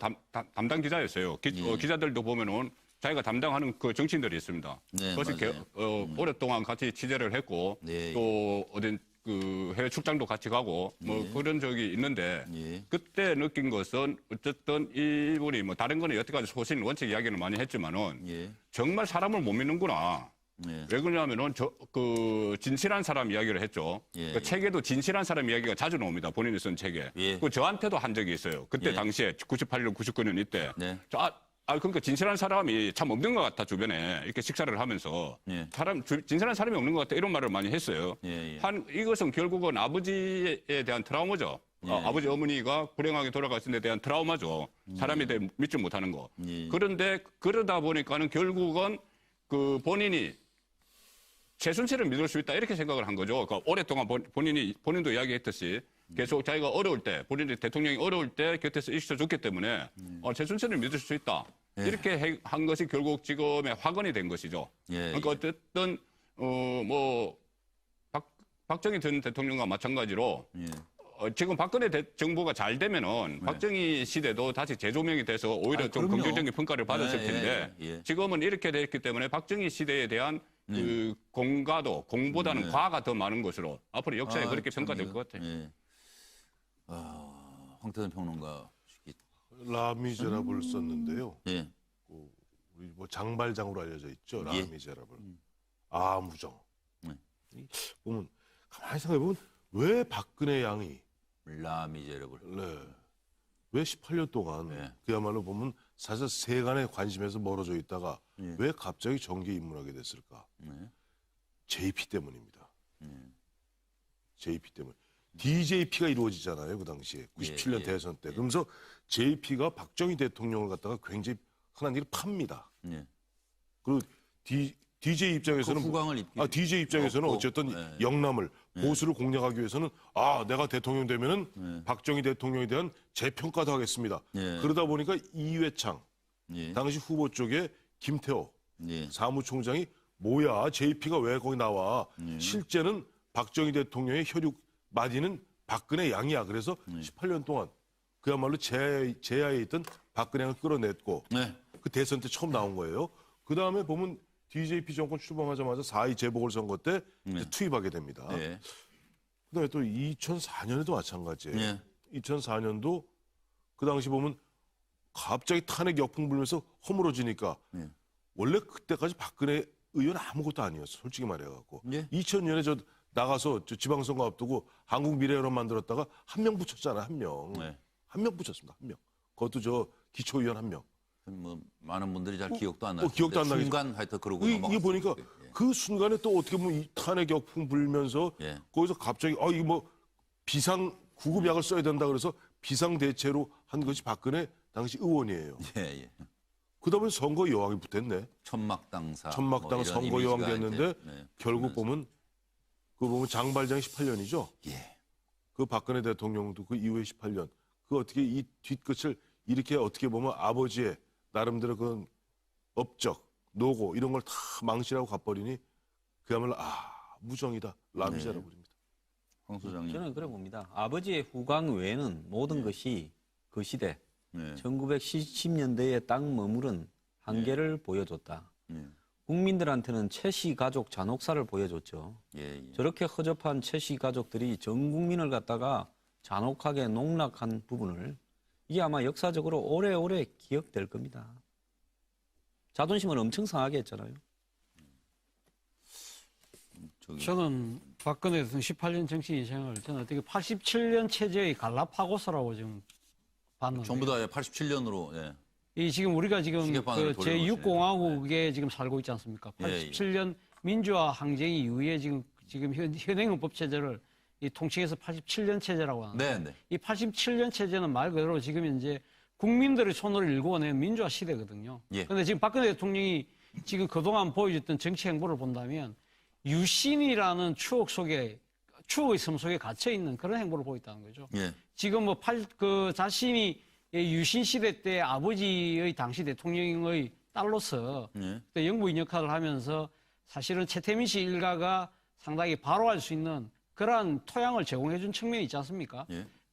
담당 기자였어요. 기자들도 보면은 자기가 담당하는 그 정치인들이 있습니다. 그것이 오랫동안 같이 취재를 했고 또 어딘 그 해외 출장도 같이 가고 뭐 그런 적이 있는데 그때 느낀 것은 어쨌든 이분이 뭐 다른 거는 여태까지 소신 원칙 이야기는 많이 했지만은 정말 사람을 못 믿는구나. 왜 그러냐면은 진실한 사람 이야기를 했죠. 그 책에도 진실한 사람 이야기가 자주 나옵니다. 본인이 쓴 책에. 그 저한테도 한 적이 있어요. 그때 당시에 98년, 99년 이때. 그러니까 진실한 사람이 참 없는 것 같아, 주변에. 이렇게 식사를 하면서. 진실한 사람이 없는 것 같다, 이런 말을 많이 했어요. 이것은 결국은 아버지에 대한 트라우마죠. 아버지, 어머니가 불행하게 돌아갔을 때 대한 트라우마죠. 사람에 대해 믿지 못하는 거. 그런데 그러다 보니까는 결국은 그 본인이 최순실을 믿을 수 있다, 이렇게 생각을 한 거죠. 그러니까 오랫동안 본인도 이야기했듯이 계속 자기가 어려울 때, 본인이 대통령이 어려울 때 곁에서 있어줬기 때문에 최순실을 믿을 수 있다. 이렇게 한 것이 결국 지금의 화근이 된 것이죠. 그러니까 어쨌든 박정희 전 대통령과 마찬가지로 지금 박근혜 정부가 잘 되면은 박정희 시대도 다시 재조명이 돼서 오히려 좀 긍정적인 평가를 받았을 텐데 지금은 이렇게 됐기 때문에 박정희 시대에 대한 그 공보다는 과가 더 많은 것으로 앞으로 역사에 그렇게 평가될 것 같아요. 황태선 평론가. 라미제라블을 썼는데요. 우리 장발장으로 알려져 있죠. 라미제라블. 아무정. 보면 가만히 생각해 보면 왜 박근혜 양이 라미제라블. 왜 18년 동안 그야말로 보면 사실 세간의 관심에서 멀어져 있다가 왜 갑자기 정계에 입문하게 됐을까? JP 때문입니다. JP 때문에. DJP가 이루어지잖아요. 그 당시에 97년 대선 때. 그러면서 JP가 박정희 대통령을 갖다가 굉장히 흔한 일을 팝니다. 그리고 DJ 입장에서는 후광을 DJ 입장에서는 어쨌든 영남을 보수를 공략하기 위해서는 내가 대통령 되면은 박정희 대통령에 대한 재평가도 하겠습니다. 그러다 보니까 이회창 당시 후보 쪽에 김태호 사무총장이 뭐야 JP가 왜 거기 나와? 실제는 박정희 대통령의 혈육 마디는 박근혜 양이야. 그래서 18년 동안 그야말로 제야에 있던 박근혜 양을 끌어냈고 그 대선 때 처음 나온 거예요. 그 다음에 보면 DJP 정권 출범하자마자 4.2 재보궐선거 때 투입하게 됩니다. 그다음에 또 2004년에도 마찬가지예요. 2004년도 그 당시 보면 갑자기 탄핵 역풍 불면서 허물어지니까 원래 그때까지 박근혜 의원 아무것도 아니었어. 솔직히 말해갖고 2000년에 저 나가서 지방선거 앞두고 한국미래연합 만들었다가 한 명 붙였잖아. 한 명. 한 명 붙였습니다. 한 명. 그것도 저 기초의원 한 명. 많은 분들이 잘 기억도 안 나요. 기억도 안 나겠죠. 순간 하여튼 그러고 이게 보니까 그 순간에 또 어떻게 보면 이 탄핵 역풍 불면서 거기서 갑자기 이거 뭐 비상 구급약을 써야 된다 그래서 비상 대체로 한 것이 박근혜 당시 의원이에요. 그다음에 선거 여왕이 붙었네. 천막당 선거 여왕 됐는데 결국 보면 장발장이 18년이죠. 그 박근혜 대통령도 그 이후에 18년. 그 어떻게 이 뒤끝을 이렇게 어떻게 보면 아버지의 나름대로 그 업적, 노고 이런 걸 다 망신하고 가버리니 그야말로 무정이다. 라미제라고 부릅니다. 황 소장님. 저는 그래 봅니다. 아버지의 후광 외에는 모든 것이 그 시대 1970년대에 딱 머무른 한계를 보여줬다. 국민들한테는 최씨 가족 잔혹사를 보여줬죠. 저렇게 허접한 최씨 가족들이 전 국민을 갖다가 잔혹하게 농락한 부분을 이게 아마 역사적으로 오래오래 기억될 겁니다. 자존심을 엄청 상하게 했잖아요. 저는 박근혜 대통령 18년 정치 인생을 저는 어떻게 87년 체제의 갈라파고스라고 지금 봤는데. 전부 다 87년으로. 이 지금 우리가 지금 그 제6공화국에 지금 살고 있지 않습니까? 87년 민주화 항쟁 이후에 지금 현행헌법 체제를 이 통칭해서 87년 체제라고 하는데 이 87년 체제는 말 그대로 지금 현재 국민들의 손으로 일궈낸 민주화 시대거든요. 그런데 지금 박근혜 대통령이 지금 그동안 보여줬던 정치 행보를 본다면 유신이라는 추억 속에 추억의 섬 속에 갇혀 있는 그런 행보를 보고 있다는 거죠. 지금 자신이 유신 시대 때 아버지의 당시 대통령의 딸로서 영부인 역할을 하면서 사실은 최태민 씨 일가가 상당히 바로할 수 있는 그러한 토양을 제공해 준 측면이 있지 않습니까?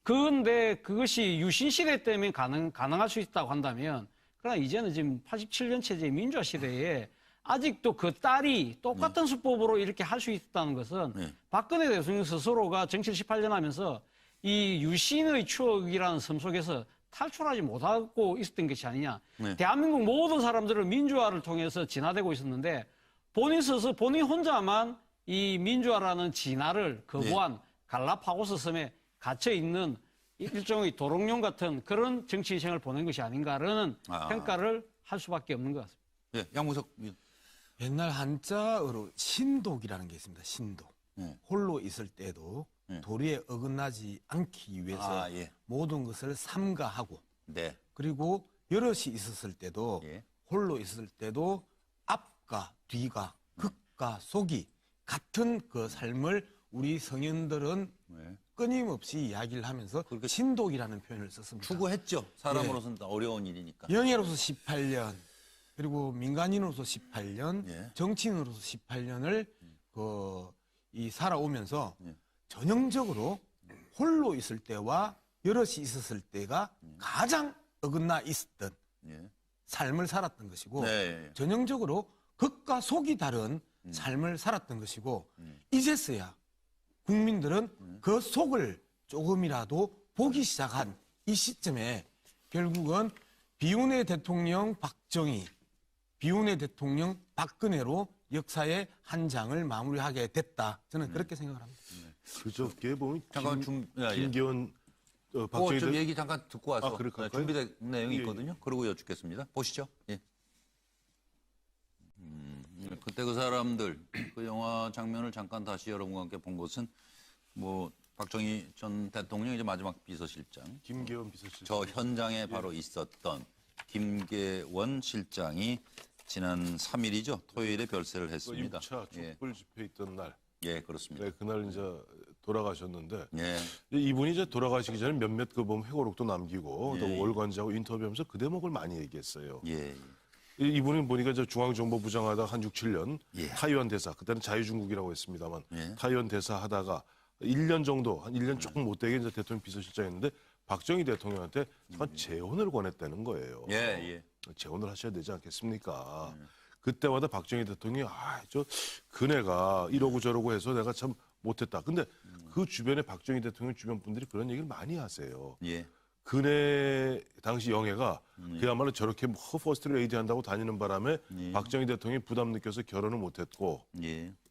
그런데 그것이 유신 시대 때문에 가능할 수 있다고 한다면 그러나 이제는 지금 87년 체제의 민주화 시대에 아직도 그 딸이 똑같은 수법으로 이렇게 할 수 있다는 것은 박근혜 대통령 스스로가 정치를 18년 하면서 이 유신의 추억이라는 섬 속에서 탈출하지 못하고 있었던 것이 아니냐. 대한민국 모든 사람들은 민주화를 통해서 진화되고 있었는데 본인 스스로 본인 혼자만 이 민주화라는 진화를 거부한 갈라파고스 섬에 갇혀 있는 일종의 도롱뇽 같은 그런 정치 인생을 보낸 것이 아닌가라는 평가를 할 수밖에 없는 것 같습니다. 예, 양무석. 옛날 한자어로 신독이라는 게 있습니다. 신독. 홀로 있을 때도 도리에 어긋나지 않기 위해서 모든 것을 삼가하고 그리고 여럿이 있었을 때도 홀로 있을 때도 앞과 뒤가 극과 속이 같은 그 삶을 우리 성인들은 끊임없이 이야기를 하면서 신독이라는 표현을 썼습니다. 추구했죠. 사람으로서는 어려운 일이니까. 영예로서 18년 그리고 민간인으로서 18년, 정치인으로서 18년을 이 살아오면서 전형적으로 홀로 있을 때와 여럿이 있었을 때가 가장 어긋나 있었던 삶을 살았던 것이고 전형적으로 극과 속이 다른 삶을 살았던 것이고 이제서야 국민들은 그 속을 조금이라도 보기 시작한 이 시점에 결국은 비운의 대통령 박정희, 비운의 대통령 박근혜로 역사의 한 장을 마무리하게 됐다. 저는 그렇게 생각을 합니다. 그저께 보면 잠깐 김기현 박정희 좀 얘기 잠깐 듣고 와서 그럴까요? 준비된 내용이 있거든요. 그러고 여쭙겠습니다. 보시죠. 예. 그때 그 사람들 그 영화 장면을 잠깐 다시 여러분과 함께 본 것은 뭐 박정희 전 대통령 이제 마지막 비서실장, 김계원 비서실장, 저 현장에 바로 있었던 김계원 실장이 지난 3일이죠. 토요일에 별세를 했습니다. 6차 촛불 집회 있던 날. 예, 그렇습니다. 네, 그날 이제 돌아가셨는데 이분이 이제 돌아가시기 전에 몇몇 그 보면 회고록도 남기고 또 월간지하고 인터뷰하면서 그 대목을 많이 얘기했어요. 이분은 보니까 저 중앙정보부장 하다가 한 6, 7년 타이완 대사, 그때는 자유중국이라고 했습니다만 타이완 대사 하다가 1년 정도, 한 1년 조금 못 되게 이제 대통령 비서실장했는데 박정희 대통령한테 재혼을 권했다는 거예요. 재혼을 하셔야 되지 않겠습니까? 그때마다 박정희 대통령이 저 그네가 이러고 저러고 해서 내가 참 못했다. 근데 그 주변에 박정희 대통령 주변 분들이 그런 얘기를 많이 하세요. 그네 당시 영애가 그야말로 저렇게 퍼스트 레이디 한다고 다니는 바람에 박정희 대통령이 부담 느껴서 결혼을 못했고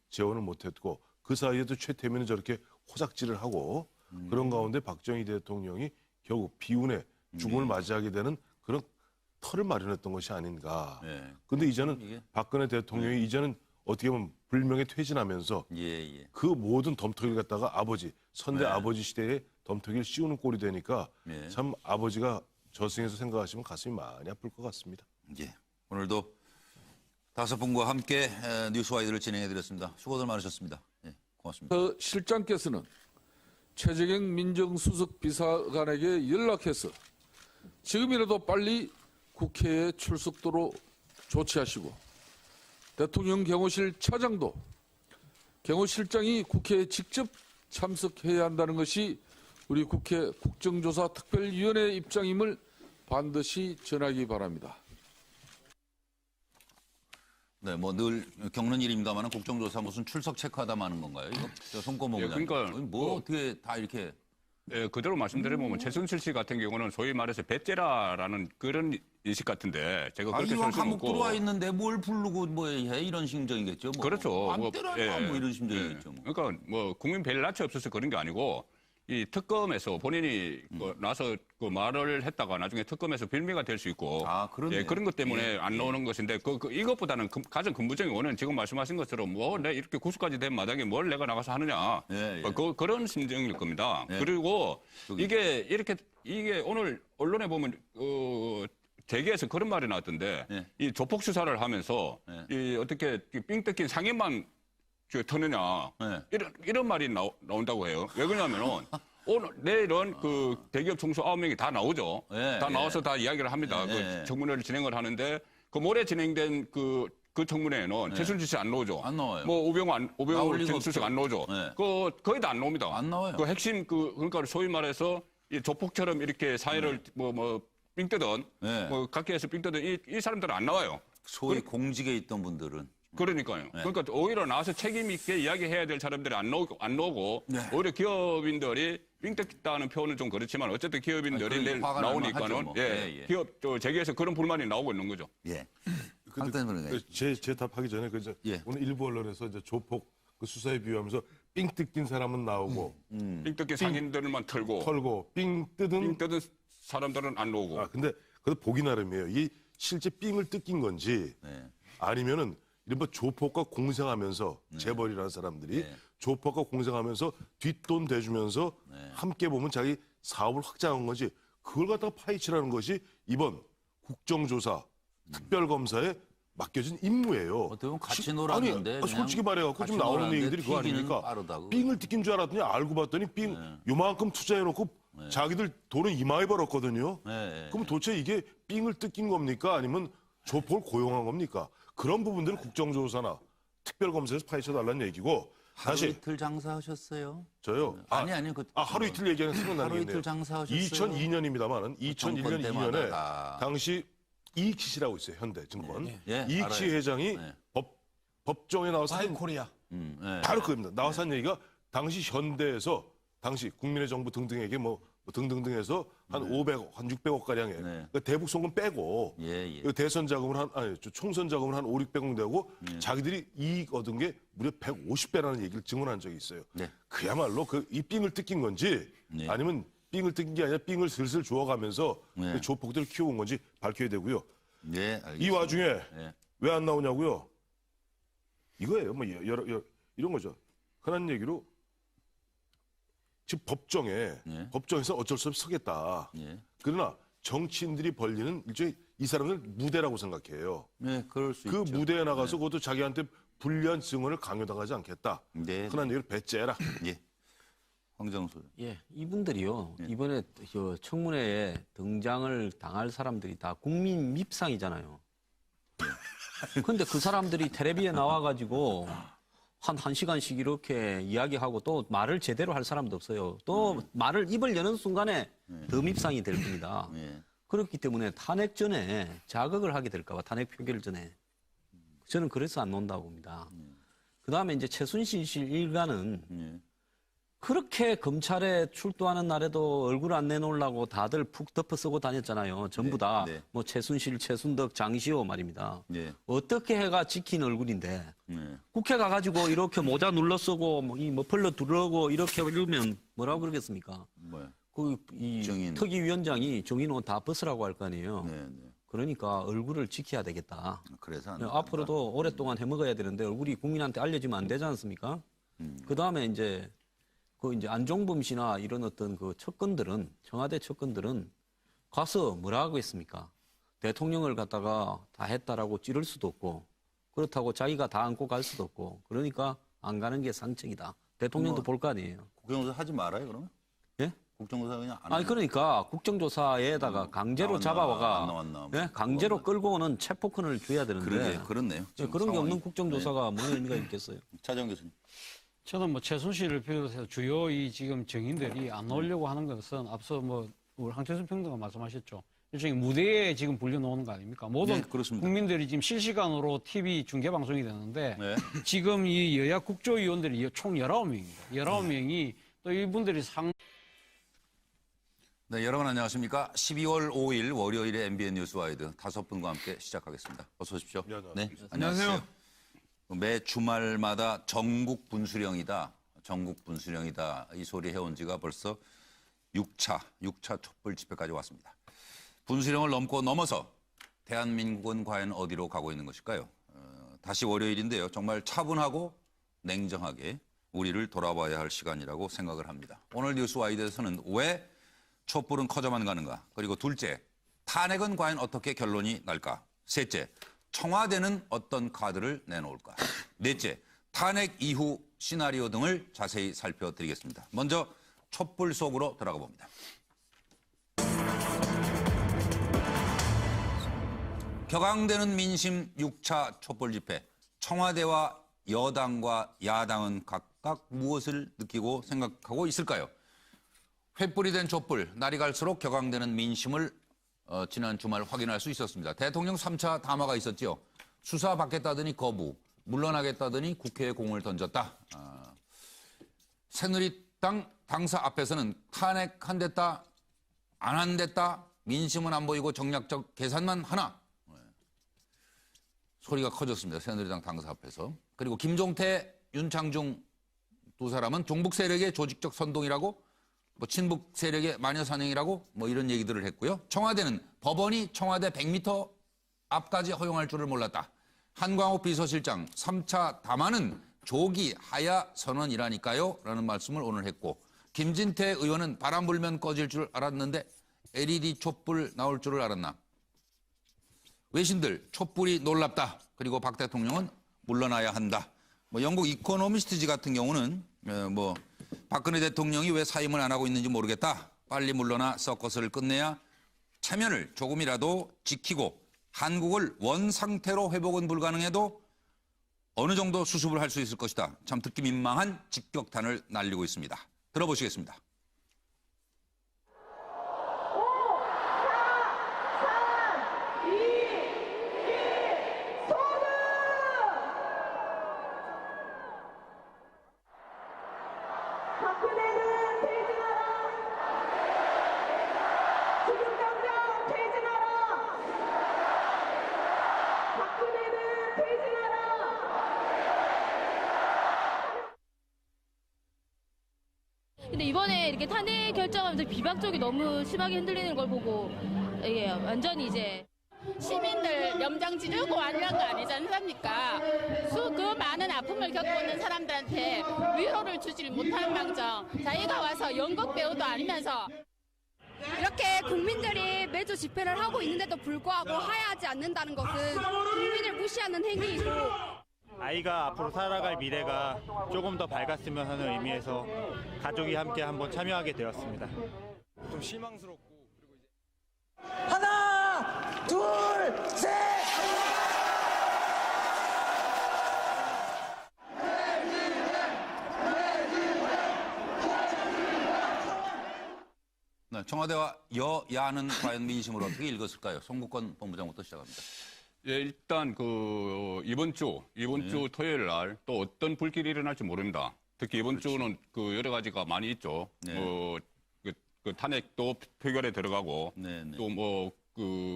재혼을 못했고 그 사이에도 최태민은 저렇게 호삭질을 하고 그런 가운데 박정희 대통령이 결국 비운의 죽음을 맞이하게 되는 그런 터를 마련했던 것이 아닌가. 근데 이제는 박근혜 대통령이 이제는 어떻게 보면 불명예 퇴진하면서 그 모든 덤터기를 갖다가 아버지, 선대 아버지 시대에 덤터기를 씌우는 꼴이 되니까 참 아버지가 저승에서 생각하시면 가슴이 많이 아플 것 같습니다. 오늘도 5분과 함께 뉴스와이드를 진행해드렸습니다. 수고들 많으셨습니다. 고맙습니다. 실장께서는 최재경 민정수석 비서관에게 연락해서 지금이라도 빨리 국회에 출석도록 조치하시고 대통령 경호실 차장도 경호실장이 국회에 직접 참석해야 한다는 것이 우리 국회 국정조사 특별위원회 입장임을 반드시 전하기 바랍니다. 네, 뭐 늘 겪는 일입니다만 국정조사 무슨 출석 체크하다 마는 건가요? 이거 손꼽으면 그러니까 뭐 어떻게 다 이렇게 그대로 말씀드리면 최순실 씨 같은 경우는 소위 말해서 배째라라는 그런 인식 같은데 제가 그렇게 이왕 쓸 수는 감옥 없고 들어와 있는데 뭘 부르고 뭐 해 이런 심정이겠죠. 뭐. 그렇죠. 안 때려라 뭐 이런 심정이겠죠. 뭐. 그러니까 뭐 국민 별 낯이 없어서 그런 게 아니고 이 특검에서 본인이 나서 그 말을 했다가 나중에 특검에서 빌미가 될 수 있고 그런 것 때문에 안 나오는 것인데 이것보다는 가장 근본적인 원인은 지금 말씀하신 것처럼 뭐 내가 이렇게 구속까지 된 마당에 뭘 내가 나가서 하느냐 그런 심정일 겁니다. 그리고 이게 오늘 언론에 보면 재계에서 그런 말이 나왔던데 이 조폭 수사를 하면서 이 어떻게 삥 뜯긴 상인만 터느냐 이런 말이 나온다고 해요. 왜 그러냐면은 내일은 그 대기업 총수 9명이 다 나오죠. 다 나와서 다 이야기를 합니다. 그 청문회를 진행을 하는데 그 모레 진행된 그 청문회에는 최순실 씨 안 나오죠. 안 나와요. 뭐 오병호 전 수석 안 나오죠. 거의 다 안 나옵니다. 안 나와요. 그 핵심 그러니까 소위 말해서 이 조폭처럼 이렇게 사회를 삥 뜯은 뭐 각계에서 삥 뜯은 이 사람들은 안 나와요. 소위 공직에 있던 분들은. 그러니까요. 그러니까 오히려 나와서 책임 있게 이야기해야 될 사람들이 안 나오고 오히려 기업인들이 삥 뜯다는 표현은 좀 그렇지만 어쨌든 기업인들이 내일 나오니까는 기업 재계에서 그런 불만이 나오고 있는 거죠. 제 답하기 전에 오늘 일부 언론에서 이제 조폭 그 수사에 비유하면서 삥 뜯긴 사람은 나오고 삥 뜯긴 상인들만 털고 삥 뜯은 사람들은 안 나오고. 근데 그것도 보기 나름이에요. 이 실제 삥을 뜯긴 건지 아니면은 이른바 조폭과 공생하면서 재벌이라는 사람들이 조폭과 공생하면서 뒷돈 대주면서 함께 보면 자기 사업을 확장한 건지 그걸 갖다가 파헤치라는 것이 이번 국정조사 특별검사에 맡겨진 임무예요. 어떻게 보면 같이 놀았는데. 아니, 솔직히 말해갖고 지금 나오는 얘기들이 그거 아닙니까? 삥을 뜯긴 줄 알았더니 알고 봤더니 삥 요만큼 투자해놓고 자기들 돈을 이마에 벌었거든요. 그럼 도대체 이게 삥을 뜯긴 겁니까? 아니면 조폭을 고용한 겁니까? 그런 부분들을 국정조사나 특별검사에서 파헤쳐달라는 얘기고. 하루 이틀 장사하셨어요? 저요? 아니. 하루 이틀 얘기하는 생각나는 게 있네요. 하루 이틀 장사하셨어요? 2002년입니다만 2001년, 2년에 당시 이익치 씨라고 있어요. 현대증권. 이익치 회장이 법정에 나와서 코리아. 바로 그겁니다. 나와서 한 얘기가 당시 현대에서 당시 국민의 정부 등등에게 뭐 등등등 해서 한 500억, 한 600억 가량에 그러니까 대북 송금 빼고 대선 자금을 총선 자금을 한 5, 600억 내고 자기들이 이익 얻은 게 무려 150배라는 얘기를 증언한 적이 있어요. 그야말로 이 삥을 뜯긴 건지 아니면 삥을 뜯긴 게 아니라 삥을 슬슬 주워가면서 조폭들을 키워온 건지 밝혀야 되고요. 이 와중에 왜 안 나오냐고요? 이거예요. 뭐 이런 거죠. 흔한 얘기로 지금 법정에서 어쩔 수 없이 서겠다. 그러나 정치인들이 벌리는 일종의 이 사람들 무대라고 생각해요. 그럴 수 그 있죠. 무대에 나가서 그것도 자기한테 불리한 증언을 강요당하지 않겠다. 흔한 얘기를 배째라. 황정수. 이분들이요. 이번에 청문회에 등장을 당할 사람들이 다 국민 밉상이잖아요. 근데 그 사람들이 텔레비에 나와가지고 한 1시간씩 이렇게 이야기하고 또 말을 제대로 할 사람도 없어요. 또 말을 입을 여는 순간에 더 밉상이 될 뿐이다. 그렇기 때문에 탄핵 전에 자극을 하게 될까 봐, 탄핵 표결 전에. 저는 그래서 안 논다고 봅니다. 그다음에 이제 최순실 씨 일가는 그렇게 검찰에 출두하는 날에도 얼굴 안 내놓으려고 다들 푹 덮어 쓰고 다녔잖아요. 전부 다 뭐 최순실, 최순덕, 장시호 말입니다. 어떻게 해가 지킨 얼굴인데 국회 가가지고 이렇게 모자 눌러 쓰고 이 머플러 두르고 이렇게 이러면 뭐라고 그러겠습니까? 이 특위위원장이 정인 옷 다 벗으라고 할 거 아니에요. 그러니까 얼굴을 지켜야 되겠다. 그래서 앞으로도 오랫동안 해먹어야 되는데 얼굴이 국민한테 알려지면 안 되지 않습니까? 그다음에 이제 안종범 씨나 이런 어떤 그 측근들은, 청와대 측근들은 가서 뭐라고 했습니까? 대통령을 갖다가 다 했다라고 찌를 수도 없고, 그렇다고 자기가 다 안고 갈 수도 없고, 그러니까 안 가는 게 상책이다. 대통령도 볼 거 아니에요. 국정조사 하지 말아요, 그러면? 예? 국정조사 그냥 안 그러니까 국정조사에다가 강제로 잡아와가 강제로 끌고 오는 체포권을 줘야 되는데. 그렇네요. 그런 게 없는 국정조사가 뭐 의미가 있겠어요? 차정 교수님. 저는 뭐 최순실을 비롯해서 주요 이 지금 정인들이 안 나오려고 하는 것은 앞서 뭐 우리 황태순 평론가 말씀하셨죠. 일종의 무대에 지금 불려놓는 거 아닙니까? 모든 국민들이 지금 실시간으로 TV 중계 방송이 되는데 지금 이 여야 국조위원들이 총 19명입니다. 19명이 또 이분들이 여러분 안녕하십니까? 12월 5일 월요일에 MBN 뉴스와이드 5분과 함께 시작하겠습니다. 어서 오십시오. 네, 안녕하세요. 매 주말마다 전국 분수령이다. 이 소리 해온 지가 벌써 6차 촛불 집회까지 왔습니다. 분수령을 넘어서 대한민국은 과연 어디로 가고 있는 것일까요? 다시 월요일인데요. 정말 차분하고 냉정하게 우리를 돌아봐야 할 시간이라고 생각을 합니다. 오늘 뉴스와이드에서는 왜 촛불은 커져만 가는가? 그리고 둘째, 탄핵은 과연 어떻게 결론이 날까? 셋째, 청와대는 어떤 카드를 내놓을까? 넷째, 탄핵 이후 시나리오 등을 자세히 살펴드리겠습니다. 먼저 촛불 속으로 들어가 봅니다. 격앙되는 민심 6차 촛불 집회. 청와대와 여당과 야당은 각각 무엇을 느끼고 생각하고 있을까요? 횃불이 된 촛불, 날이 갈수록 격앙되는 민심을 지난 주말 확인할 수 있었습니다. 대통령 3차 담화가 있었죠. 수사받겠다더니 거부, 물러나겠다더니 국회에 공을 던졌다. 새누리당 당사 앞에서는 탄핵한댔다, 안 한댔다, 민심은 안 보이고 정략적 계산만 하나. 소리가 커졌습니다. 새누리당 당사 앞에서. 그리고 김종태, 윤창중 두 사람은 종북 세력의 조직적 선동이라고, 뭐 친북 세력의 마녀사냥이라고 뭐 이런 얘기들을 했고요. 청와대는 법원이 청와대 100m 앞까지 허용할 줄을 몰랐다. 한광욱 비서실장 3차 담화는 조기 하야 선언이라니까요 라는 말씀을 오늘 했고, 김진태 의원은 바람 불면 꺼질 줄 알았는데 LED 촛불 나올 줄을 알았나. 외신들 촛불이 놀랍다. 그리고 박 대통령은 물러나야 한다. 뭐 영국 이코노미스트지 같은 경우는 뭐 박근혜 대통령이 왜 사임을 안 하고 있는지 모르겠다. 빨리 물러나 서커스를 끝내야 체면을 조금이라도 지키고 한국을 원상태로 회복은 불가능해도 어느 정도 수습을 할 수 있을 것이다. 참 듣기 민망한 직격탄을 날리고 있습니다. 들어보시겠습니다. 근데 이번에 이렇게 탄핵 결정하면서 비박 쪽이 너무 심하게 흔들리는 걸 보고 이게 완전히 이제 시민들 염장 지르고 완료한 거 아니지 않습니까? 그 많은 아픔을 겪고 있는 사람들한테 위로를 주질 못하는 망정 자기가 와서 연극 배우도 아니면서 이렇게 국민들이 매주 집회를 하고 있는데도 불구하고 하야하지 않는다는 것은 국민을 무시하는 행위이고 아이가 앞으로 살아갈 미래가 조금 더 밝았으면 하는 의미에서 가족이 함께 한번 참여하게 되었습니다. 좀 실망스럽고 하나, 둘, 셋! 네, 청와대와 여야는 과연 민심을 어떻게 읽었을까요? 송국권 본부장부터 시작합니다. 예, 일단 이번 주 토요일 날 또 어떤 불길이 일어날지 모릅니다. 특히 이번 주는 여러 가지가 많이 있죠. 그 탄핵도 표결에 들어가고 또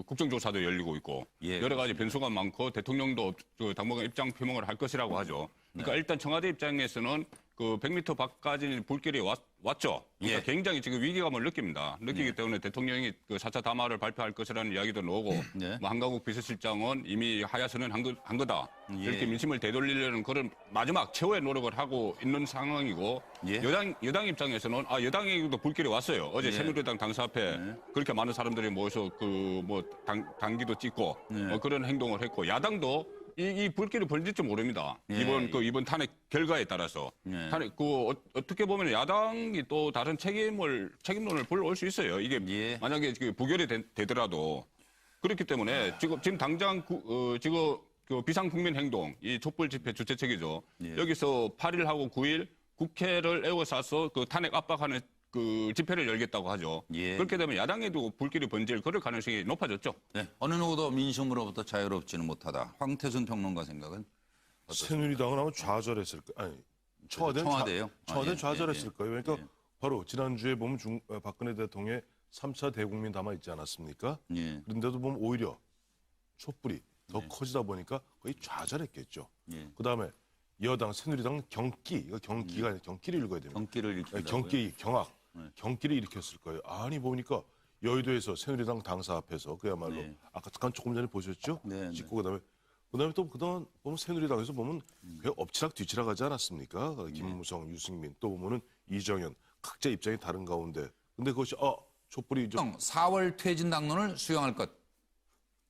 국정조사도 열리고 있고 여러 가지 변수가 많고 대통령도 당분간 입장 표명을 할 것이라고 하죠. 그러니까 일단 청와대 입장에서는 100m 밖까지 불길이 왔죠. 그러니까 굉장히 지금 위기감을 느낍니다. 느끼기 때문에 대통령이 4차 담화를 발표할 것이라는 이야기도 나오고 뭐 한강욱 비서실장은 이미 하야선언 한 거다. 이렇게 민심을 되돌리려는 그런 마지막 최후의 노력을 하고 있는 상황이고 여당 입장에서는 여당에도 불길이 왔어요. 어제 새누리당 당사 앞에 그렇게 많은 사람들이 모여서 당기도 찍고 그런 행동을 했고 야당도 이 불길이 벌질지 모릅니다. 이번 탄핵 결과에 따라서 탄핵 어떻게 보면 야당이 또 다른 책임론을 불러올 수 있어요. 이게 만약에 부결이 되더라도 그렇기 때문에 지금 당장 비상국민 행동 이 촛불 집회 주최책이죠. 여기서 8일 하고 9일 국회를 에워싸서 탄핵 압박하는 집회를 열겠다고 하죠. 그렇게 되면 야당에도 불길이 번질 그럴 가능성이 높아졌죠. 네, 어느 누구도 민심으로부터 자유롭지는 못하다. 황태순 평론가 생각은? 새누리당은 아마 좌절했을 거예요. 아니, 청와대요. 청와대는 좌절했을 거예요. 그러니까 바로 지난주에 보면 박근혜 대통령의 3차 대국민 담화 있지 않았습니까? 그런데도 보면 오히려 촛불이 더 커지다 보니까 거의 좌절했겠죠. 그다음에 여당 새누리당은 경기가 아니라 경기를 읽어야 됩니다. 경기를 일으킨다고요? 경기, 경악. 경기를 일으켰을 거예요. 아니 보니까 여의도에서 새누리당 당사 앞에서 그야말로 아까 잠깐 조금 전에 보셨죠? 찍고 그다음에 또 그동안 보면 새누리당에서 보면 왜 엎치락 뒤치락 하지 않았습니까? 김무성, 유승민 또 보면은 이정현 각자 입장이 다른 가운데 근데 그것이 촛불이 4월 퇴진 당론을 수용할 것.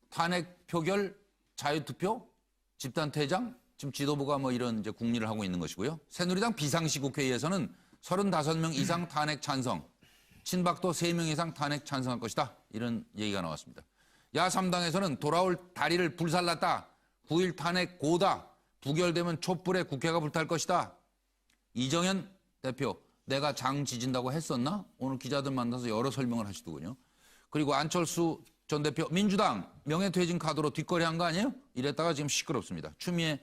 탄핵 표결, 자유투표, 집단 퇴장. 지금 지도부가 뭐 이런 이제 궁리를 하고 있는 것이고요. 새누리당 비상시 국회의에서는 35명 이상 탄핵 찬성, 친박도 3명 이상 탄핵 찬성할 것이다. 이런 얘기가 나왔습니다. 야3당에서는 돌아올 다리를 불살랐다. 9일 탄핵 고다. 부결되면 촛불에 국회가 불탈 것이다. 이정현 대표, 내가 장 지진다고 했었나? 오늘 기자들 만나서 여러 설명을 하시더군요. 그리고 안철수 전 대표, 민주당 명예퇴진 카드로 뒷거래한 거 아니에요? 이랬다가 지금 시끄럽습니다. 추미애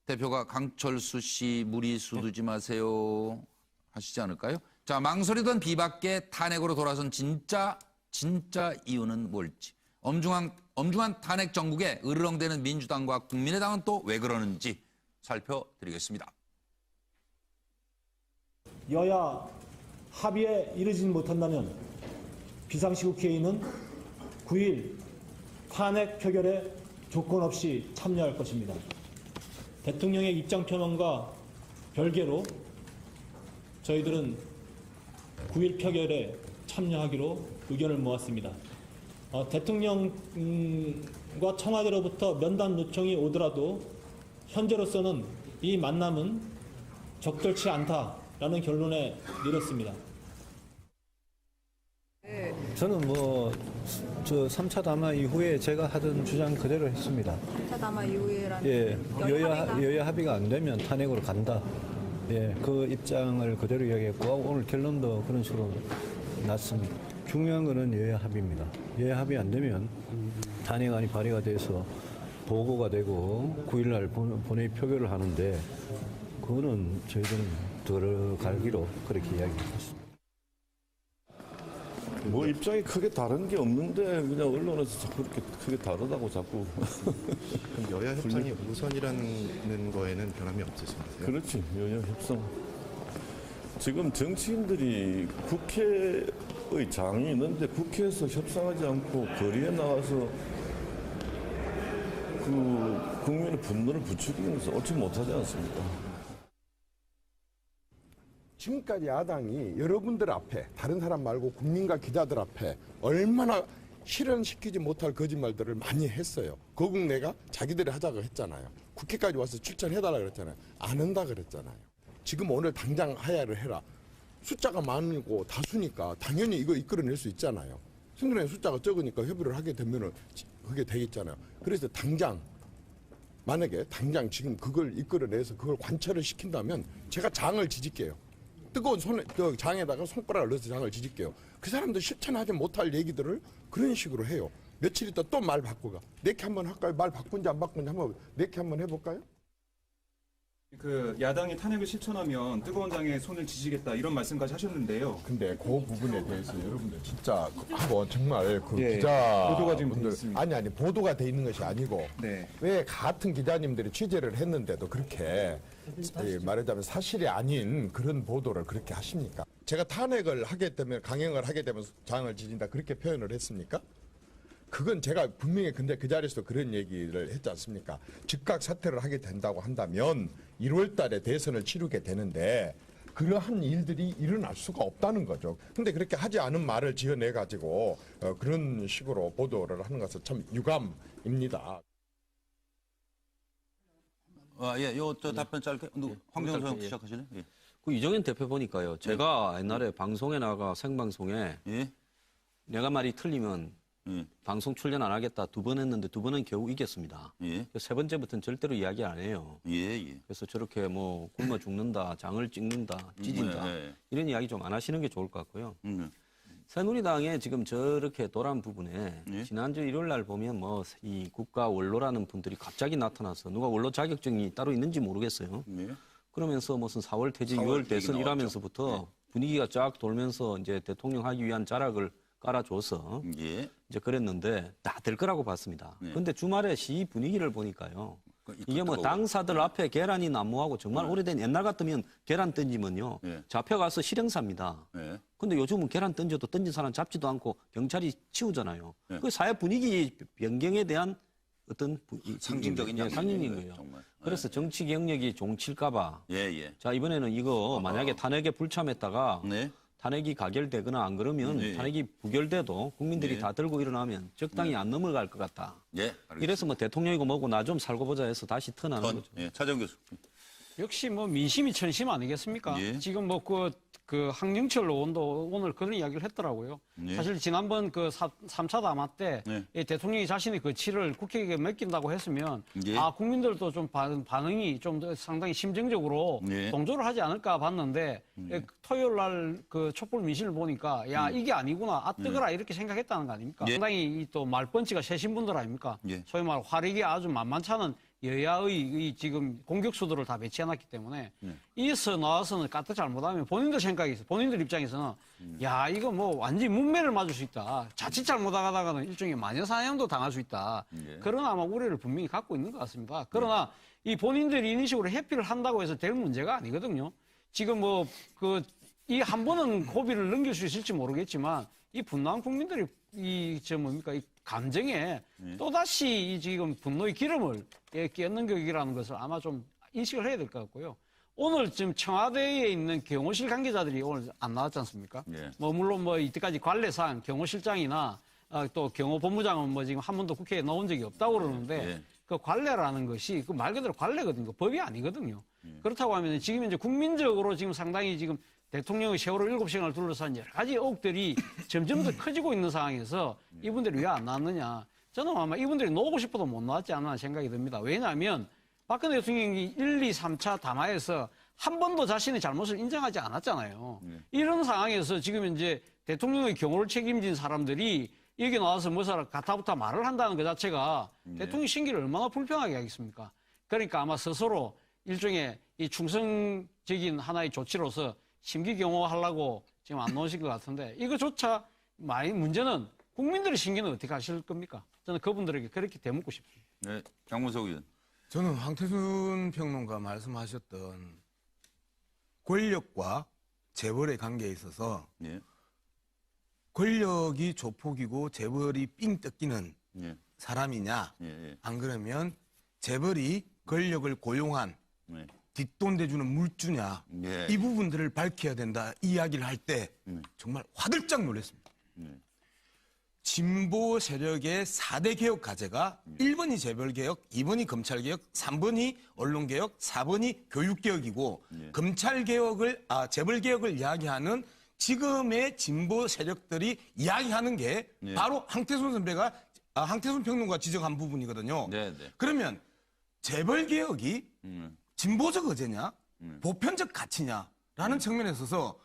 대표가 강철수 씨 무리수 두지 마세요 하시지 않을까요? 자, 망설이던 비박계 탄핵으로 돌아선 진짜 이유는 뭘지. 엄중한 탄핵 정국에 으르렁대는 민주당과 국민의당은 또 왜 그러는지 살펴드리겠습니다. 여야 합의에 이르지 못한다면 비상시국회의는 9일 탄핵 표결에 조건 없이 참여할 것입니다. 대통령의 입장 표명과 별개로 저희들은 9일 표결에 참여하기로 의견을 모았습니다. 대통령과 청와대로부터 면담 요청이 오더라도 현재로서는 이 만남은 적절치 않다라는 결론에 이르렀습니다. 저는 저 3차 담화 이후에 제가 하던 주장 그대로 했습니다. 3차 담화 이후에라는 여야 합의가 안 되면 탄핵으로 간다. 그 입장을 그대로 이야기했고 오늘 결론도 그런 식으로 났습니다. 중요한 거는 여야 합의입니다. 여야 합의 안 되면 탄핵안이 발의가 돼서 보고가 되고 9일날 본회의 표결을 하는데 그거는 저희들은 들어가기로 그렇게 이야기했습니다. 뭐 입장이 크게 다른 게 없는데 그냥 언론에서 자꾸 이렇게 크게 다르다고 자꾸. 그럼 여야 협상이 우선이라는 거에는 변함이 없으신가요? 그렇지. 여야 협상. 지금 정치인들이 국회의 장이 있는데 국회에서 협상하지 않고 거리에 나와서 그 국민의 분노를 부추기면서 옳지 못하지 않습니까? 지금까지 야당이 여러분들 앞에 다른 사람 말고 국민과 기자들 앞에 얼마나 실현시키지 못할 거짓말들을 많이 했어요. 거국내가 자기들이 하자고 했잖아요. 국회까지 와서 출전해달라고 그랬잖아요. 안 한다 그랬잖아요. 지금 오늘 당장 하야를 해라. 숫자가 많고 다수니까 당연히 이거 이끌어낼 수 있잖아요. 생존의 숫자가 적으니까 협의를 하게 되면은 그게 되겠잖아요. 그래서 당장 만약에 당장 지금 그걸 이끌어내서 그걸 관철을 시킨다면 제가 장을 지질게요. 뜨거운 장에다가 손가락을 넣어서 장을 지질게요. 그 사람들 실천하지 못할 얘기들을 그런 식으로 해요. 며칠 있다 또 말 바꾸가. 내게 한번 할까요? 말 바꾼지 안 바꾼지 한번 내게 한번 해볼까요? 그 야당이 탄핵을 실천하면 뜨거운 장에 손을 지지겠다 이런 말씀까지 하셨는데요. 근데 그 부분에 대해서 여러분들 진짜 한번 정말 그 예, 기자 보도가 지금 분들 돼 있습니다. 아니 보도가 돼 있는 것이 아니고 네. 왜 같은 기자님들이 취재를 했는데도 그렇게 말하자면 사실이 아닌 그런 보도를 그렇게 하십니까? 제가 탄핵을 하게 되면 강행을 하게 되면 장을 지진다 그렇게 표현을 했습니까? 그건 제가 분명히 근데 그 자리에서 그런 얘기를 했지 않습니까? 즉각 사퇴를 하게 된다고 한다면 1월 달에 대선을 치르게 되는데 그러한 일들이 일어날 수가 없다는 거죠. 근데 그렇게 하지 않은 말을 지어내 가지고 그런 식으로 보도를 하는 것은 참 유감입니다. 저 답변 짧게 황정선 시작하시네. 예. 그 이정현 대표 보니까요. 제가 옛날에 방송에 나가 생방송에 내가 말이 틀리면 방송 출연 안 하겠다 2번 했는데 2번은 겨우 이겼습니다. 세 번째부터는 절대로 이야기 안 해요. 그래서 저렇게 뭐 굶어 죽는다, 장을 찍는다, 찢은다 이런 이야기 좀 안 하시는 게 좋을 것 같고요. 새누리당에 지금 저렇게 도란 부분에 지난주 일요일 날 보면 뭐 이 국가 원로라는 분들이 갑자기 나타나서 누가 원로 자격증이 따로 있는지 모르겠어요. 그러면서 무슨 4월 퇴진, 6월 대선 이라면서부터 분위기가 쫙 돌면서 이제 대통령 하기 위한 자락을 깔아줘서 이제 그랬는데 다 될 거라고 봤습니다. 그런데 주말에 시 분위기를 보니까요. 이게 뭐 당사들 앞에 계란이 난무하고 정말 오래된 옛날 같으면 계란 던지면요. 잡혀가서 실형사입니다. 근데 요즘은 계란 던져도 던진 사람 잡지도 않고 경찰이 치우잖아요. 그 사회 분위기 변경에 대한 어떤 상징적인 상징인 거예요. 정말. 그래서 정치 경력이 종칠까 봐. 자, 이번에는 이거 만약에 탄핵에 불참했다가 탄핵이 가결되거나 안 그러면 탄핵이 부결돼도 국민들이 다 들고 일어나면 적당히 안 넘어갈 것 같다. 이래서 뭐 대통령이고 뭐고 나 좀 살고 보자 해서 다시 턴하는 거죠. 차정 교수. 역시 뭐 민심이 천심 아니겠습니까? 지금 뭐 그 황영철 의원도 오늘 그런 이야기를 했더라고요. 사실 지난번 그 3차 담화 때 이 대통령이 자신의 그 치를 국회에 맡긴다고 했으면 국민들도 좀 반응이 좀 상당히 심정적으로 동조를 하지 않을까 봤는데 토요일 날 그 촛불 민심을 보니까 야 이게 아니구나 아 뜨거라 이렇게 생각했다는 거 아닙니까? 상당히 또 말펀치가 세신 분들 아닙니까? 소위 말 화력이 아주 만만치 않은 여야의 이 지금 공격수들을 다 배치해놨기 때문에 이에서 나와서는 까딱 잘못하면 본인들 생각이 있어. 본인들 입장에서는 야 이거 뭐 완전히 문매를 맞을 수 있다. 자칫 잘못하다가는 일종의 마녀사냥도 당할 수 있다. 그런 아마 우려를 분명히 갖고 있는 것 같습니다. 그러나 이 본인들이 이런 식으로 회피를 한다고 해서 될 문제가 아니거든요. 지금 뭐 이 한 번은 고비를 넘길 수 있을지 모르겠지만 이 분노한 국민들이 이 감정에 또다시 이 지금 분노의 기름을 끼얹는 격이라는 것을 아마 좀 인식을 해야 될 것 같고요. 오늘 지금 청와대에 있는 경호실 관계자들이 오늘 안 나왔지 않습니까? 뭐 물론 뭐 이때까지 관례상 경호실장이나 또 경호본부장은 뭐 지금 한 번도 국회에 나온 적이 없다고 그러는데 그 관례라는 것이 그 말 그대로 관례거든요. 법이 아니거든요. 그렇다고 하면 지금 이제 국민적으로 지금 상당히 지금 대통령의 세월호 7시간을 둘러싼 여러 가지 의혹들이 점점 더 커지고 있는 상황에서 이분들이 왜 안 나왔느냐. 저는 아마 이분들이 나오고 싶어도 못 나왔지 않나 생각이 듭니다. 왜냐하면 박근혜 대통령이 1, 2, 3차 담화에서 한 번도 자신의 잘못을 인정하지 않았잖아요. 이런 상황에서 지금 이제 대통령의 경호를 책임진 사람들이 여기 나와서 뭐사라 가타부타 말을 한다는 것 자체가 대통령 심기를 얼마나 불편하게 하겠습니까? 그러니까 아마 스스로 일종의 이 충성적인 하나의 조치로서 심기 경호하려고 지금 안 나오신 것 같은데 이거조차 많이 문제는 국민들의 심기는 어떻게 하실 겁니까? 저는 그분들에게 그렇게 되묻고 싶습니다. 네, 장문석 의원. 저는 황태순 평론가 말씀하셨던 권력과 재벌의 관계에 있어서 권력이 조폭이고 재벌이 삥 뜯기는 사람이냐 안 그러면 재벌이 권력을 고용한 뒷돈 대주는 물주냐 이 부분들을 밝혀야 된다 이야기를 할 때 정말 화들짝 놀랐습니다. 진보 세력의 4대 개혁 과제가 1번이 재벌개혁, 2번이 검찰개혁, 3번이 언론개혁, 4번이 교육개혁이고 재벌개혁을 이야기하는 지금의 진보 세력들이 이야기하는 게 바로 황태순 평론가 지적한 부분이거든요. 그러면 재벌개혁이 진보적 의제냐, 보편적 가치냐라는 측면에 있어서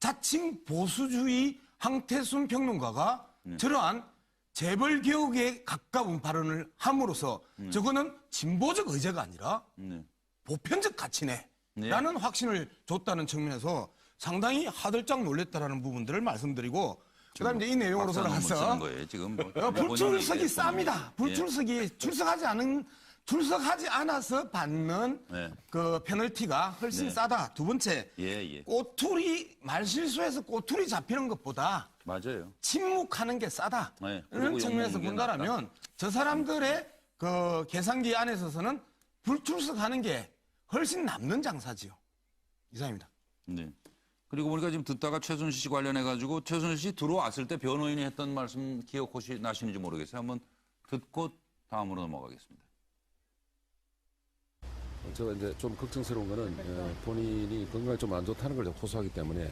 자칭 보수주의 황태순 평론가가 저러한 재벌개혁에 가까운 발언을 함으로써 저거는 진보적 의제가 아니라 보편적 가치네라는 확신을 줬다는 측면에서 상당히 하들짝 놀랬다라는 부분들을 말씀드리고 그다음에 이제 이 내용으로 돌아가서 불출석이 쌉니다. 불출석이 출석하지 않아서 받는 그 페널티가 훨씬 싸다. 두 번째, 꼬투리 말실수해서 꼬투리 잡히는 것보다 맞아요. 침묵하는 게 싸다. 이런 측면에서 본다라면 저 사람들의 그 계산기 안에 있어서는 불출석하는 게 훨씬 남는 장사지요. 이상입니다. 네. 그리고 보니까 지금 듣다가 최순실 씨 관련해가지고 최순실 씨 들어왔을 때 변호인이 했던 말씀 기억 혹시 나시는지 모르겠어요. 한번 듣고 다음으로 넘어가겠습니다. 제가 이제 좀 걱정스러운 거는 본인이 건강이 좀 안 좋다는 걸 호소하기 때문에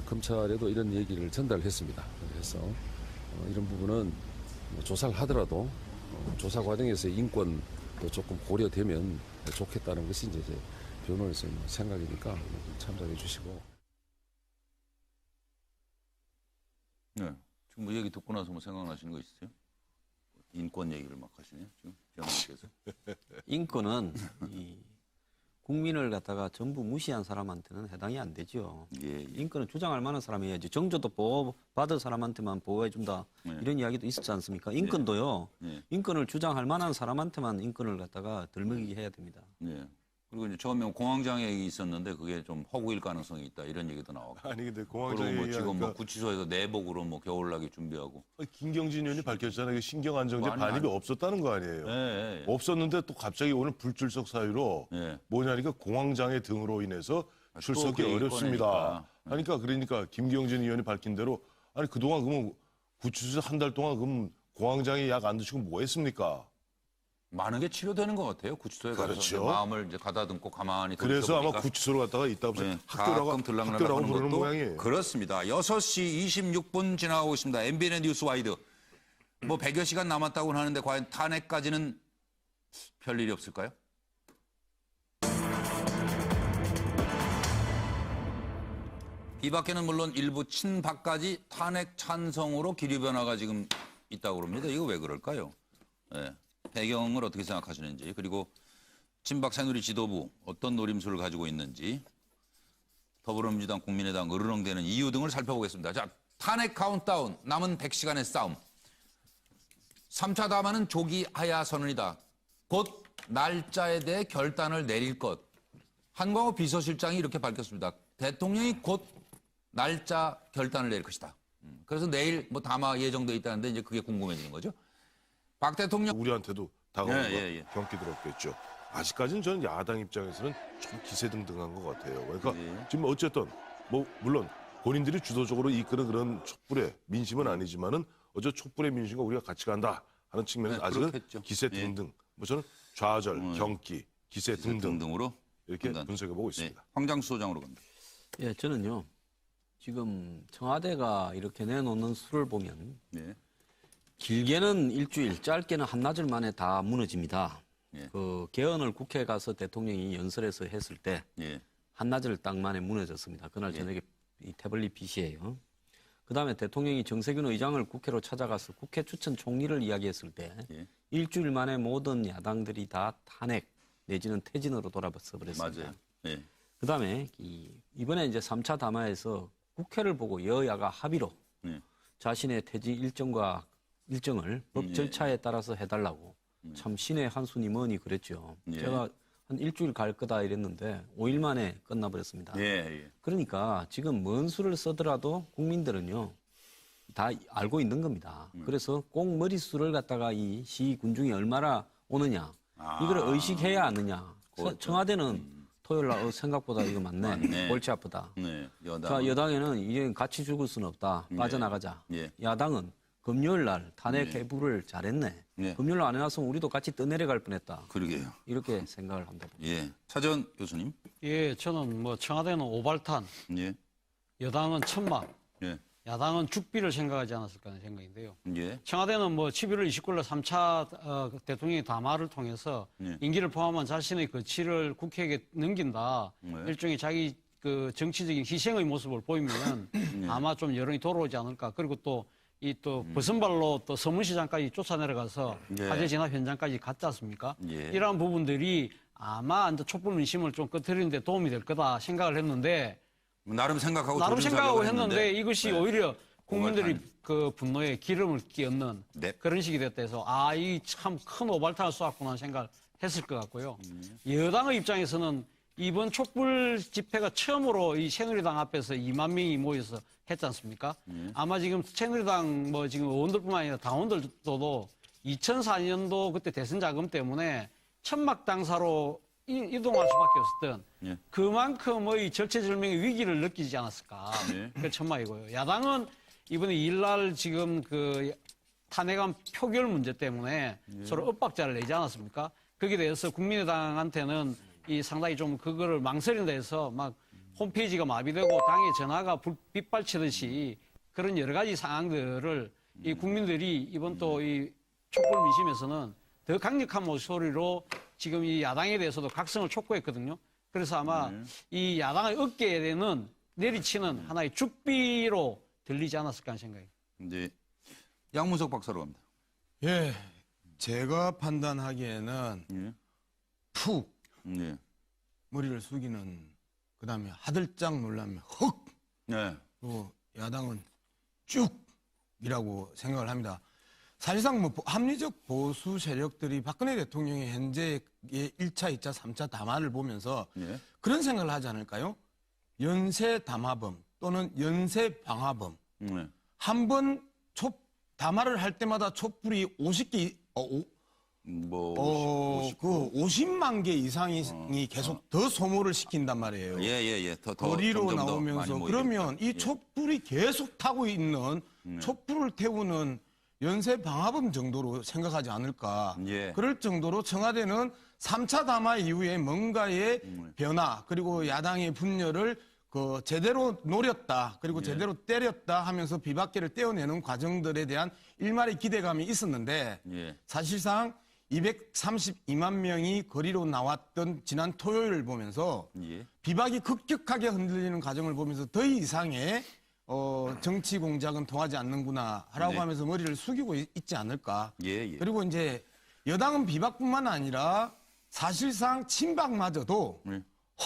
검찰에도 이런 얘기를 전달했습니다. 그래서 이런 부분은 조사를 하더라도 조사 과정에서 인권도 조금 고려되면 좋겠다는 것이 이제 제 변호인의 생각이니까 참작해 주시고. 네. 지금 뭐 얘기 듣고 나서 뭐 생각나시는 거 있으세요? 인권 얘기를 막 하시네요. 지금 변호인께서. 인권은 이 국민을 갖다가 전부 무시한 사람한테는 해당이 안 되죠. 인권은 주장할 만한 사람이 해야지. 정조도 보호받은 사람한테만 보호해준다. 이런 이야기도 있었지 않습니까? 인권도요. 인권을 주장할 만한 사람한테만 인권을 갖다가 덜먹이게 해야 됩니다. 그리고 이제 처음에 공황장애 얘기 있었는데 그게 좀 허구일 가능성이 있다 이런 얘기도 나오고. 아니 근데 공황장애 뭐 지금 뭐 구치소에서 내복으로 뭐 겨울나기 준비하고. 김경진 의원이 밝혔잖아요. 신경안정제 반입이 없었다는 거 아니에요. 없었는데 또 갑자기 오늘 불출석 사유로 뭐냐니까 공황장애 등으로 인해서 출석이 어렵습니다. 그러니까 김경진 의원이 밝힌 대로 아니 그동안 그러면 구치소에서 한 달 동안 그럼 공황장애 약 안 드시고 뭐 했습니까? 많은 게 치료되는 것 같아요. 구치소에 가서 마음을 이제 가다듬고 가만히 그래서 아마 구치소로 갔다가 있다 보면 가끔 들락날락 하는 것도 모양이에요. 그렇습니다. 6시 26분 지나가고 있습니다. MBN의 뉴스와이드. 뭐 100여 시간 남았다고는 하는데 과연 탄핵까지는 별일이 없을까요? 비박계는 물론 일부 친박까지 탄핵 찬성으로 기류 변화가 지금 있다고 그럽니다. 이거 왜 그럴까요? 배경을 어떻게 생각하시는지, 그리고 친박 새누리 지도부 어떤 노림수를 가지고 있는지, 더불어민주당, 국민의당 으르렁대는 이유 등을 살펴보겠습니다. 자, 탄핵 카운트다운, 남은 100시간의 싸움. 3차 담화는 조기 하야 선언이다. 곧 날짜에 대해 결단을 내릴 것. 한광호 비서실장이 이렇게 밝혔습니다. 대통령이 곧 날짜 결단을 내릴 것이다. 그래서 내일 뭐 담화 예정돼 있다는데 이제 그게 궁금해지는 거죠. 박 대통령 우리한테도 다가오는 경기 들었겠죠. 아직까지는 저는 야당 입장에서는 좀 기세등등한 것 같아요. 그러니까 지금 어쨌든 뭐 물론 본인들이 주도적으로 이끄는 그런 촛불의 민심은 아니지만은 어제 촛불의 민심과 우리가 같이 간다 하는 측면에서 아직은 그렇겠죠. 기세등등. 뭐 저는 좌절, 경기, 기세등등으로 이렇게 분석해보고 있습니다. 황장수 소장으로 갑니다. 예, 저는요. 지금 청와대가 이렇게 내놓는 수를 보면 길게는 일주일, 짧게는 한나절 만에 다 무너집니다. 그 개헌을 국회에 가서 대통령이 연설해서 했을 때 한나절 딱 만에 무너졌습니다. 그날 저녁에 이 태블릿 PC예요. 그다음에 대통령이 정세균 의장을 국회로 찾아가서 국회 추천 총리를 이야기했을 때 일주일 만에 모든 야당들이 다 탄핵 내지는 퇴진으로 돌아서 버렸습니다. 맞아요. 그다음에 이번에 이제 3차 담화에서 국회를 보고 여야가 합의로 자신의 퇴진 일정을 법 절차에 따라서 해달라고 참 신의 한순이 뭐니 그랬죠. 제가 한 일주일 갈 거다 이랬는데 5일 만에 끝나버렸습니다. 그러니까 지금 뭔 수를 써더라도 국민들은요 다 알고 있는 겁니다. 그래서 꼭 머릿수를 갖다가 이 시위 군중이 얼마나 오느냐 이걸 의식해야 하느냐. 청와대는 토요일 날 생각보다 이거 맞네. 골치 아프다. 자, 여당에는 이제 같이 죽을 수는 없다. 빠져나가자. 야당은 금요일 날 탄핵 해부를 잘했네. 금요일 날 안 해놨으면 우리도 같이 떠내려갈 뻔했다. 그러게요. 이렇게 생각을 한다. 차전 교수님. 예, 저는 뭐 청와대는 오발탄, 여당은 천막, 야당은 죽비를 생각하지 않았을까 하는 생각인데요. 청와대는 뭐 11월 29일 날 3차 대통령의 담화를 통해서 임기를 포함한 자신의 거취를 국회에게 넘긴다. 일종의 자기 그 정치적인 희생의 모습을 보이면 아마 좀 여론이 돌아오지 않을까. 그리고 또 버선발로 또 서문시장까지 쫓아내려가서 화재 진압 현장까지 갔지 않습니까? 이러한 부분들이 아마 이제 촛불 민심을 좀 끄트리는 데 도움이 될 거다 생각을 했는데 나름 생각하고 했는데 이것이 오히려 국민들이 그 분노에 기름을 끼얹는 그런 식이 됐다 해서 이 참 큰 오발탄을 쏘았구나 생각을 했을 것 같고요. 여당의 입장에서는 이번 촛불 집회가 처음으로 이 새누리당 앞에서 2만 명이 모여서 했지 않습니까? 아마 지금 새누리당 뭐 지금 의원들뿐만 아니라 당원들도 2004년도 그때 대선 자금 때문에 천막 당사로 이동할 수밖에 없었던 그만큼의 절체절명의 위기를 느끼지 않았을까. 그게 천막이고요. 야당은 이번에 2일날 지금 그 탄핵안 표결 문제 때문에 서로 엇박자를 내지 않았습니까? 거기에 대해서 국민의당한테는 상당히 좀 그거를 망설인다 해서 막 홈페이지가 마비되고 당의 전화가 빗발치듯이 그런 여러 가지 상황들을 이 국민들이 이번 또 이 촛불 민심에서는 더 강력한 목소리로 지금 이 야당에 대해서도 각성을 촉구했거든요. 그래서 아마 이 야당의 어깨에는 내리치는 하나의 죽비로 들리지 않았을까 하는 생각입니다. 양문석 박사로 갑니다. 예, 제가 판단하기에는 푹 머리를 숙이는 그다음에 하들짝 놀라면 헉. 또 야당은 쭉이라고 생각을 합니다. 사실상 뭐 합리적 보수 세력들이 박근혜 대통령의 현재의 1차, 2차, 3차 담화를 보면서 그런 생각을 하지 않을까요? 연쇄 담화범 또는 연쇄 방화범. 한 번 담화를 할 때마다 촛불이 50개, 50만 개 이상이 계속 더 소모를 시킨단 말이에요. 거리로 나오면서 그러면 이 촛불이 계속 타고 있는 촛불을 태우는 연쇄 방화범 정도로 생각하지 않을까. 그럴 정도로 청와대는 3차 담화 이후에 뭔가의 변화 그리고 야당의 분열을 제대로 노렸다 그리고 제대로 때렸다 하면서 비박계를 떼어내는 과정들에 대한 일말의 기대감이 있었는데 사실상 232만 명이 거리로 나왔던 지난 토요일을 보면서 비박이 급격하게 흔들리는 과정을 보면서 더 이상의 정치 공작은 통하지 않는구나 라고 하면서 머리를 숙이고 있지 않을까. 그리고 이제 여당은 비박뿐만 아니라 사실상 친박마저도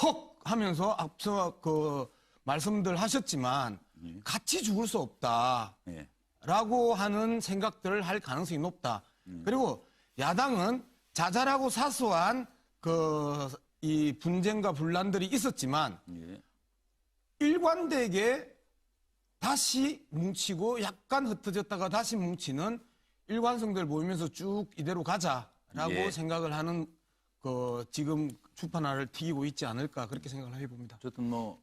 헉 하면서 앞서 그 말씀들 하셨지만 같이 죽을 수 없다라고 하는 생각들을 할 가능성이 높다. 그리고 야당은 자잘하고 사소한 이 분쟁과 분란들이 있었지만 일관되게 다시 뭉치고 약간 흩어졌다가 다시 뭉치는 일관성들 보이면서 쭉 이대로 가자라고 생각을 하는 지금 주판알을 튀기고 있지 않을까 그렇게 생각을 해봅니다. 어쨌든 뭐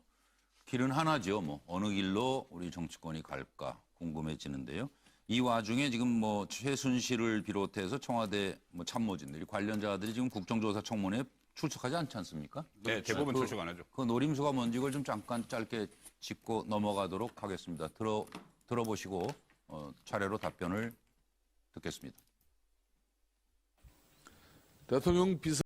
길은 하나죠. 뭐 어느 길로 우리 정치권이 갈까 궁금해지는데요. 이 와중에 지금 뭐 최순실을 비롯해서 청와대 뭐 참모진들이 관련자들이 지금 국정조사 청문회에 출석하지 않지 않습니까? 네, 대부분 출석 안 하죠. 그 노림수가 뭔지 이걸 좀 잠깐 짧게 짚고 넘어가도록 하겠습니다. 들어보시고 차례로 답변을 듣겠습니다. 대통령 비서